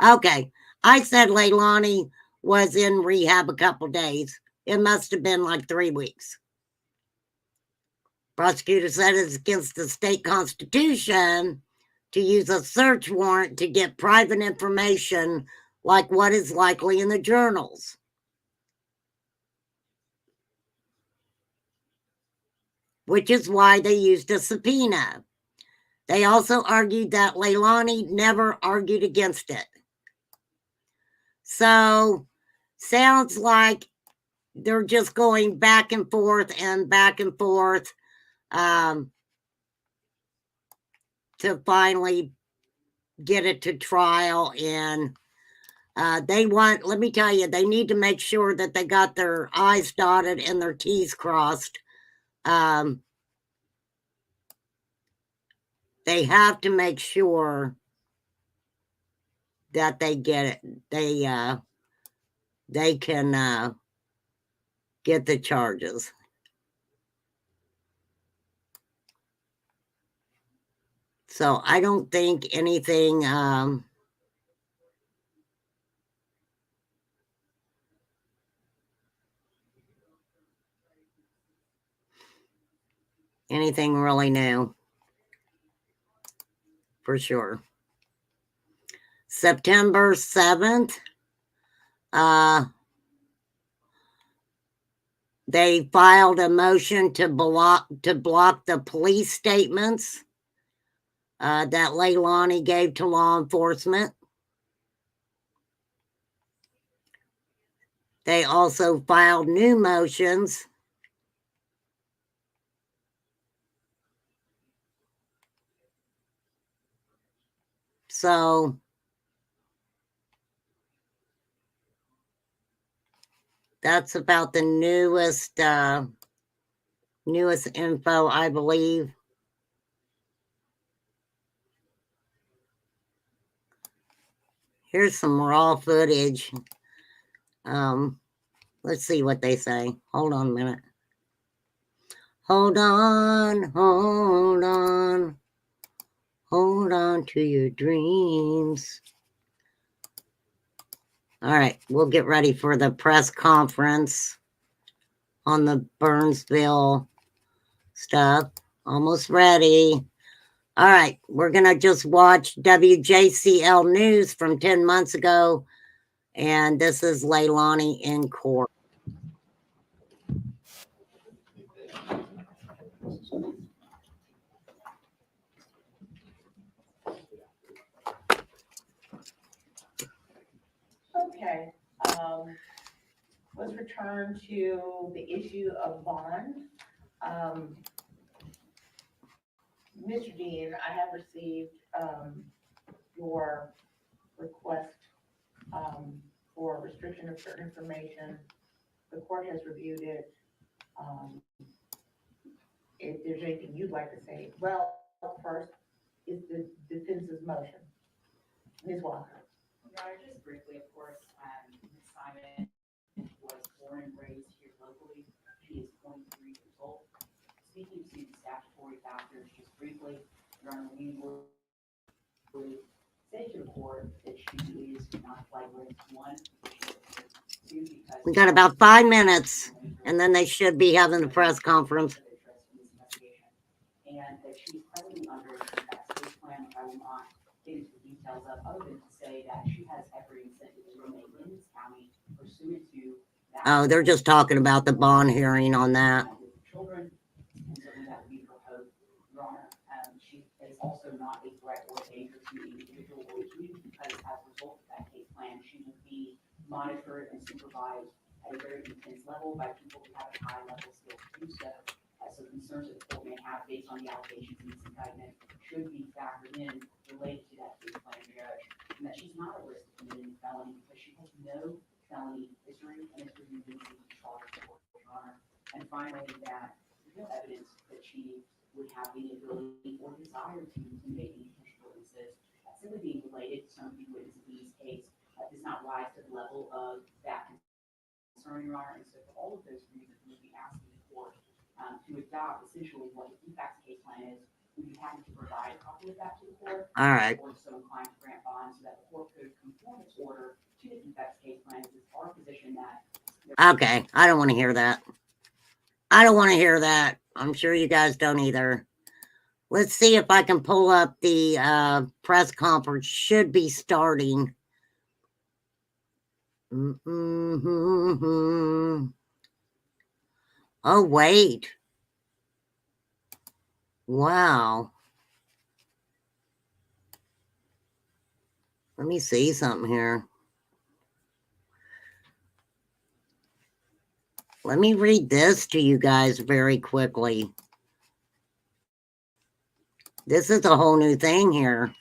Okay, I said Leilani was in rehab a couple days. It must have been like 3 weeks. Prosecutor said it's against the state constitution to use a search warrant to get private information like what is likely in the journals. Which is why they used a subpoena. They also argued that Leilani never argued against it. So, sounds like they're just going back and forth and back and forth to finally get it to trial. And they want, let me tell you, they need to make sure that they got their I's dotted and their T's crossed. They have to make sure that they get it. They can get the charges. So I don't think anything anything really new, for sure. September 7th, they filed a motion to block the police statements that Leilani gave to law enforcement. They also filed new motions so that's about the newest info, I believe. Here's some raw footage. Let's see what they say. Hold on a minute. Hold on, hold on. Hold on to your dreams. All right, we'll get ready for the press conference on the Burnsville stuff. Almost ready. All right, we're going to just watch WJCL News from 10 months ago. And this is Leilani in court. Okay, let's return to the issue of bond. Mr. Dean, I have received your request for restriction of certain information. The court has reviewed it. If there's anything you'd like to say, well, first is the defense's motion. Ms. Walker. Just briefly, of course, Ms. Simon was born and raised here locally. She is 23 years old. Speaking to the statutory factors, just briefly, Your Honor, we would say to the court that she is not flagrant, one, two, because We got about 5 minutes, and then they should be having the press conference. and that she's presently under a state plan, which I will not get into the details of, other than to say that she has every incentive to remain in this county pursuant to that. Oh, they're just talking about the bond hearing on that. Children, and certainly that would be her hope, Your Honor. She is also not a threat or danger to the individual or the community because as a result of that case plan, she will be monitored and supervised at a very intense level by people who have a high level of skill to do so. So concerns that the court may have based on the allegations in this indictment should be factored in related to that case plan, Judge, and that she's not at risk of committing a felony because she has no felony history and is reviewing the charge for Your Honor. And finally, that there's no evidence that she would have any ability or desire to intimidate any potential witnesses. Simply being related to some of the witnesses in this case does not rise to the level of that concern, Your Honor. And so for all of those reasons, we would be asking the court to adopt essentially what the defects case plan is. We'd be happy to provide a copy of that to the court. All right. Or so inclined to grant bonds so that the court could conform its order to the defects case plan. It's our position that. Okay, I don't want to hear that. I don't want to hear that. I'm sure you guys don't either. Let's see if I can pull up the press conference. Should be starting. Oh, wait. Wow. Let me see something here. Let me read this to you guys very quickly. This is a whole new thing here.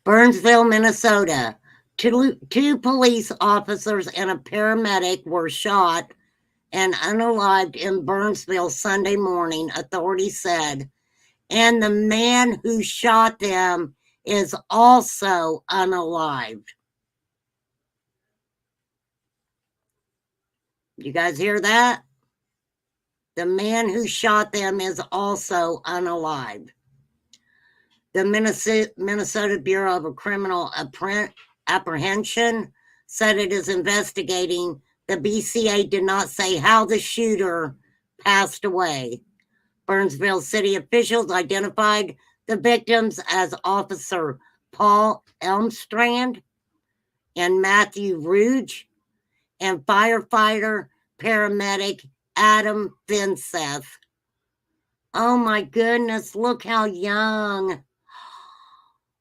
Burnsville, Minnesota. Two police officers and a paramedic were shot and unalived in Burnsville Sunday morning, authorities said. And the man who shot them is also unalived. You guys hear that? The man who shot them is also unalived. The Minnesota Bureau of Criminal Apprehension said it is investigating. The BCA did not say how the shooter passed away. Burnsville city officials identified the victims as Officer Paul Elmstrand and Matthew Rouge and firefighter paramedic Adam Vinseth. Oh my goodness, look how young.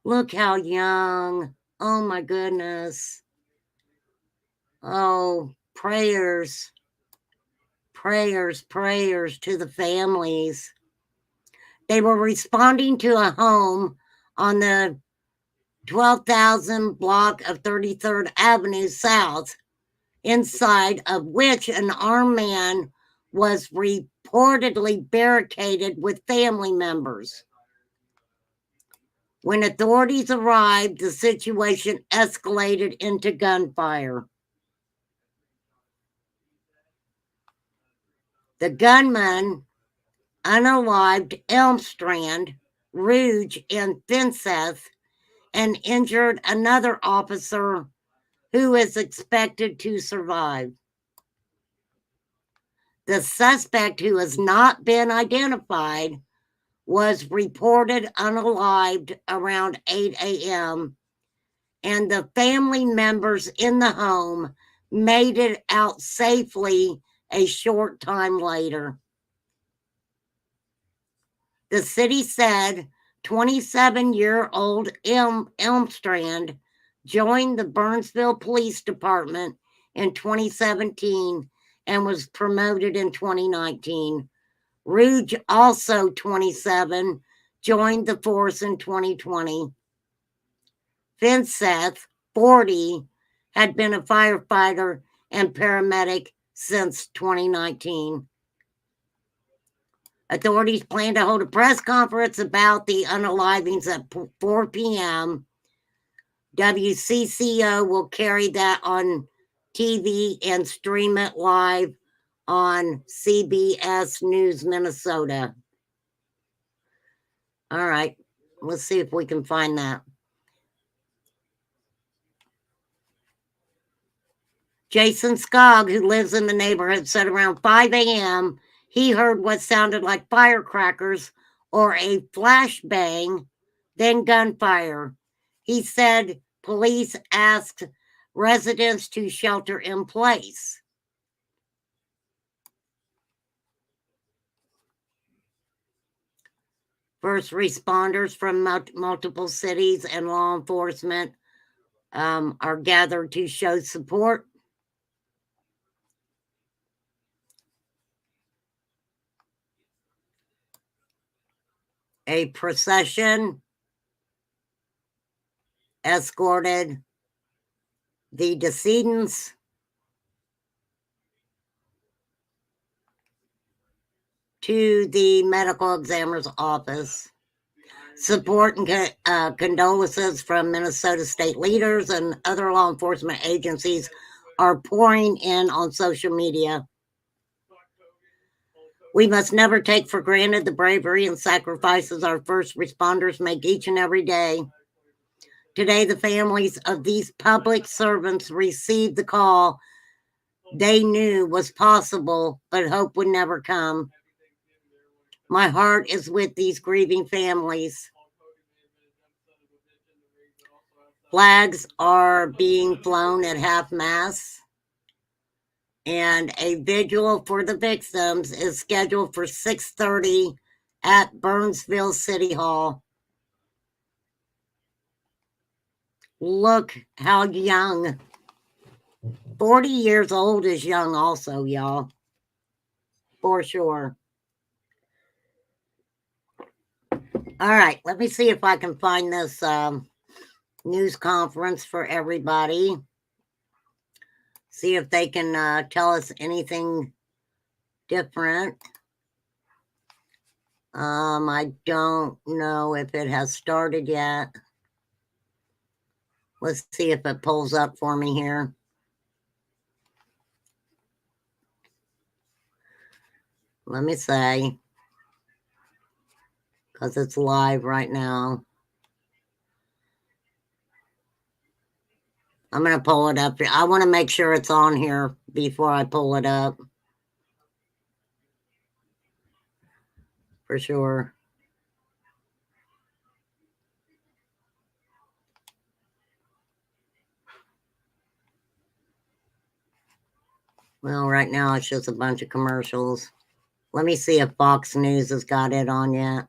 Look how young. Oh my goodness. Oh, prayers. Prayers to the families. They were responding to a home on the 12,000 block of 33rd Avenue South, inside of which an armed man was reportedly barricaded with family members. When authorities arrived, the situation escalated into gunfire. The gunman unalived Elmstrand, Rouge, and Vinseth, and injured another officer who is expected to survive. The suspect, who has not been identified, was reported unalived around 8 a.m., and the family members in the home made it out safely a short time later. The city said 27-year-old Elmstrand joined the Burnsville Police Department in 2017 and was promoted in 2019. Rouge, also 27, joined the force in 2020. Vinseth, 40, had been a firefighter and paramedic since 2019. Authorities plan to hold a press conference about the unalivings at 4 p.m. WCCO will carry that on TV and stream it live on CBS News Minnesota. All right, let's see if we can find that. Jason Skog, who lives in the neighborhood, said around 5 a.m. he heard what sounded like firecrackers or a flashbang, then gunfire. He said police asked residents to shelter in place. First responders from multiple cities and law enforcement are gathered to show support. A procession escorted the decedents to the medical examiner's office. Support and condolences from Minnesota state leaders and other law enforcement agencies are pouring in on social media. We must never take for granted the bravery and sacrifices our first responders make each and every day. Today, the families of these public servants received the call they knew was possible, but hope would never come. My heart is with these grieving families. Flags are being flown at half-mast, and a vigil for the victims is scheduled for 6:30 at Burnsville City Hall. Look how young. 40 years old is young also, y'all. For sure. All right, let me see if I can find this news conference for everybody. See if they can tell us anything different. I don't know if it has started yet. Let's see if it pulls up for me here. Let me say, because it's live right now. I'm going to pull it up. I want to make sure it's on here before I pull it up. For sure. Well, right now it's just a bunch of commercials. Let me see if Fox News has got it on yet.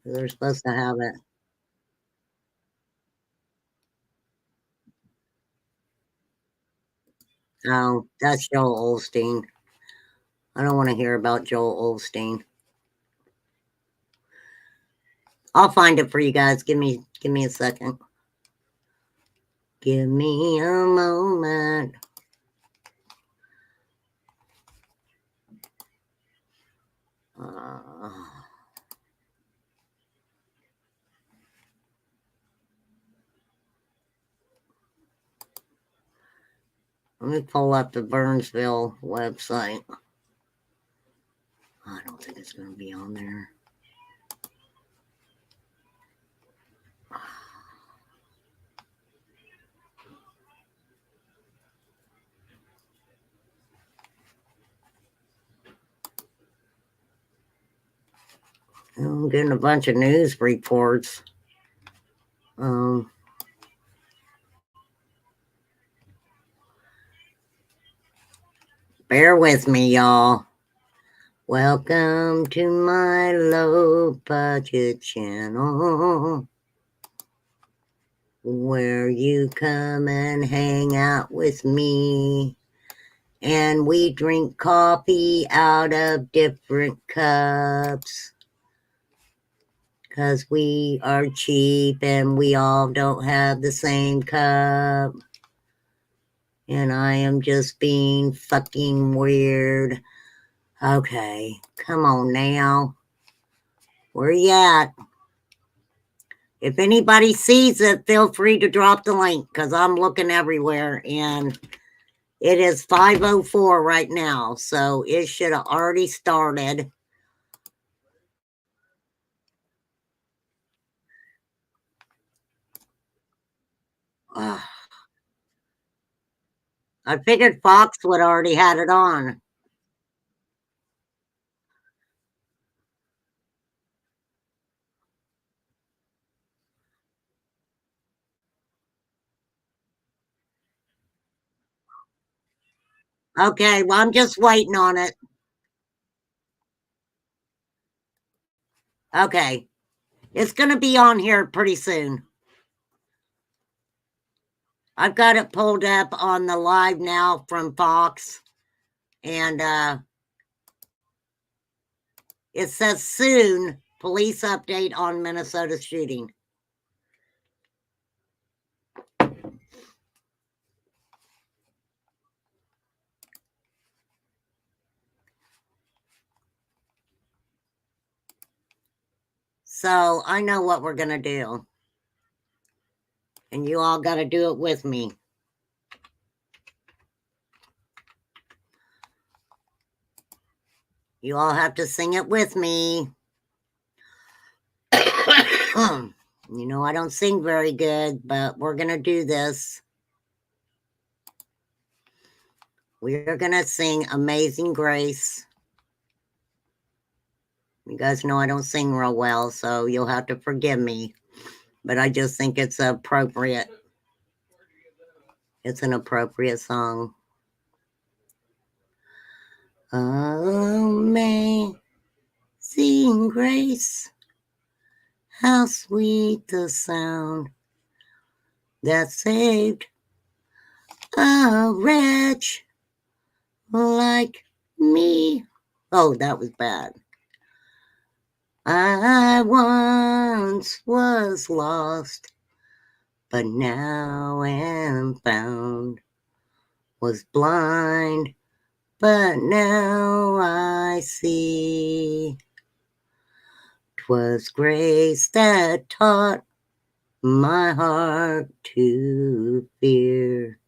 They're supposed to have it. Oh, that's Joel Osteen. I don't want to hear about Joel Osteen. I'll find it for you guys. Give me a second. Give me a moment. Let me pull up the Burnsville website. I don't think it's going to be on there. I'm getting a bunch of news reports. Bear with me, y'all. Welcome to my low budget channel, where you come and hang out with me, and we drink coffee out of different cups. 'Cause we are cheap and we all don't have the same cup. And I am just being fucking weird. Okay, come on now. Where you at? If anybody sees it, feel free to drop the link, because I'm looking everywhere and it is 5:04 right now. So it should have already started. Ugh. I figured Fox would already had it on. Okay, well, I'm just waiting on it. Okay. It's going to be on here pretty soon. I've got it pulled up on the live now from Fox. And it says soon, police update on Minnesota shooting. So I know what we're going to do. And you all got to do it with me. You all have to sing it with me. You know, I don't sing very good, but we're going to do this. We're going to sing Amazing Grace. You guys know I don't sing real well, so you'll have to forgive me. But I just think it's appropriate. It's an appropriate song. Amazing grace, how sweet the sound that saved a wretch like me. Oh, that was bad. I once was lost, but now am found. Was blind, but now I see. 'Twas grace that taught my heart to fear,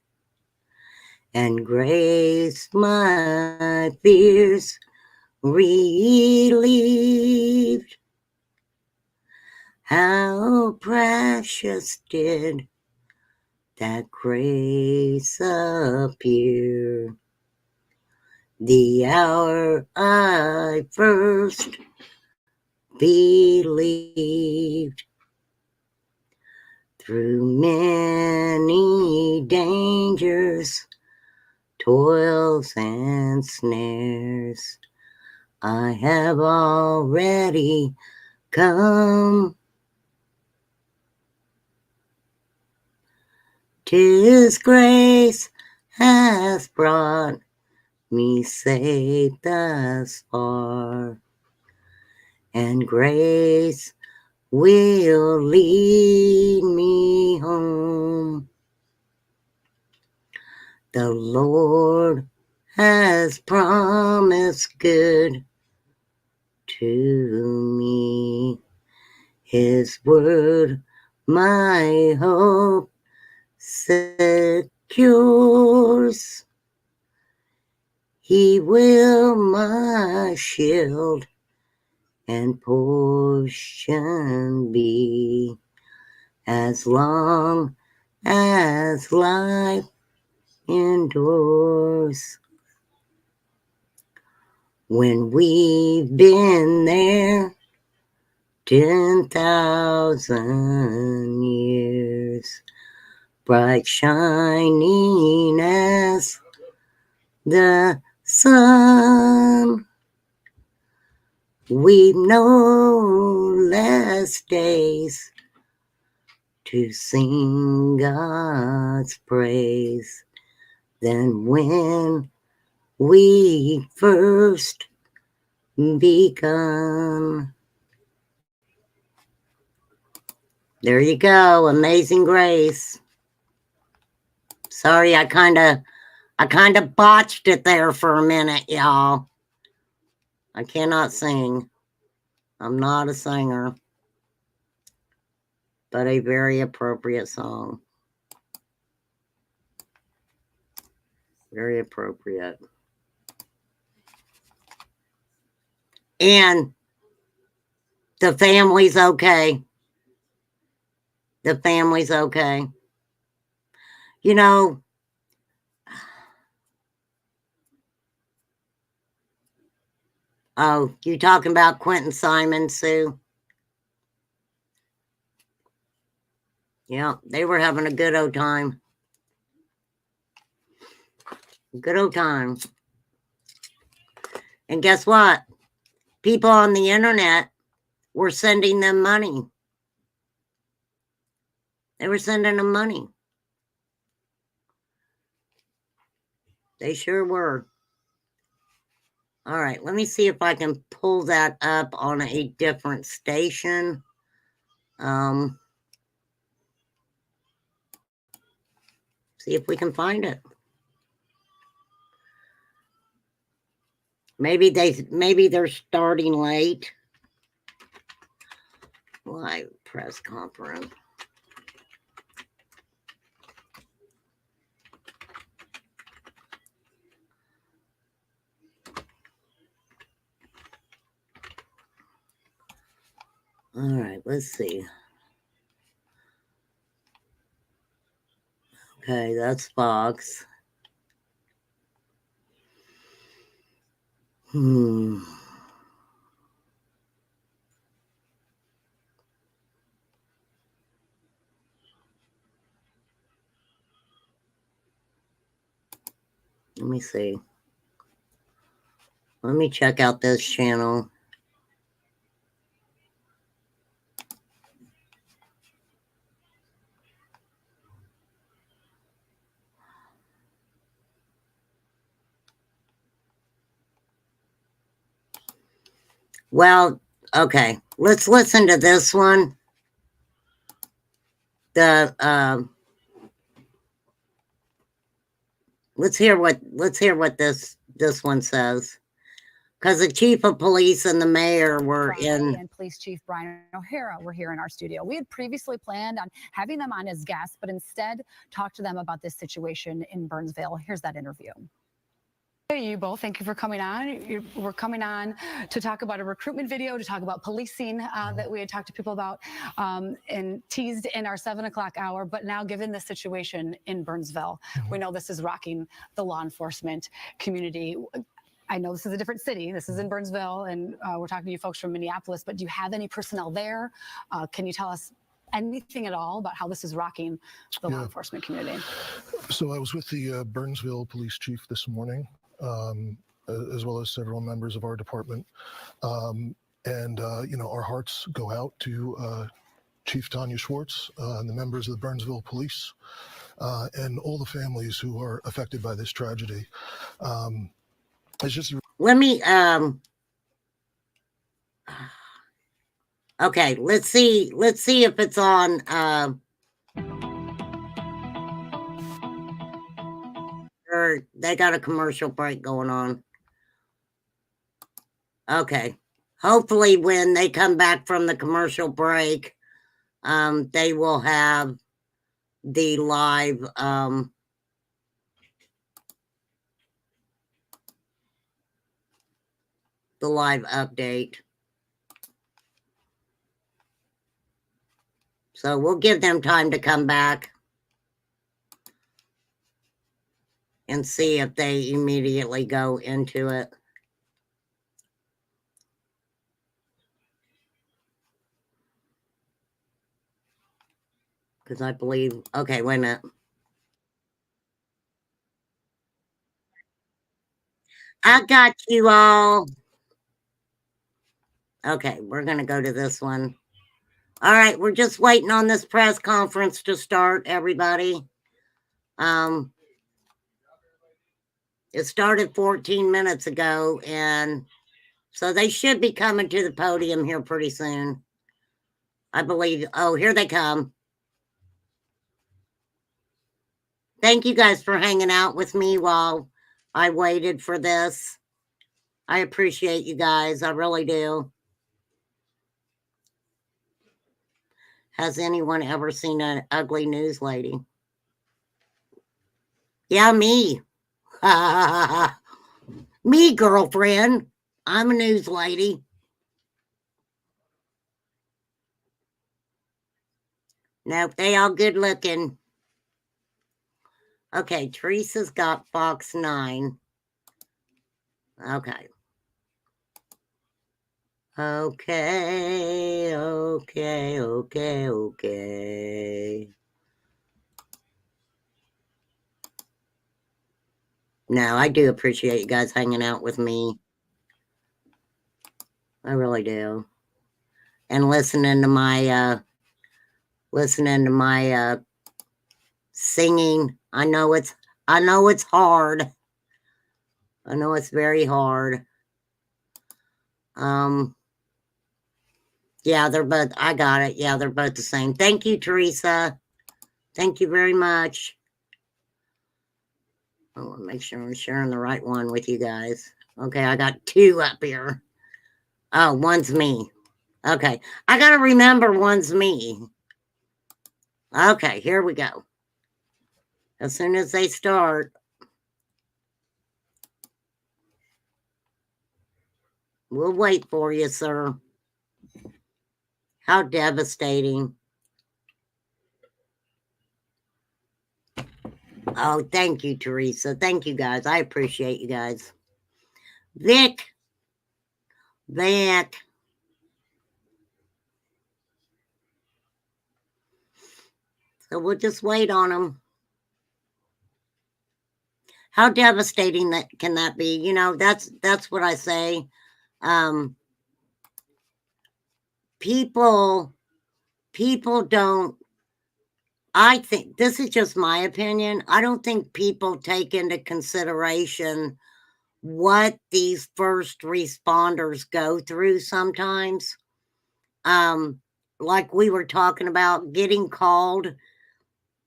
and grace my fears relieved. How precious did that grace appear the hour I first believed. Through many dangers, toils and snares, I have already come. 'Tis grace hath brought me safe thus far, and grace will lead me home. The Lord has promised good to me. His word my hope secures. He will my shield and portion be, as long as life endures. When we've been there 10,000 years, bright shining as the sun, we've no less days to sing God's praise than when we first begun. There you go, Amazing Grace. Sorry, I kind of botched it there for a minute, y'all. I cannot sing. I'm not a singer, but a very appropriate song. Very appropriate. And the family's okay. The family's okay. You know, oh, you talking about Quentin Simon, Sue? Yeah, they were having a good old time. Good old time. And guess what? People on the internet were sending them money. They were sending them money. They sure were. All right, let me see if I can pull that up on a different station. See if we can find it. Maybe they're starting late. Live press conference. All right, let's see. Okay, that's Fox. Let me see. Let me check out this channel. Well, okay. Let's listen to this one. Let's hear what this one says. Because the chief of police and the mayor were in. And Police Chief Brian O'Hara were here in our studio. We had previously planned on having them on as guests, but instead talked to them about this situation in Burnsville. Here's that interview. Hey, you both, thank you for coming on. We're coming on to talk about a recruitment video, to talk about policing that we had talked to people about and teased in our 7 o'clock hour. But now, given the situation in Burnsville, we know this is rocking the law enforcement community. I know this is a different city. This is in Burnsville, and we're talking to you folks from Minneapolis, but do you have any personnel there? Can you tell us anything at all about how this is rocking the law enforcement community? So I was with the Burnsville police chief this morning, as well as several members of our department. Our hearts go out to Chief Tanya Schwartz and the members of the Burnsville police and all the families who are affected by this tragedy. It's just. Let me, okay, let's see if it's on, or they got a commercial break going on. Okay. Hopefully when they come back from the commercial break, they will have the live, update. So we'll give them time to come back and see if they immediately go into it. Because I believe, okay, wait a minute. I got you all. Okay, we're going to go to this one. All right, we're just waiting on this press conference to start, everybody. It started 14 minutes ago, and so they should be coming to the podium here pretty soon. I believe. Oh, here they come. Thank you guys for hanging out with me while I waited for this. I appreciate you guys. I really do. Has anyone ever seen an ugly news lady? Yeah, me. Me, girlfriend. I'm a news lady. Nope, they all good looking. Okay, Teresa's got Fox 9. Okay. Okay. No, I do appreciate you guys hanging out with me. I really do. And listening to my singing. I know it's hard. I know it's very hard. Yeah, they're both, I got it. Yeah, they're both the same. Thank you, Teresa. Thank you very much. I want to make sure I'm sharing the right one with you guys. Okay, I got two up here. Oh, one's me. Okay, I got to remember one's me. Okay, here we go. As soon as they start, we'll wait for you, sir. How devastating. Oh, thank you, Teresa. Thank you, guys. I appreciate you guys. Vic. So we'll just wait on them. How devastating that can that be? You know, that's what I say. People don't, I think, this is just my opinion, I don't think people take into consideration what these first responders go through sometimes. Like we were talking about, getting called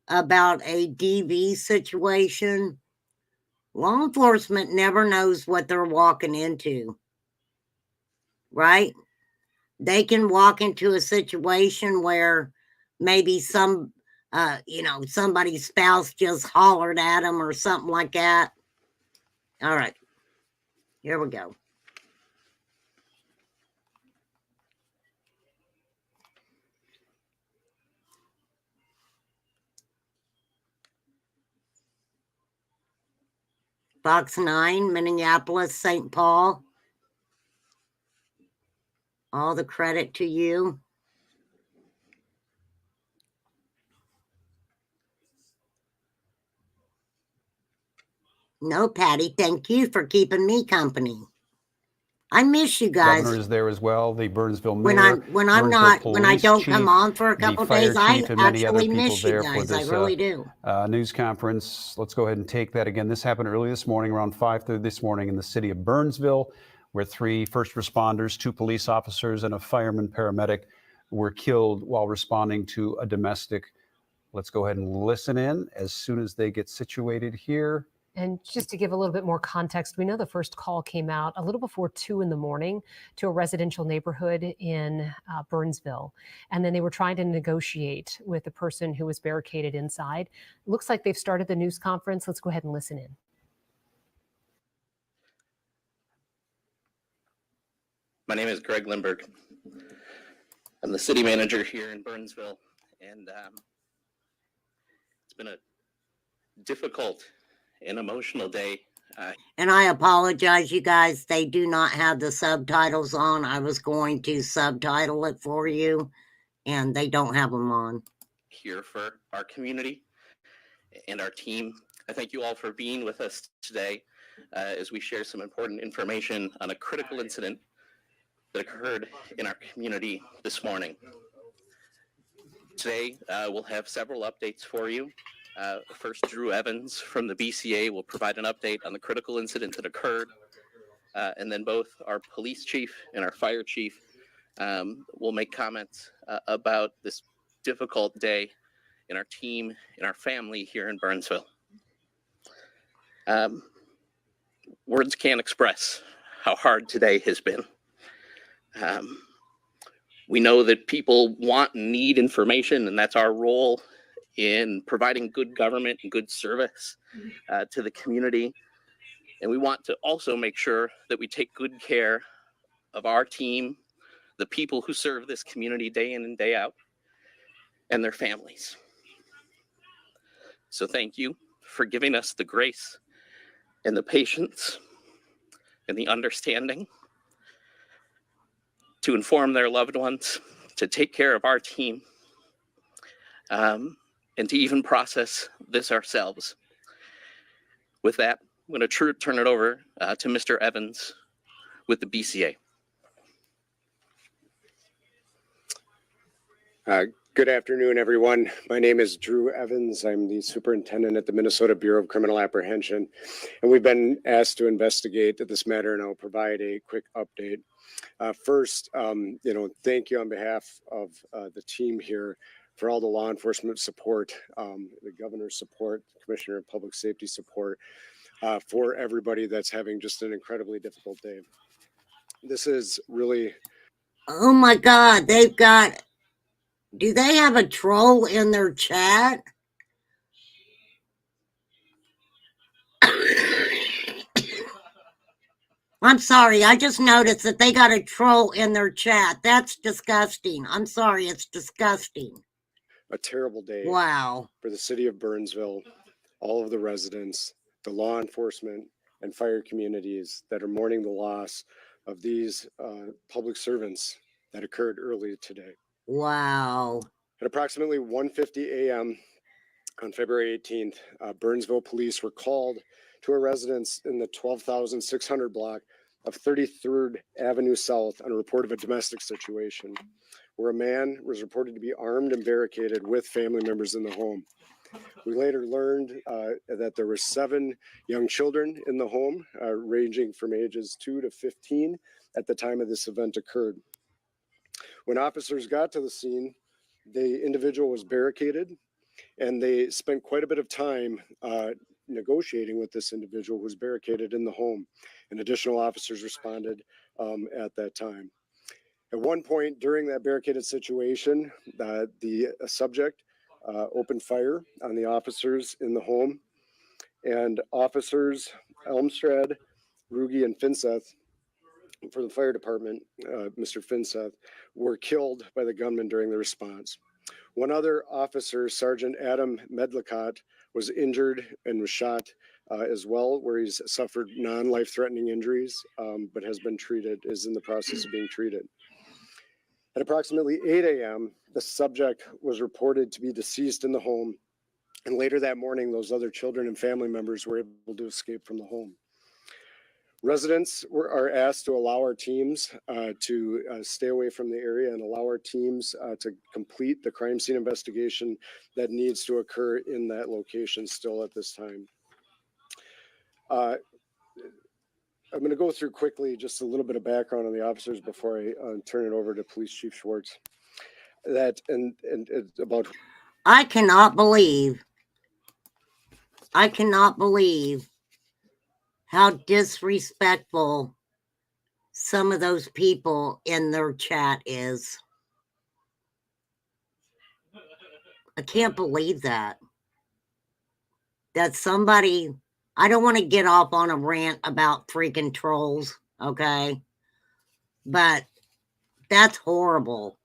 about a DV situation. Law enforcement never knows what they're walking into, right? They can walk into a situation where maybe somebody's spouse just hollered at them or something like that. All right, here we go. Fox 9, Minneapolis, St. Paul. All the credit to you. No, Patty, thank you for keeping me company. I miss you guys. Governor is there as well. The Burnsville When mayor, when I don't come on for a couple days, I actually miss you guys. I really do. News conference. Let's go ahead and take that again. This happened early this morning, around 5:30 this morning, in the city of Burnsville, where 3 first responders, 2 police officers, and a fireman paramedic were killed while responding to a domestic. Let's go ahead and listen in as soon as they get situated here. And just to give a little bit more context, we know the first call came out a little before 2 in the morning to a residential neighborhood in Burnsville. And then they were trying to negotiate with the person who was barricaded inside. Looks like they've started the news conference. Let's go ahead and listen in. My name is Greg Lindberg. I'm the city manager here in Burnsville, and it's been a difficult an emotional day. And I apologize, you guys. They do not have the subtitles on. I was going to subtitle it for you, and they don't have them on. Here for our community and our team. I thank you all for being with us today as we share some important information on a critical incident that occurred in our community this morning. Today, we'll have several updates for you. First, Drew Evans from the BCA will provide an update on the critical incident that occurred. And then both our police chief and our fire chief will make comments about this difficult day in our team, in our family here in Burnsville. Words can't express how hard today has been. We know that people want and need information, and that's our role in providing good government and good service to the community. And we want to also make sure that we take good care of our team, the people who serve this community day in and day out, and their families. So thank you for giving us the grace and the patience and the understanding to inform their loved ones, to take care of our team, and to even process this ourselves. With that, I'm going to turn it over to Mr. Evans with the BCA. Good afternoon, everyone. My name is Drew Evans. I'm the superintendent at the Minnesota Bureau of Criminal Apprehension, and we've been asked to investigate this matter, and I'll provide a quick update. First, thank you on behalf of the team here for all the law enforcement support, the governor's support, Commissioner of Public Safety support, for everybody that's having just an incredibly difficult day. This is really... Oh my God, do they have a troll in their chat? I'm sorry, I just noticed that they got a troll in their chat. That's disgusting. I'm sorry, it's disgusting. A terrible day. Wow. For the city of Burnsville, all of the residents, the law enforcement and fire communities that are mourning the loss of these public servants that occurred early today. Wow. At approximately 1:50 a.m. on February 18th, Burnsville police were called to a residence in the 12,600 block of 33rd Avenue South on a report of a domestic situation where a man was reported to be armed and barricaded with family members in the home. We later learned that there were 7 young children in the home, ranging from ages 2 to 15 at the time of this event occurred. When officers got to the scene, the individual was barricaded, and they spent quite a bit of time negotiating with this individual who was barricaded in the home, and additional officers responded at that time. At one point during that barricaded situation, the subject opened fire on the officers in the home, and officers Elmstrad, Ruge, and Finseth for the fire department, Mr. Finseth, were killed by the gunman during the response. One other officer, Sergeant Adam Medlicott, was injured and was shot as well, where he's suffered non-life-threatening injuries, but has been treated, is in the process of being treated. At approximately 8 a.m., the subject was reported to be deceased in the home, and later that morning, those other children and family members were able to escape from the home. Residents are asked to allow our teams to stay away from the area and allow our teams to complete the crime scene investigation that needs to occur in that location still at this time. I'm going to go through quickly just a little bit of background on the officers before I turn it over to Police Chief Schwartz. That and it's about. I cannot believe how disrespectful some of those people in their chat is. I can't believe that. That somebody, I don't want to get off on a rant about freaking trolls, okay? But that's horrible.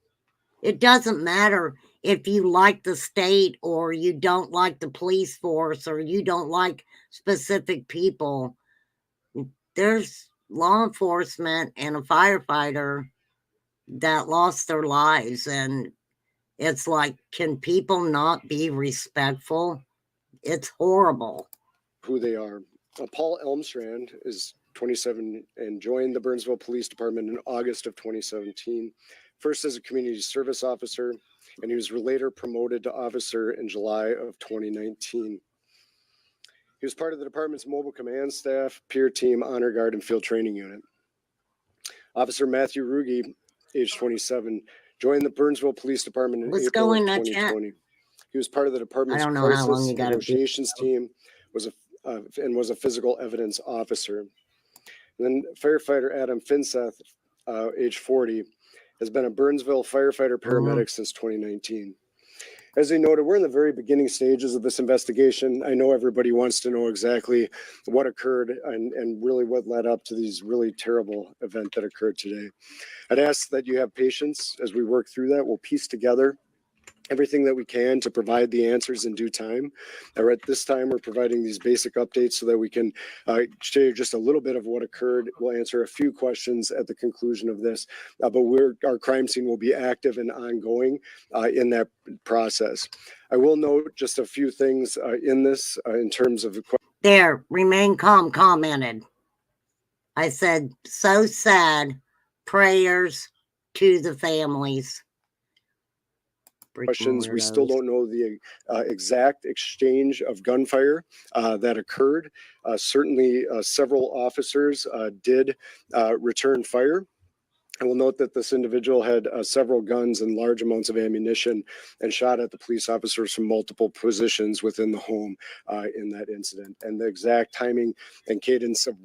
It doesn't matter if you like the state or you don't like the police force or you don't like specific people. There's law enforcement and a firefighter that lost their lives, and it's like, can people not be respectful? It's horrible. Who they are. Paul Elmstrand is 27 and joined the Burnsville Police Department in August of 2017, first as a community service officer, and he was later promoted to officer in July of 2019. He was part of the department's mobile command staff, peer team, honor guard, and field training unit. Officer Matthew Ruge, age 27, joined the Burnsville Police Department in April of 2020. He was part of the department's crisis negotiations team, and was a physical evidence officer. And then firefighter Adam Finseth, age 40, has been a Burnsville firefighter paramedic since 2019. As they noted, we're in the very beginning stages of this investigation. I know everybody wants to know exactly what occurred and really what led up to these really terrible event that occurred today. I'd ask that you have patience as we work through that. We'll piece together everything that we can to provide the answers in due time. At this time, we're providing these basic updates so that we can show you just a little bit of what occurred. We'll answer a few questions at the conclusion of this, but our crime scene will be active and ongoing in that process. I will note just a few things in this in terms of the There, remain calm commented. I said, so sad, prayers to the families. questions. We still don't know the exact exchange of gunfire that occurred. Certainly, several officers did return fire. I will note that this individual had several guns and large amounts of ammunition and shot at the police officers from multiple positions within the home in that incident. And the exact timing and cadence of.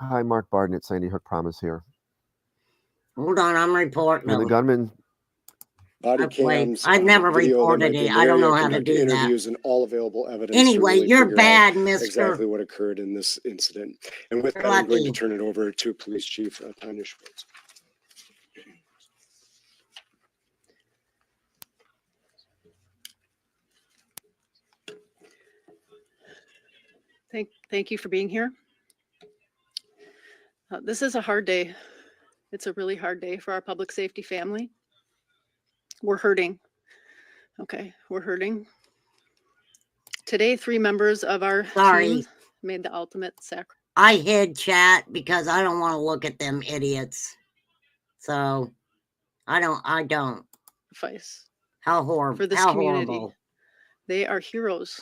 Hi, Mark Barden at Sandy Hook Promise here. Hold on, I'm reporting. When the gunman. Body cams. I've never reported it. I don't know how to do interviews that. and all available evidence. Anyway, really you're bad, mister. Exactly what occurred in this incident. And with that, I'm going to turn it over to Police Chief Tanya Schwartz. Thank you for being here. This is a hard day. It's a really hard day for our public safety family. We're hurting. Okay, we're hurting. Today, 3 members of our team made the ultimate sacrifice. I hid chat because I don't want to look at them idiots. So I don't. How horrible. For this How community. horrible. They are heroes.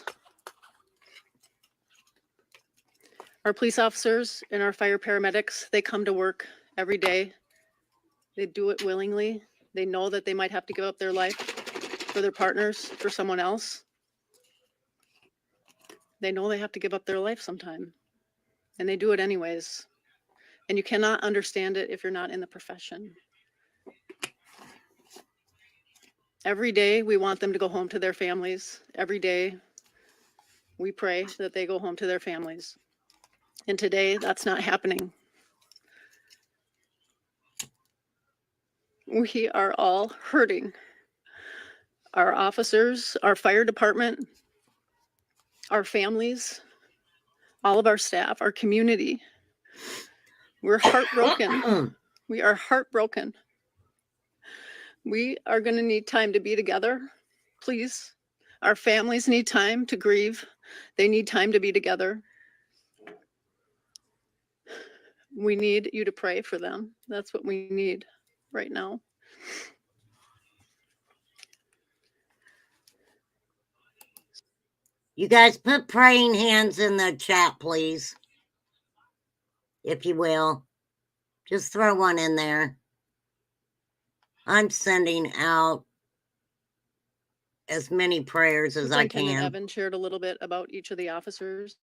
Our police officers and our fire paramedics, they come to work every day. They do it willingly. They know that they might have to give up their life for their partners, for someone else. They know they have to give up their life sometime, and they do it anyways. And you cannot understand it if you're not in the profession. Every day we want them to go home to their families. Every day we pray that they go home to their families. And today that's not happening. We are all hurting. Our officers, our fire department, our families, all of our staff, our community. We're heartbroken. We are heartbroken. We are going to need time to be together, please. Our families need time to grieve. They need time to be together. We need you to pray for them. That's what we need right now. You guys put praying hands in the chat, please. If you will. Just throw one in there. I'm sending out as many prayers as I Superintendent can. Evan shared a little bit about each of the officers.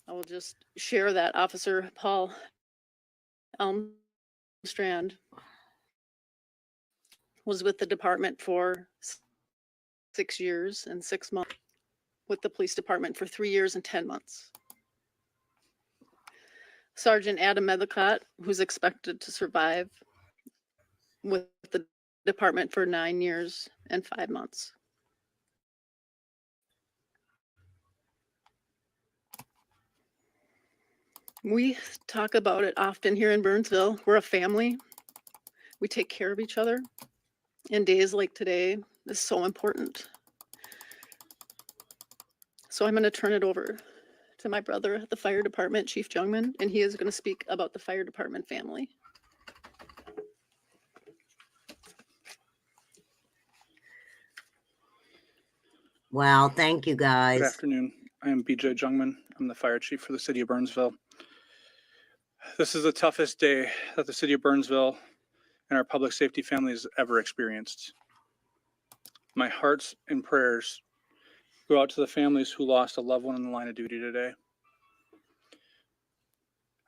I will just share that Officer Paul Elmstrand was with the department for 6 years and 6 months, with the police department for 3 years and 10 months. Sergeant Adam Medlicott, who's expected to survive with the department for 9 years and 5 months. We talk about it often here in Burnsville. We're a family. We take care of each other. And days like today is so important. So I'm going to turn it over to my brother at the fire department, Chief Jungman, and he is going to speak about the fire department family. Wow, thank you guys. Good afternoon. I am BJ Jungman. I'm the fire chief for the city of Burnsville. This is the toughest day that the city of Burnsville and our public safety family has ever experienced. My hearts and prayers go out to the families who lost a loved one in the line of duty today.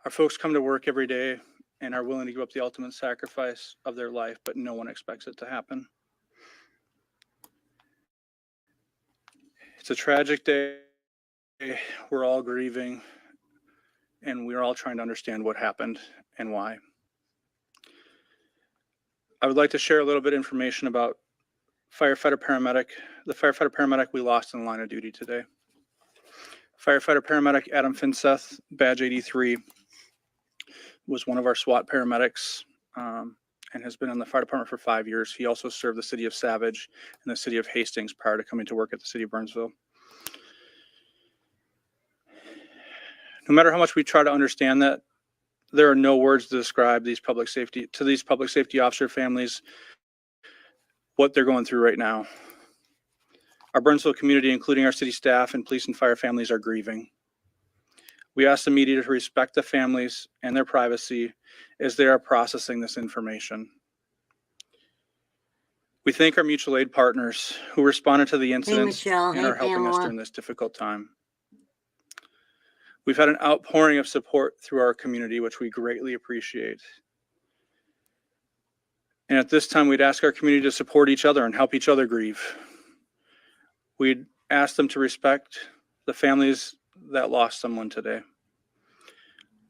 Our folks come to work every day and are willing to give up the ultimate sacrifice of their life, but no one expects it to happen. It's a tragic day. We're all grieving, and we're all trying to understand what happened and why. I would like to share a little bit of information about the firefighter paramedic we lost in the line of duty today. Firefighter paramedic Adam Finseth, badge 83, was one of our SWAT paramedics and has been in the fire department for 5 years. He also served the city of Savage and the city of Hastings prior to coming to work at the city of Burnsville. No matter how much we try to understand that, there are no words to describe these public safety officer families, what they're going through right now. Our Burnsville community, including our city staff and police and fire families, are grieving. We ask the media to respect the families and their privacy as they are processing this information. We thank our mutual aid partners who responded to the incidents and are helping us during this difficult time. We've had an outpouring of support through our community, which we greatly appreciate. And at this time, we'd ask our community to support each other and help each other grieve. We'd ask them to respect the families that lost someone today.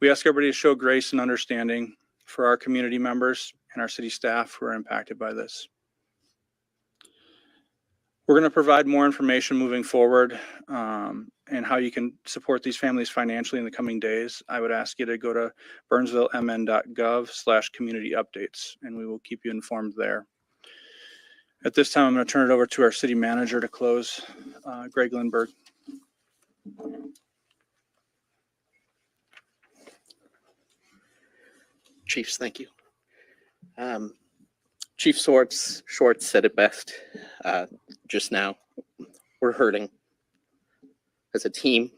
We ask everybody to show grace and understanding for our community members and our city staff who are impacted by this. We're going to provide more information moving forward and how you can support these families financially in the coming days. I would ask you to go to burnsvillemn.gov/community updates, and we will keep you informed there. At this time, I'm going to turn it over to our city manager to close, Greg Lindberg. Chiefs, thank you. Chief Schwartz said it best just now. We're hurting as a team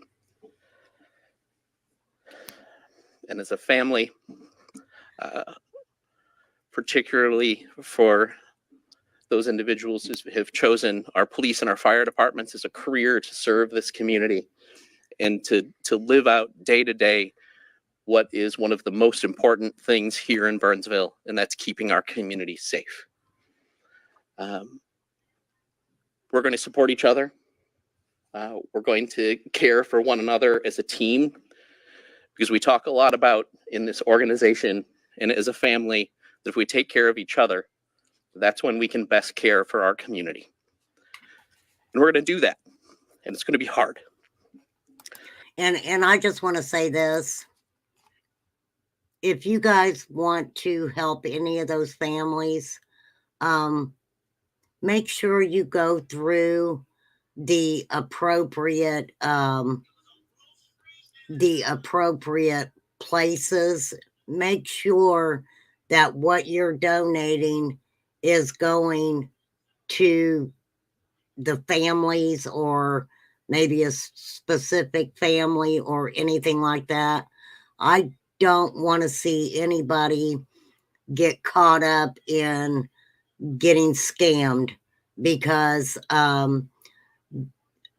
and as a family, particularly for those individuals who have chosen our police and our fire departments as a career to serve this community and to live out day to day what is one of the most important things here in Burnsville, and that's keeping our community safe. We're going to support each other. We're going to care for one another as a team, because we talk a lot about in this organization and as a family that if we take care of each other, that's when we can best care for our community. And we're going to do that, and it's going to be hard. And I just want to say this. If you guys want to help any of those families, make sure you go through the appropriate places. Make sure that what you're donating is going to the families, or maybe a specific family or anything like that. I don't want to see anybody get caught up in getting scammed, because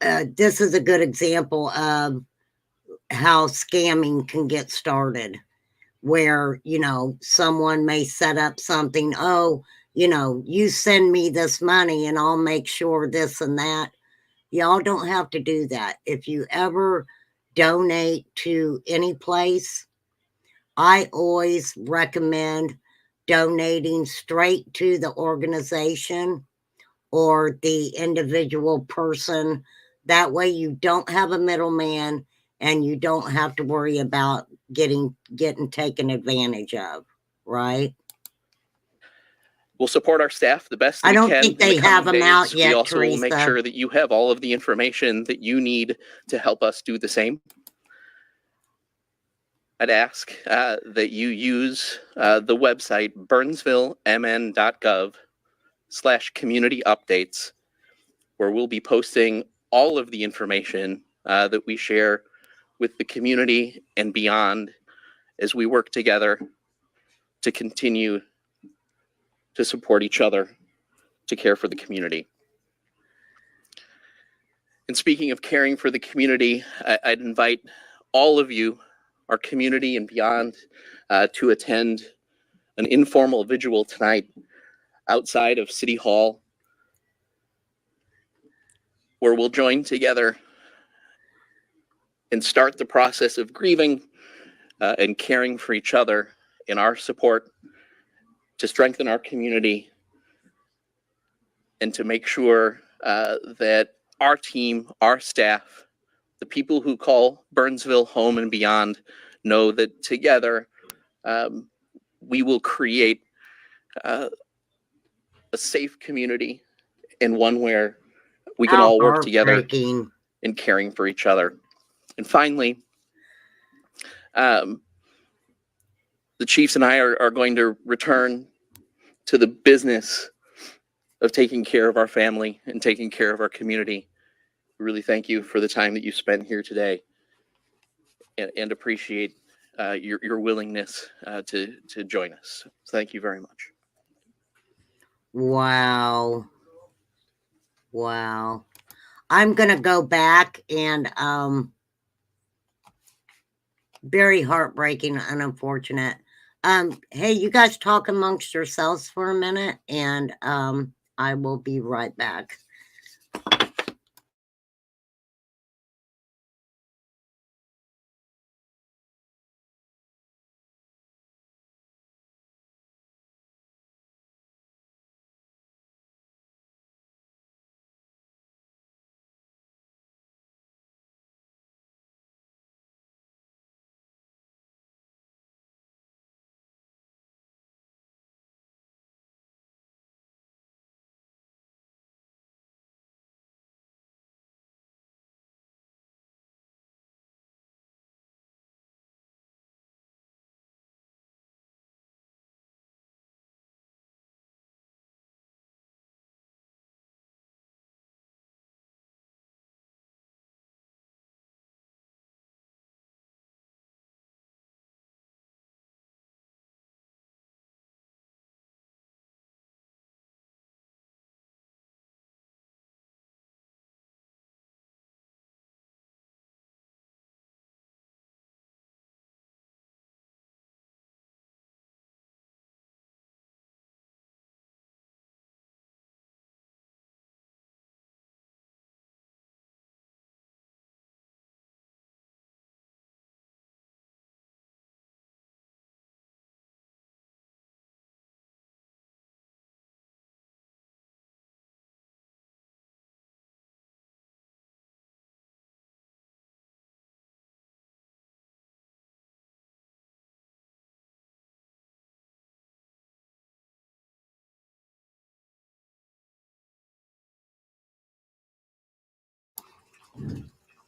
this is a good example of how scamming can get started, where, you know, someone may set up something, oh, you know, you send me this money and I'll make sure this and that. Y'all don't have to do that. If you ever donate to any place, I always recommend donating straight to the organization or the individual person. That way you don't have a middleman and you don't have to worry about getting taken advantage of, right? We'll support our staff the best I we don't can. think in the they have coming them out days. yet, We also will make Teresa. sure that you have all of the information that you need to help us do the same. I'd ask that you use the website burnsvillemn.gov/community updates, where we'll be posting all of the information that we share with the community and beyond as we work together to continue to support each other, to care for the community. And speaking of caring for the community, I'd invite all of you, our community and beyond, to attend an informal vigil tonight outside of City Hall, where we'll join together and start the process of grieving and caring for each other in our support to strengthen our community and to make sure that our team, our staff, the people who call Burnsville home and beyond know that together we will create a safe community, and one where we can How all work together heartbreaking. in caring for each other. And finally, the Chiefs and I are going to return to the business of taking care of our family and taking care of our community. We really thank you for the time that you spent here today, and appreciate your willingness to join us. Thank you very much. Wow. Wow. I'm going to go back and very heartbreaking and unfortunate. Hey, you guys talk amongst yourselves for a minute, and I will be right back.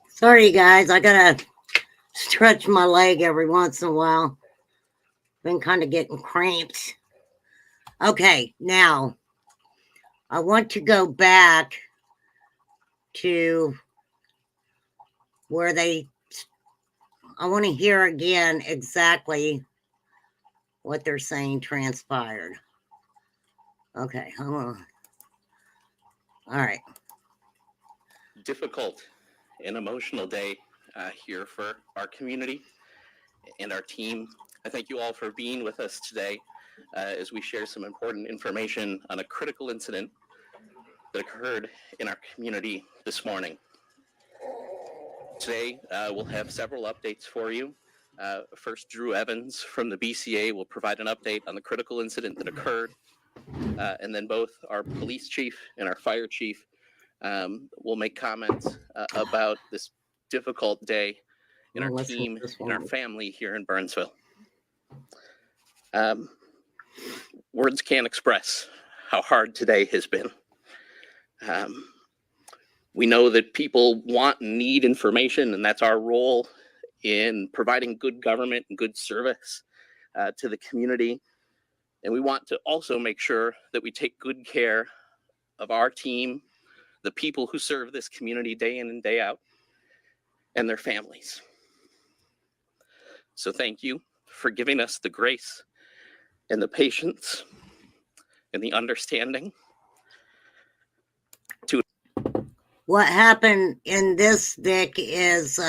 Sorry, guys. I gotta stretch my leg every once in a while. Been kind of getting cramps. Okay, now I want to go back to where I want to hear again exactly what they're saying transpired. Okay, hold on. All right. Difficult and emotional day here for our community and our team. I thank you all for being with us today as we share some important information on a critical incident that occurred in our community this morning. Today, we'll have several updates for you. First, Drew Evans from the BCA will provide an update on the critical incident that occurred. And then both our police chief and our fire chief will make comments about this difficult day in our team and our family here in Burnsville. Words can't express how hard today has been. We know that people want and need information, and that's our role in providing good government and good service to the community. And we want to also make sure that we take good care of our team, the people who serve this community day in and day out, and their families. So thank you for giving us the grace and the patience and the understanding to. What happened in this, Vic, is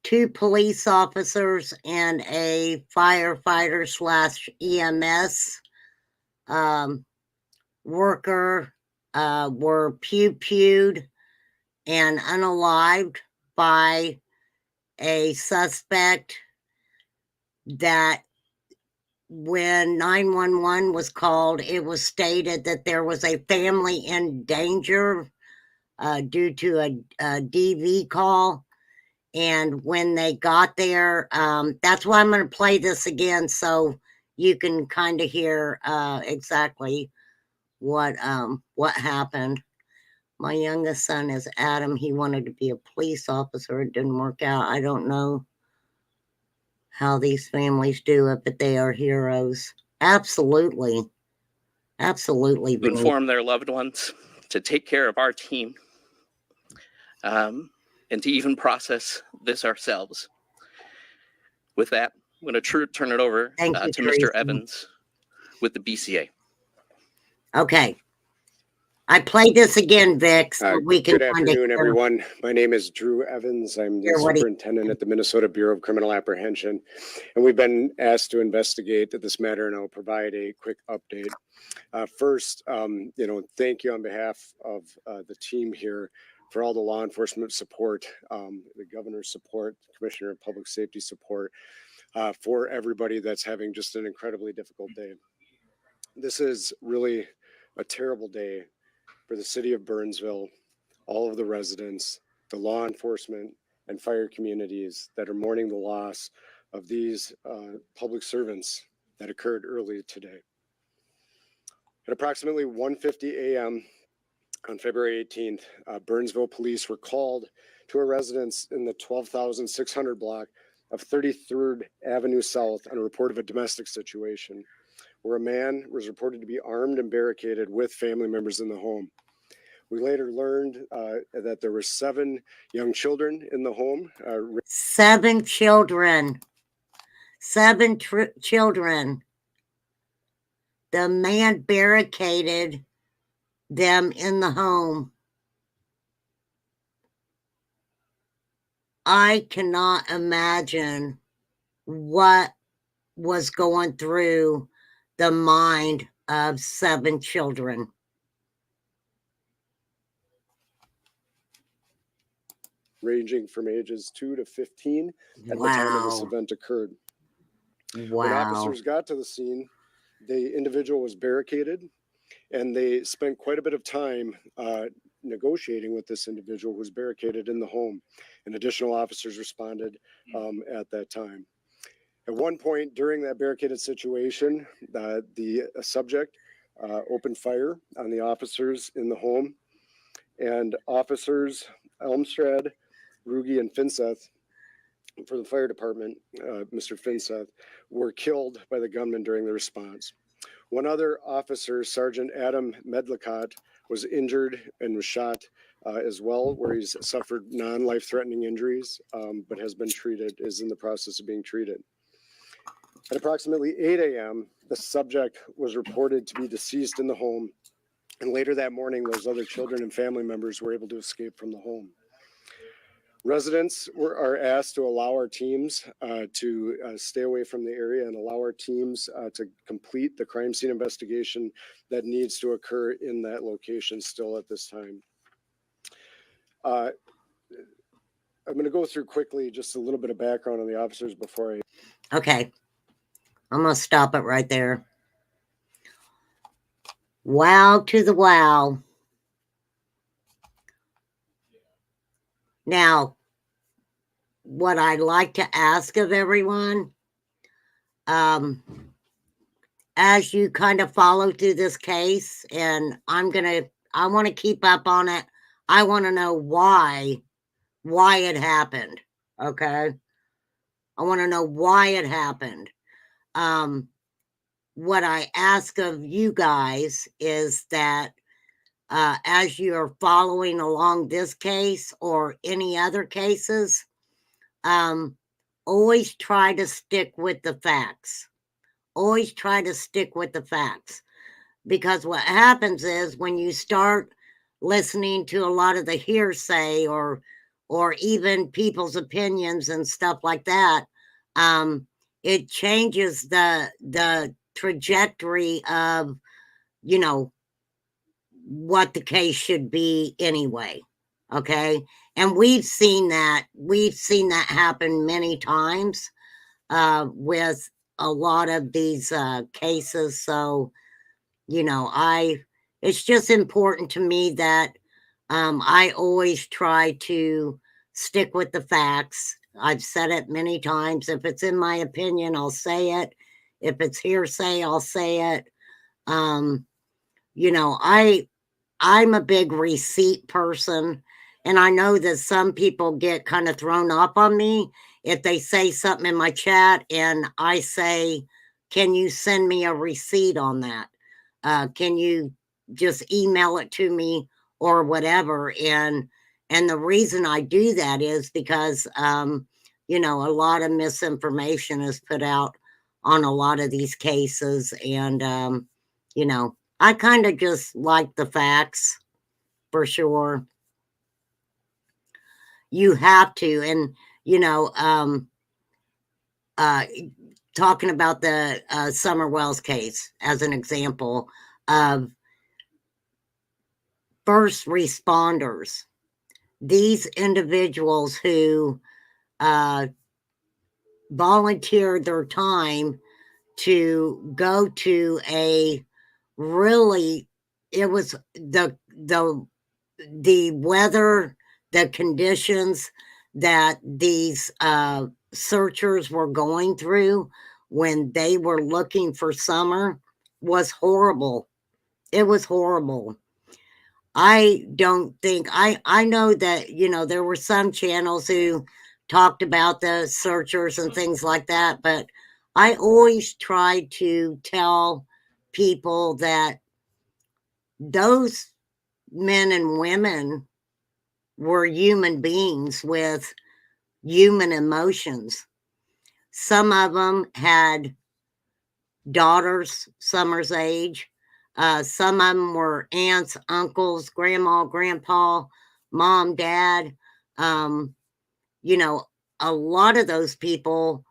2 police officers and a firefighter / EMS worker were pew-pewed and unalived by a suspect that when 911 was called, it was stated that there was a family in danger due to a DV call. And when they got there, that's why I'm going to play this again so you can kind of hear exactly what happened. My youngest son is Adam. He wanted to be a police officer. It didn't work out. I don't know how these families do it, but they are heroes. Absolutely. Absolutely. To inform their loved ones, to take care of our team, and to even process this ourselves. With that, I'm going to turn it over to Mr. Evans with the BCA. Okay. I played this again, Vic, so we can Good afternoon, everyone. My name is Drew Evans. I'm the superintendent at the Minnesota Bureau of Criminal Apprehension, and we've been asked to investigate this matter, and I'll provide a quick update. First, thank you on behalf of the team here for all the law enforcement support, the governor's support, the commissioner of public safety support, for everybody that's having just an incredibly difficult day. This is really a terrible day for the city of Burnsville, all of the residents, the law enforcement and fire communities that are mourning the loss of these public servants that occurred early today. At approximately 1:50 a.m. on February 18th, Burnsville police were called to a residence in the 12,600 block of 33rd Avenue South on a report of a domestic situation where a man was reported to be armed and barricaded with family members in the home. We later learned that there were 7 young children in the home. 7 children. 7 children. The man barricaded them in the home. I cannot imagine what was going through the mind of 7 children. Ranging from ages 2 to 15 at the time of this event occurred. When officers got to the scene, the individual was barricaded, and they spent quite a bit of time negotiating with this individual who was barricaded in the home, and additional officers responded at that time. At one point during that barricaded situation, the subject opened fire on the officers in the home, and officers Elmstrad, Ruge, and Finseth for the fire department, Mr. Finseth, were killed by the gunman during the response. One other officer, Sergeant Adam Medlicott, was injured and was shot as well, where he's suffered non-life-threatening injuries, but has been treated, is in the process of being treated. At approximately 8 a.m., the subject was reported to be deceased in the home, and later that morning, those other children and family members were able to escape from the home. Residents are asked to allow our teams to stay away from the area and allow our teams to complete the crime scene investigation that needs to occur in that location still at this time. I'm going to go through quickly just a little bit of background on the officers before I... Okay. I'm going to stop it right there. Wow to the wow. Now, what I'd like to ask of everyone, as you kind of follow through this case, and I want to keep up on it. I want to know why it happened. Okay. I want to know why it happened. What I ask of you guys is that as you're following along this case or any other cases, always try to stick with the facts. Always try to stick with the facts. Because what happens is when you start listening to a lot of the hearsay or even people's opinions and stuff like that, it changes the trajectory of, you know, what the case should be anyway. Okay. And we've seen that happen many times with a lot of these cases. So, you know, it's just important to me that I always try to stick with the facts. I've said it many times. If it's in my opinion, I'll say it. If it's hearsay, I'll say it. You know, I'm a big receipt person, and I know that some people get kind of thrown off on me if they say something in my chat and I say, can you send me a receipt on that? Can you just email it to me or whatever? And the reason I do that is because, you know, a lot of misinformation is put out on a lot of these cases. And, you know, I kind of just like the facts for sure. You have to. And, you know, talking about the Summer Wells case as an example of first responders, these individuals who volunteered their time to go to a really, it was the weather, the conditions that these searchers were going through when they were looking for Summer was horrible. It was horrible. I don't think, I know that, you know, there were some channels who talked about the searchers and things like that, but I always try to tell people that those men and women were human beings with human emotions. Some of them had daughters Summer's age. Some of them were aunts, uncles, grandma, grandpa, mom, dad. You know, a lot of those people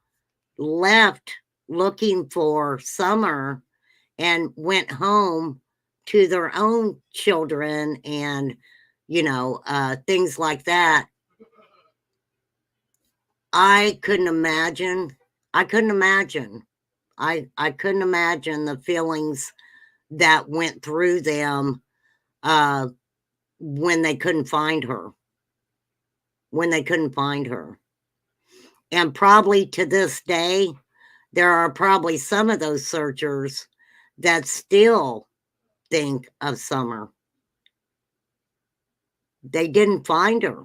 left looking for Summer and went home to their own children and, you know, things like that. I couldn't imagine. I couldn't imagine the feelings that went through them when they couldn't find her. And probably to this day, there are probably some of those searchers that still think of Summer. They didn't find her.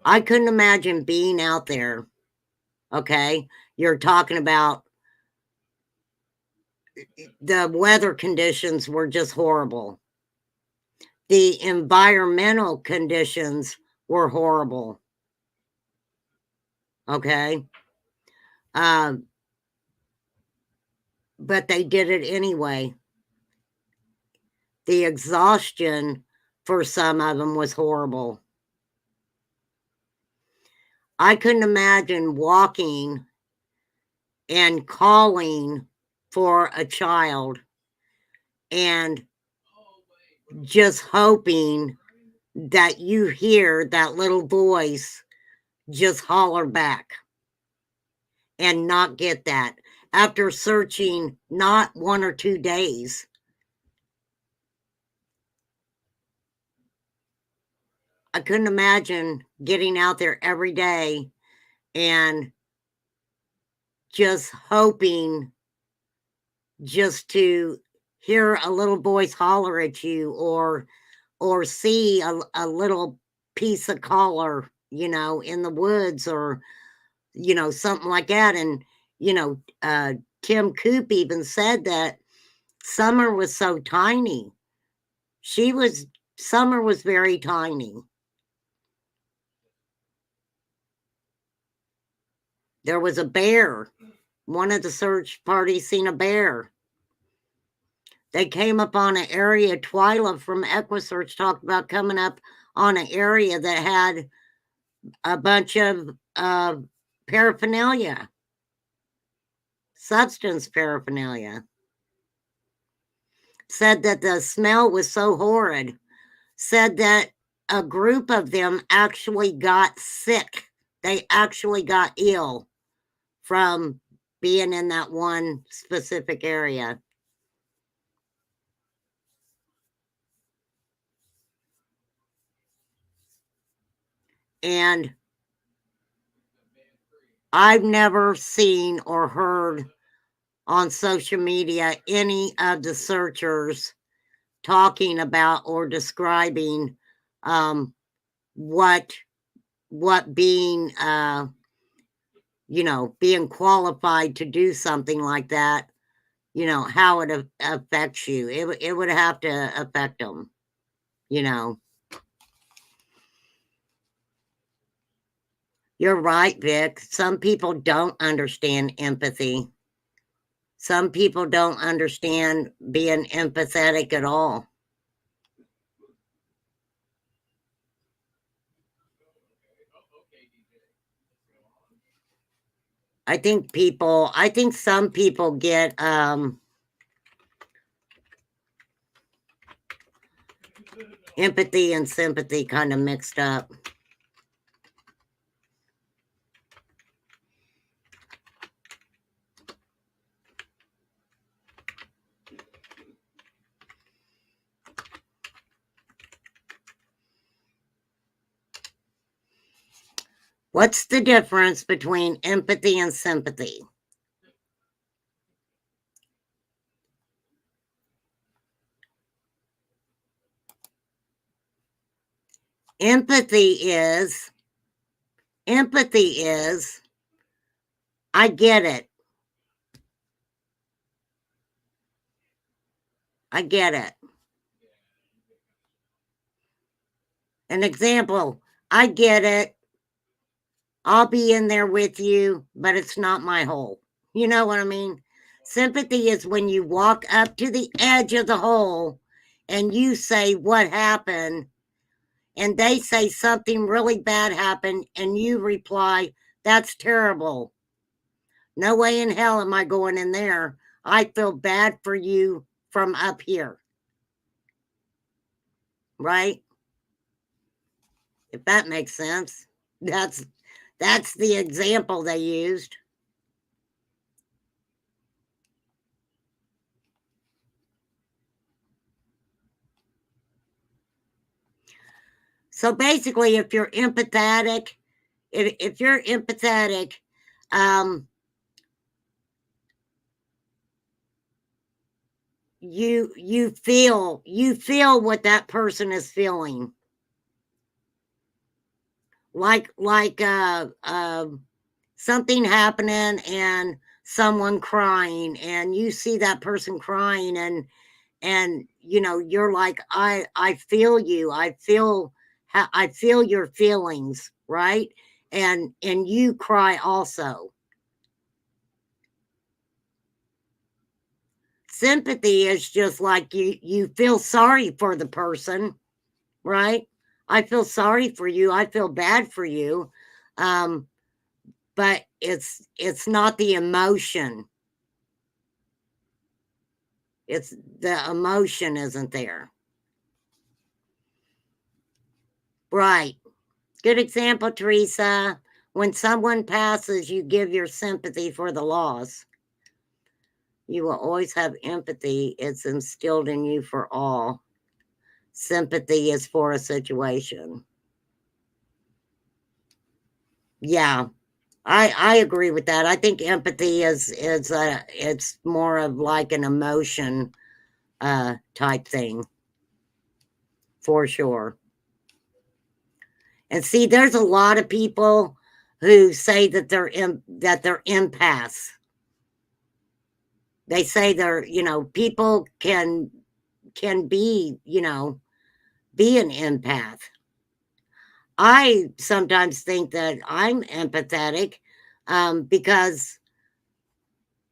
I couldn't imagine being out there. Okay. You're talking about the weather conditions were just horrible. The environmental conditions were horrible. Okay. But they did it anyway. The exhaustion for some of them was horrible. I couldn't imagine walking and calling for a child and just hoping that you hear that little voice just holler back and not get that after searching not 1 or 2 days. I couldn't imagine getting out there every day and just hoping just to hear a little voice holler at you or see a little piece of color, you know, in the woods or, you know, something like that. And, you know, Tim Coop even said that Summer was so tiny. Summer was very tiny. There was a bear. One of the search parties seen a bear. They came up on an area. Twyla from EquiSearch talked about coming up on an area that had a bunch of paraphernalia, substance paraphernalia. Said that the smell was so horrid. Said that a group of them actually got sick. They actually got ill from being in that one specific area. And I've never seen or heard on social media any of the searchers talking about or describing what being you know, being qualified to do something like that, you know, how it affects you. It would have to affect them, you know. You're right, Vic. Some people don't understand empathy. Some people don't understand being empathetic at all. I think some people get empathy and sympathy kind of mixed up. What's the difference between empathy and sympathy? Empathy is, I get it. I get it. An example, I get it. I'll be in there with you, but it's not my hole. You know what I mean? Sympathy is when you walk up to the edge of the hole and you say what happened, and they say something really bad happened, and you reply, that's terrible. No way in hell am I going in there. I feel bad for you from up here. Right? If that makes sense. That's the example they used. So basically, if you're empathetic, if you're empathetic, you feel what that person is feeling. like something happening and someone crying, and you see that person crying, and you know, you're like, I feel you, I feel your feelings, right? And you cry also. Sympathy is just like you feel sorry for the person, right? I feel sorry for you, I feel bad for you. But it's not the emotion. It's the emotion isn't there. Right. Good example, Teresa. When someone passes, you give your sympathy for the loss. You will always have empathy. It's instilled in you for all. Sympathy is for a situation. Yeah, I agree with that. I think empathy is it's more of like an emotion type thing, for sure. And see, there's a lot of people who say that they're empaths. They say they're, you know, people can be, you know, be an empath. I sometimes think that I'm empathetic because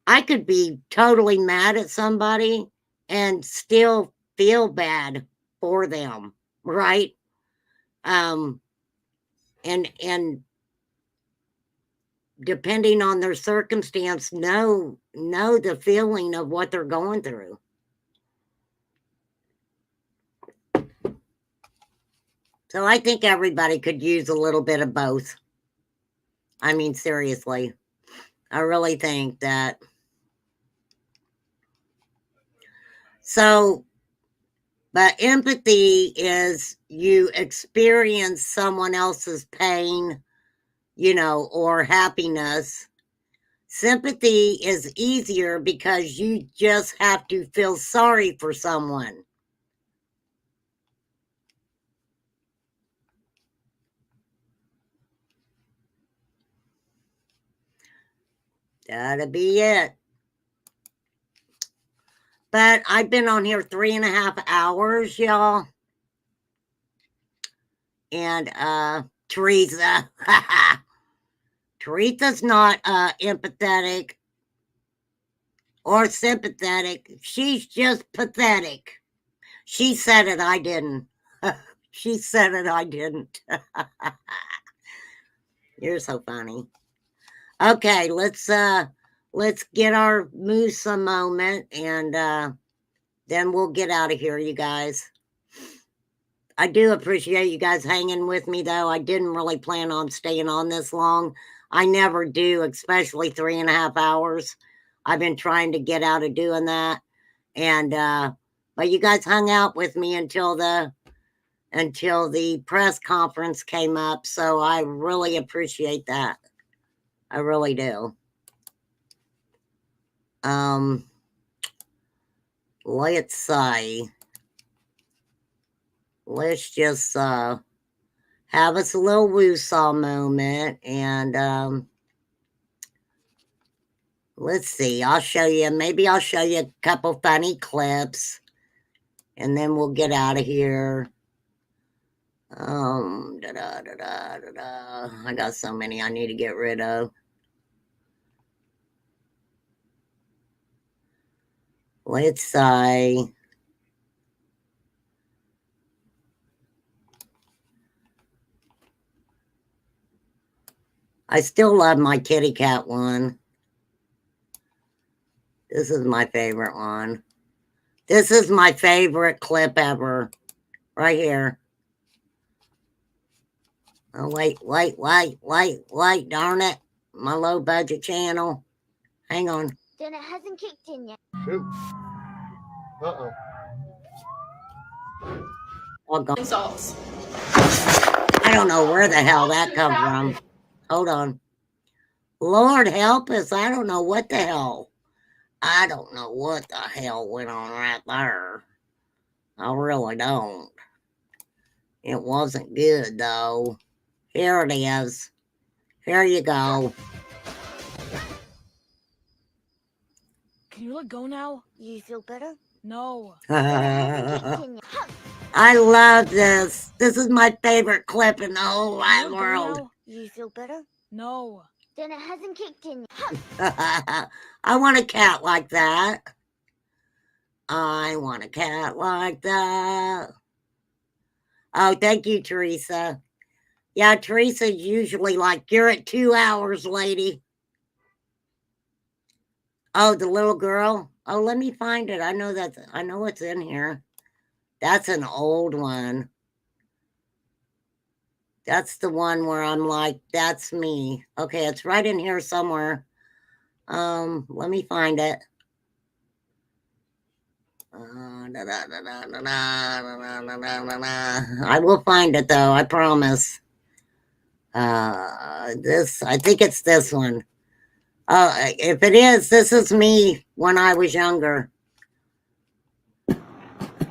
I could be totally mad at somebody and still feel bad for them, right? And depending on their circumstance, know the feeling of what they're going through. So I think everybody could use a little bit of both. I mean, seriously, I really think that. So, but empathy is you experience someone else's pain, you know, or happiness. Sympathy is easier because you just have to feel sorry for someone. That'll be it. But I've been on here 3.5 hours, y'all. And Teresa. Teresa's not empathetic or sympathetic. She's just pathetic. She said it, I didn't. She said it, I didn't. You're so funny. Okay, let's get our Musa moment, and then we'll get out of here, you guys. I do appreciate you guys hanging with me, though. I didn't really plan on staying on this long. I never do, especially 3.5 hours. I've been trying to get out of doing that. And but you guys hung out with me until the press conference came up. So I really appreciate that. I really do. Let's see. Let's just have us a little woo-saw moment, and let's see. I'll show you. Maybe I'll show you a couple funny clips, and then we'll get out of here. I got so many I need to get rid of. Let's see. I still love my kitty cat one. This is my favorite one. This is my favorite clip ever. Right here. Oh, wait, darn it. My low budget channel. Hang on. Then it hasn't kicked in yet. Shoot. Uh-oh. All gone. I don't know where the hell that come from. Hold on. Lord help us. I don't know what the hell. I don't know what the hell went on right there. I really don't. It wasn't good, though. Here it is. Here you go. Can you let go now? You feel better? No. I love this. This is my favorite clip in the whole wide world. You feel better? No. Then it hasn't kicked in yet. I want a cat like that. I want a cat like that. Oh, thank you, Teresa. Yeah, Teresa's usually like, you're at 2 hours, lady. Oh, the little girl. Oh, let me find it. I know it's in here. That's an old one. That's the one where I'm like, that's me. Okay, it's right in here somewhere. Let me find it. I will find it though, I promise. I think it's this one. If it is, this is me when I was younger.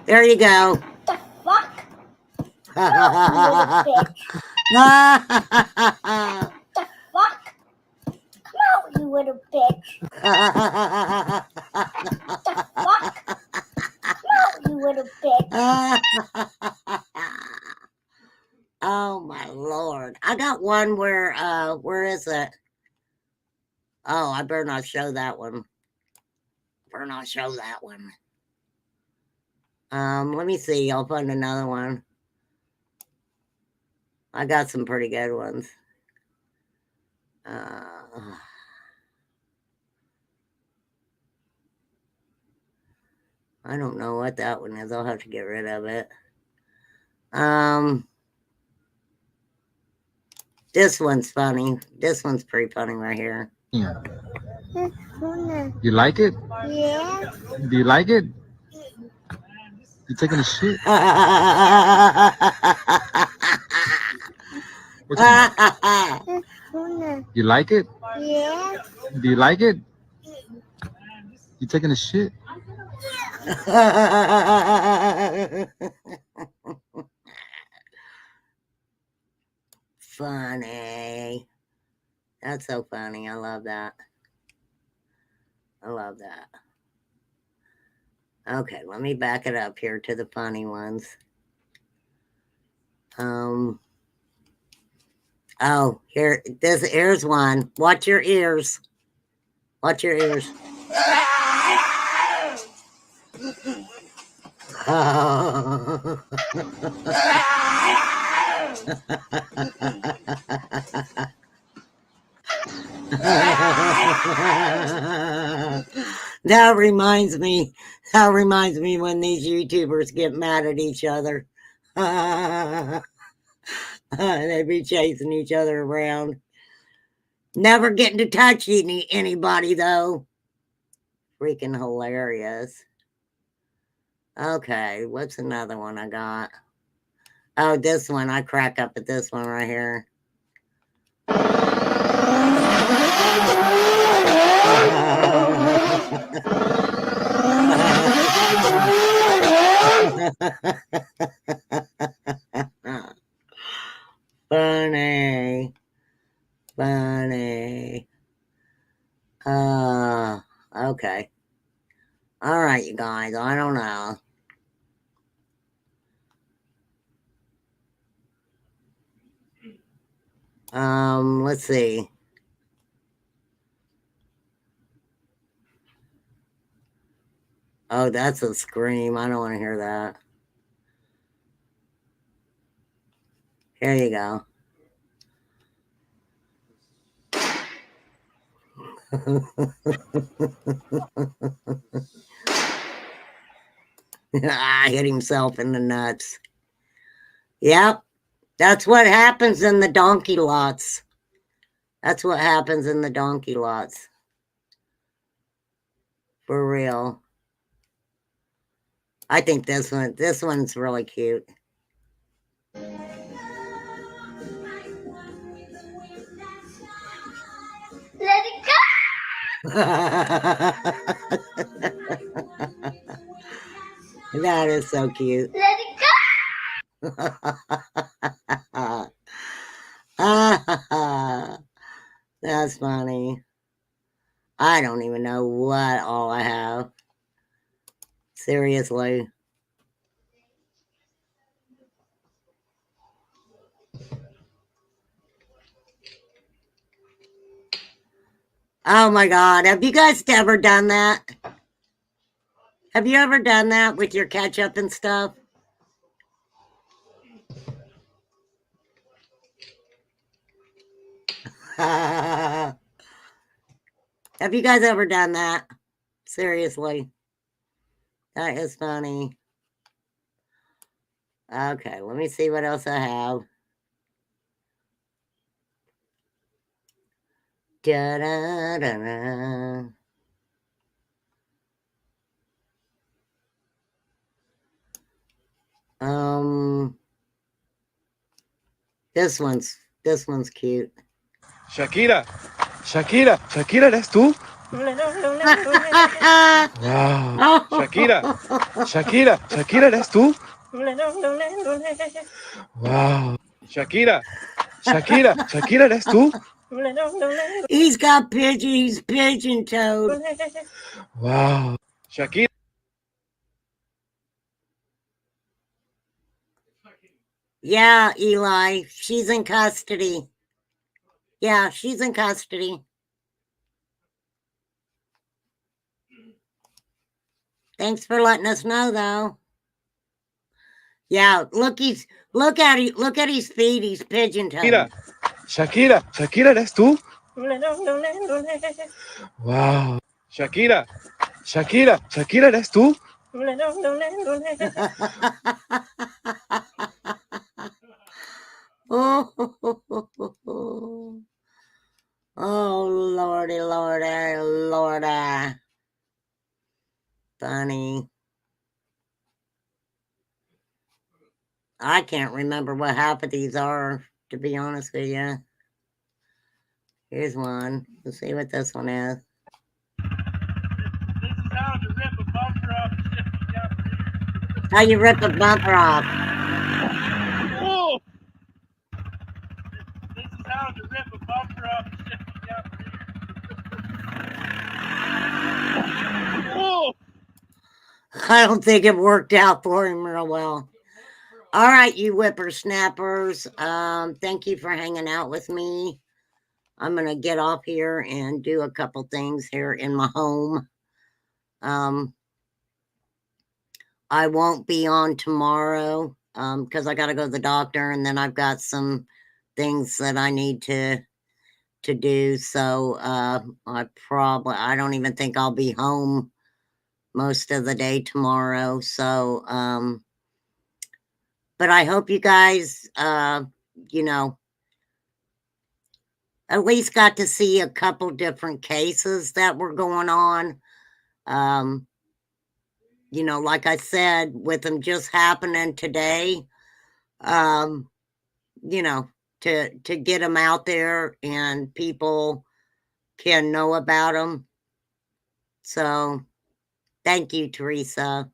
There you go. The fuck? The fuck? Come out, you little bitch. The fuck? Come out, you little bitch. Oh my Lord. I got one where is it? Oh, I better not show that one. Let me see. I'll find another one. I got some pretty good ones. I don't know what that one is. I'll have to get rid of it. This one's funny. This one's pretty funny right here. You like it? Yeah. Do you like it? You taking a shit? You like it? Yeah. Do you like it? You taking a shit? Funny. That's so funny. I love that. Okay, let me back it up here to the funny ones. Oh, here's one. Watch your ears. Oh. That reminds me when these YouTubers get mad at each other. They be chasing each other around. Never getting to touch anybody though. Freaking hilarious. Okay, what's another one I got? Oh, this one. I crack up at this one right here. Funny. Okay. All right, you guys. I don't know. Let's see. Oh, that's a scream. I don't want to hear that. Here you go. Hit himself in the nuts. Yep. That's what happens in the donkey lots. For real. I think this one's really cute. Let it go. That is so cute. Let it go. That's funny. I don't even know what all I have. Seriously. Oh my God. Have you guys ever done that? Have you ever done that with your ketchup and stuff? Have you guys ever done that? Seriously. That is funny. Okay, let me see what else I have. Da-da-da-da. This one's cute. Shakira, Shakira, ¿eres tú? Wow. Shakira, ¿eres tú? Wow. Shakira, ¿eres tú? He's got he's pigeon-toed. Wow. Shakira. Yeah, Eli, she's in custody. Yeah, she's in custody. Thanks for letting us know, though. Yeah, look at his feet. He's pigeon-toed. Shakira, ¿eres tú? Wow. Shakira, ¿eres tú? Oh, lordy, lordy. Funny. I can't remember what half of these are, to be honest with you. Here's one. Let's see what this one is. How you rip a bumper off. Oh. This is how to rip a bumper off and ship it down here. Oh. I don't think it worked out for him real well. All right, you whippersnappers. Thank you for hanging out with me. I'm going to get off here and do a couple things here in my home. I won't be on tomorrow because I got to go to the doctor, and then I've got some things that I need to do. So I don't even think I'll be home most of the day tomorrow. So, but I hope you guys, you know, at least got to see a couple different cases that were going on. You know, like I said, with them just happening today, you know, to get them out there and people can know about them. So thank you, Teresa.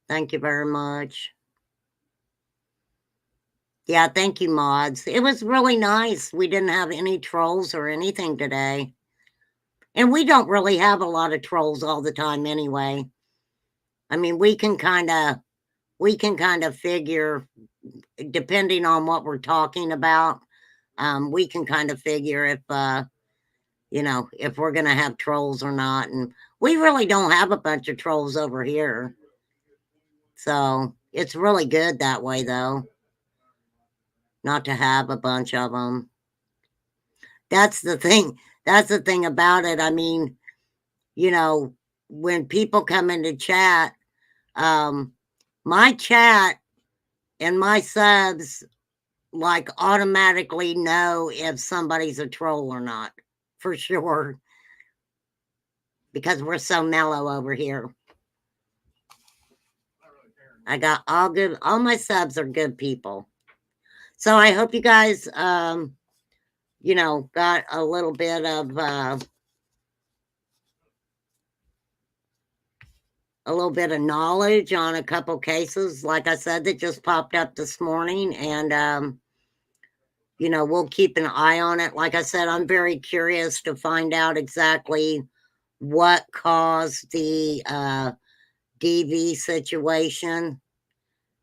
Thank you very much. Yeah, thank you, mods. It was really nice. We didn't have any trolls or anything today. And we don't really have a lot of trolls all the time anyway. I mean, we can kind of figure, depending on what we're talking about, we can kind of figure if, you know, if we're going to have trolls or not. And we really don't have a bunch of trolls over here. So it's really good that way, though, not to have a bunch of them. That's the thing. That's the thing about it. I mean, you know, when people come into chat, my chat and my subs like automatically know if somebody's a troll or not, for sure, because we're so mellow over here. I got all my subs are good people. So I hope you guys, you know, got a little bit of, knowledge on a couple cases, like I said, that just popped up this morning. And, you know, we'll keep an eye on it. Like I said, I'm very curious to find out exactly what caused the DV situation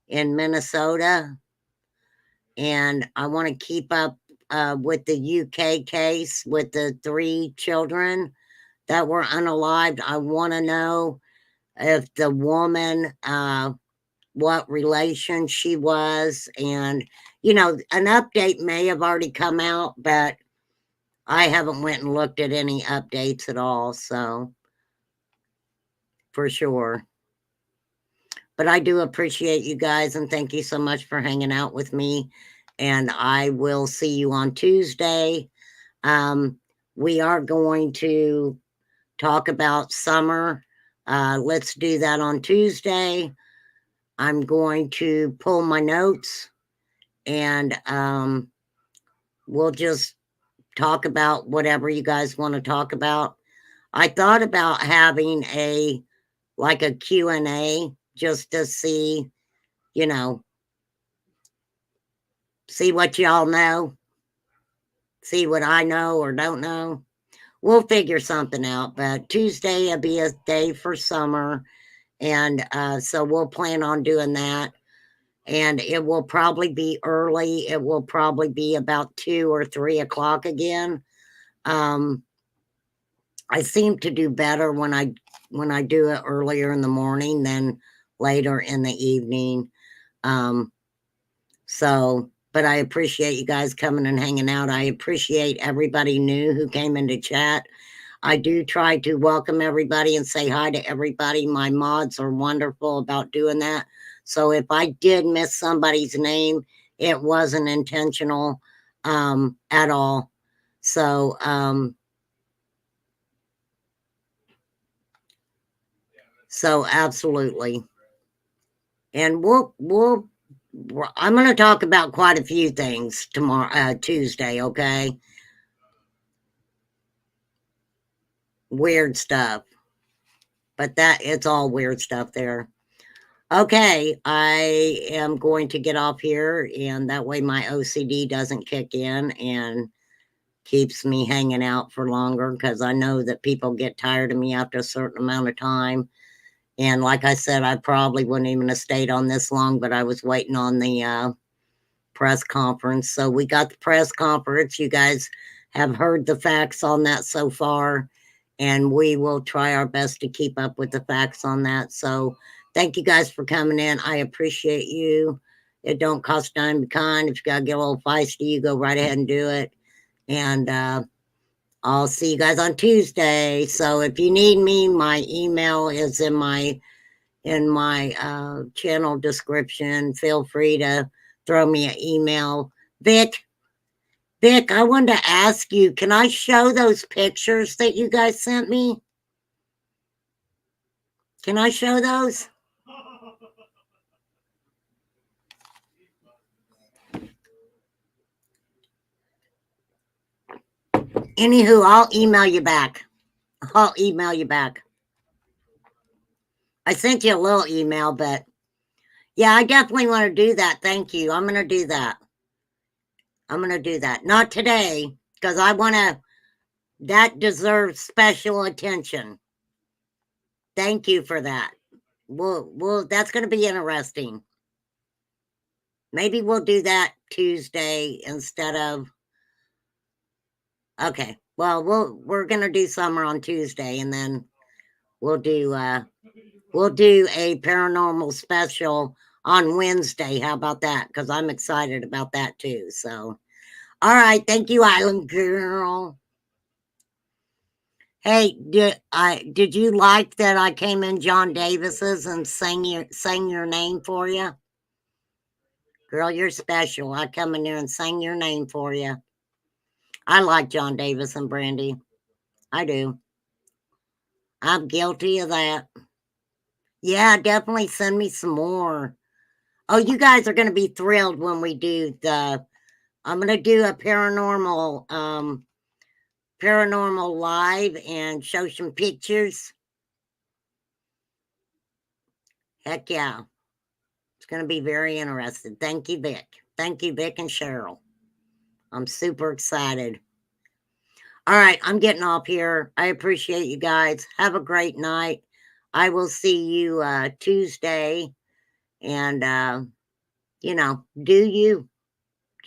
in Minnesota. And I want to keep up with the UK case with the 3 children that were unalived. I want to know if the woman, what relation she was. And, you know, an update may have already come out, but I haven't went and looked at any updates at all. So, for sure. But I do appreciate you guys, and thank you so much for hanging out with me. And I will see you on Tuesday. We are going to talk about summer. Let's do that on Tuesday. I'm going to pull my notes, and we'll just talk about whatever you guys want to talk about. I thought about having a Q&A just to see, you know, see what y'all know, see what I know or don't know. We'll figure something out, but Tuesday will be a day for summer. And so we'll plan on doing that. And it will probably be early. It will probably be about 2 or 3 o'clock again. I seem to do better when I do it earlier in the morning than later in the evening. But I appreciate you guys coming and hanging out. I appreciate everybody new who came into chat. I do try to welcome everybody and say hi to everybody. My mods are wonderful about doing that. So if I did miss somebody's name, it wasn't intentional at all. So absolutely. And I'm going to talk about quite a few things tomorrow, Tuesday, okay? Weird stuff. But it's all weird stuff there. Okay, I am going to get off here, and that way my OCD doesn't kick in and keeps me hanging out for longer, because I know that people get tired of me after a certain amount of time. And like I said, I probably wouldn't even have stayed on this long, but I was waiting on the press conference. So we got the press conference. You guys have heard the facts on that so far, and we will try our best to keep up with the facts on that. So thank you guys for coming in. I appreciate you. It don't cost a dime to be kind. If you got to get a little feisty, you go right ahead and do it. And I'll see you guys on Tuesday. So if you need me, my email is in my channel description. Feel free to throw me an email. Vic, I wanted to ask you, can I show those pictures that you guys sent me? Can I show those? Anywho, I'll email you back. I sent you a little email, but yeah, I definitely want to do that. Thank you. I'm going to do that. Not today, because that deserves special attention. Thank you for that. That's going to be interesting. Maybe we'll do that Tuesday instead of. Okay. Well, we're going to do summer on Tuesday, and then we'll do a paranormal special on Wednesday. How about that? Because I'm excited about that too. So, all right. Thank you, Island Girl. Hey, did you like that I came in John Davis's and sang your name for you? Girl, you're special. I come in there and sang your name for you. I like John Davis and Brandy. I do. I'm guilty of that. Yeah, definitely send me some more. Oh, you guys are going to be thrilled when we do I'm going to do a paranormal live and show some pictures. Heck yeah. It's going to be very interesting. Thank you, Vic. Thank you, Vic and Cheryl. I'm super excited. All right, I'm getting off here. I appreciate you guys. Have a great night. I will see you Tuesday. And, you know, do you.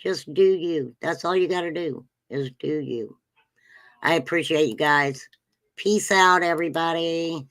Just do you. That's all you got to do is do you. I appreciate you guys. Peace out, everybody.